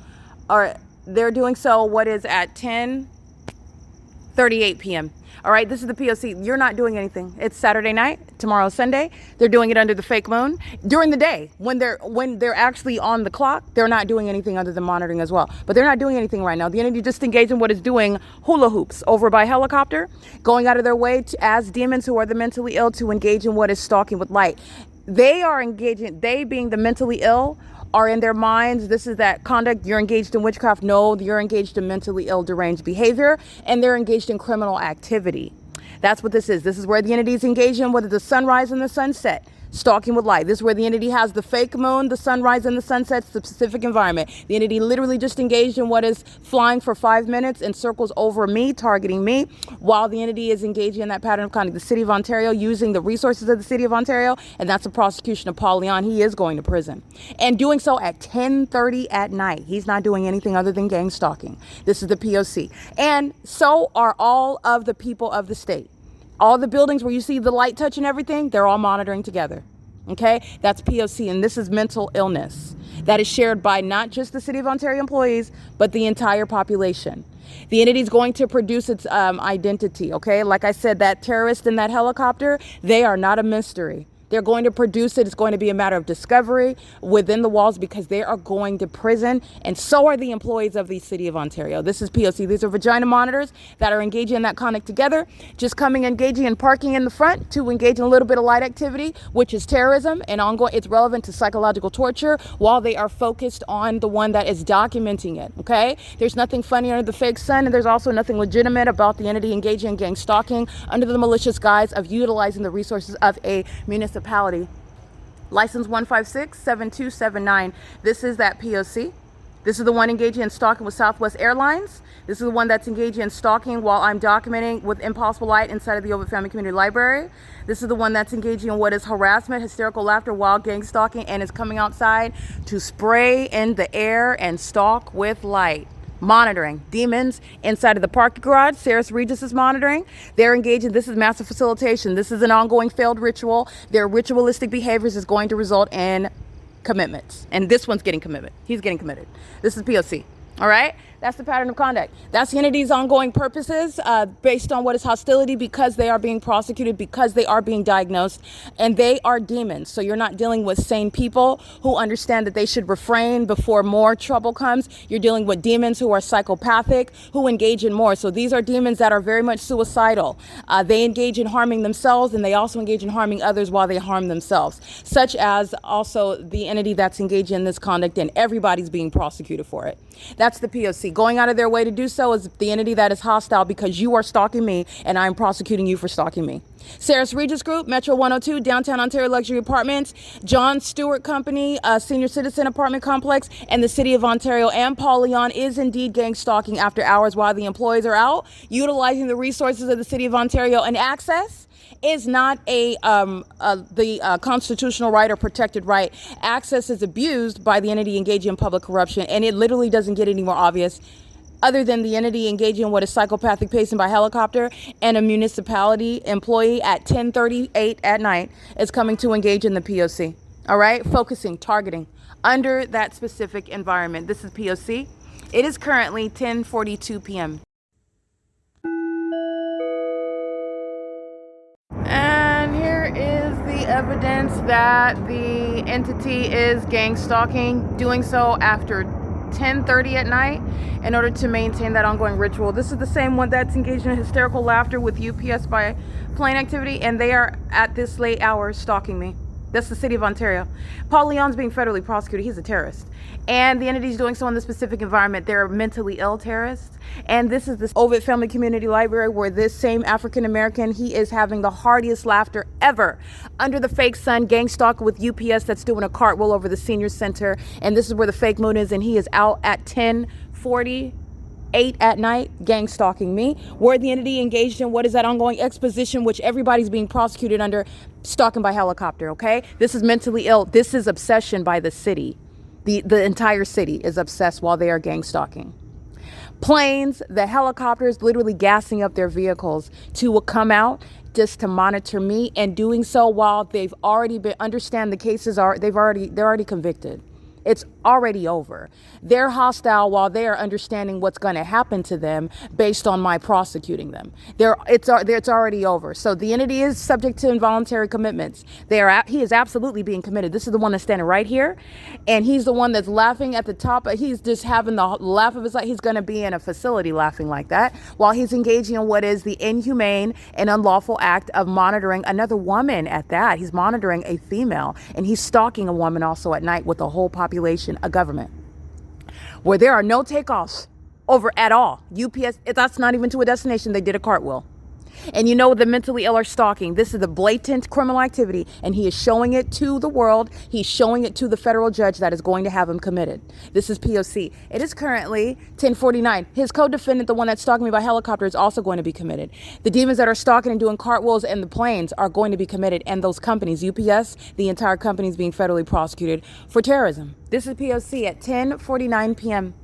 what is at 10:38 p.m. All right, this is the P.O.C. You're not doing anything. It's Saturday night, tomorrow's Sunday. They're doing it under the fake moon. During the day, when they're actually on the clock, they're not doing anything other than monitoring as well. But they're not doing anything right now. The entity just engaged in what is doing hula hoops over by helicopter, going out of their way to, as demons who are the mentally ill, to engage in what is stalking with light. They are engaging, they being the mentally ill, are in their minds. This is that conduct. You're engaged in witchcraft. No, you're engaged in mentally ill, deranged behavior, and they're engaged in criminal activity. That's what this is. This is where the entity is engaged in whether the sunrise and the sunset. Stalking with light. This is where the entity has the fake moon, the sunrise, and the sunset, the specific environment. The entity literally just engaged in what is flying for 5 minutes and circles over me, targeting me, while the entity is engaging in that pattern of conduct. The city of Ontario using the resources of the city of Ontario, and that's a prosecution of Paul Leon. He is going to prison. And doing so at 10:30 at night. He's not doing anything other than gang stalking. This is the P.O.C. And so are all of the people of the state. All the buildings where you see the light touching everything, they're all monitoring together. Okay, that's P.O.C. and this is mental illness that is shared by not just the City of Ontario employees, but the entire population. The entity is going to produce its identity. Okay, like I said, that terrorist in that helicopter, they are not a mystery. They're going to produce it. It's going to be a matter of discovery within the walls because they are going to prison, and so are the employees of the City of Ontario. This is P.O.C. These are vagina monitors that are engaging in that conduct together, just coming, engaging, and parking in the front to engage in a little bit of light activity, which is terrorism and ongoing. It's relevant to psychological torture while they are focused on the one that is documenting it. Okay, there's nothing funny under the fake sun, and there's also nothing legitimate about the entity engaging in gang stalking under the malicious guise of utilizing the resources of a municipality. License 1567279. This is that P.O.C. This is the one engaging in stalking with Southwest Airlines. This is the one that's engaging in stalking while I'm documenting with Impossible Light inside of the Ovid Family Community Library. This is the one that's engaging in what is harassment, hysterical laughter while gang stalking, and is coming outside to spray in the air and stalk with light. Monitoring demons inside of the parking garage. Sarah's Regis is monitoring. They're engaging. This is massive facilitation. This is an ongoing failed ritual. Their ritualistic behaviors is going to result in commitments, and this one's getting commitment. He's getting committed. This is P.O.C. All right, that's the pattern of conduct. That's the entity's ongoing purposes based on what is hostility, because they are being prosecuted, because they are being diagnosed, and they are demons. So you're not dealing with sane people who understand that they should refrain before more trouble comes. You're dealing with demons who are psychopathic, who engage in more. So these are demons that are very much suicidal. They engage in harming themselves, and they also engage in harming others while they harm themselves, such as also the entity that's engaged in this conduct, and everybody's being prosecuted for it. That's the P.O.C. Going out of their way to do so is the entity that is hostile because you are stalking me and I'm prosecuting you for stalking me. Sarah's Regis Group, Metro 102, Downtown Ontario Luxury Apartments, John Stewart Company, Senior Citizen Apartment Complex, and the City of Ontario and Paul Leon is indeed gang stalking after hours while the employees are out, utilizing the resources of the City of Ontario. And access is not the constitutional right or protected right. Access is abused by the entity engaging in public corruption, and it literally doesn't get any more obvious other than the entity engaging in what is psychopathic pacing by helicopter, and a municipality employee at 10:38 at night is coming to engage in the P.O.C. All right, focusing, targeting under that specific environment. This is P.O.C. It is currently 10:42 p.m. And here is the evidence that the entity is gang stalking, doing so after 10:30 at night in order to maintain that ongoing ritual. This is the same one that's engaged in hysterical laughter with UPS by plane activity, and they are at this late hour stalking me. That's the city of Ontario. Paul Leon's being federally prosecuted. He's a terrorist. And the entity's doing so in this specific environment. They're mentally ill terrorists. And this is the Ovid Family Community Library where this same African American, he is having the heartiest laughter ever under the fake sun, gang stalk with UPS that's doing a cartwheel over the senior center. And this is where the fake moon is. And he is out at 10:48 at night, gang stalking me. Where the entity engaged in what is that ongoing exposition, which everybody's being prosecuted under, stalking by helicopter, okay? This is mentally ill. This is obsession by the city. The entire city is obsessed while they are gang stalking. Planes, the helicopters, literally gassing up their vehicles to come out just to monitor me, and doing so while they've already been, understand the cases are, they're already convicted. It's already over. They're hostile while they're understanding what's going to happen to them based on my prosecuting them. It's already over. So the entity is subject to involuntary commitments. He is absolutely being committed. This is the one that's standing right here, and he's the one that's laughing at the top. He's just having the laugh of his life. He's going to be in a facility laughing like that while he's engaging in what is the inhumane and unlawful act of monitoring another woman at that. He's monitoring a female, and he's stalking a woman also at night with the whole population of government, where there are no takeoffs over at all. UPS, that's not even to a destination. They did a cartwheel. And you know the mentally ill are stalking. This is the blatant criminal activity, and he is showing it to the world. He's showing it to the federal judge that is going to have him committed. This is P.O.C. It is currently 10:49. His co-defendant, the one that's stalking me by helicopter, is also going to be committed. The demons that are stalking and doing cartwheels in the planes are going to be committed, and those companies, UPS, the entire company is being federally prosecuted for terrorism. This is P.O.C. at 10:49 p.m.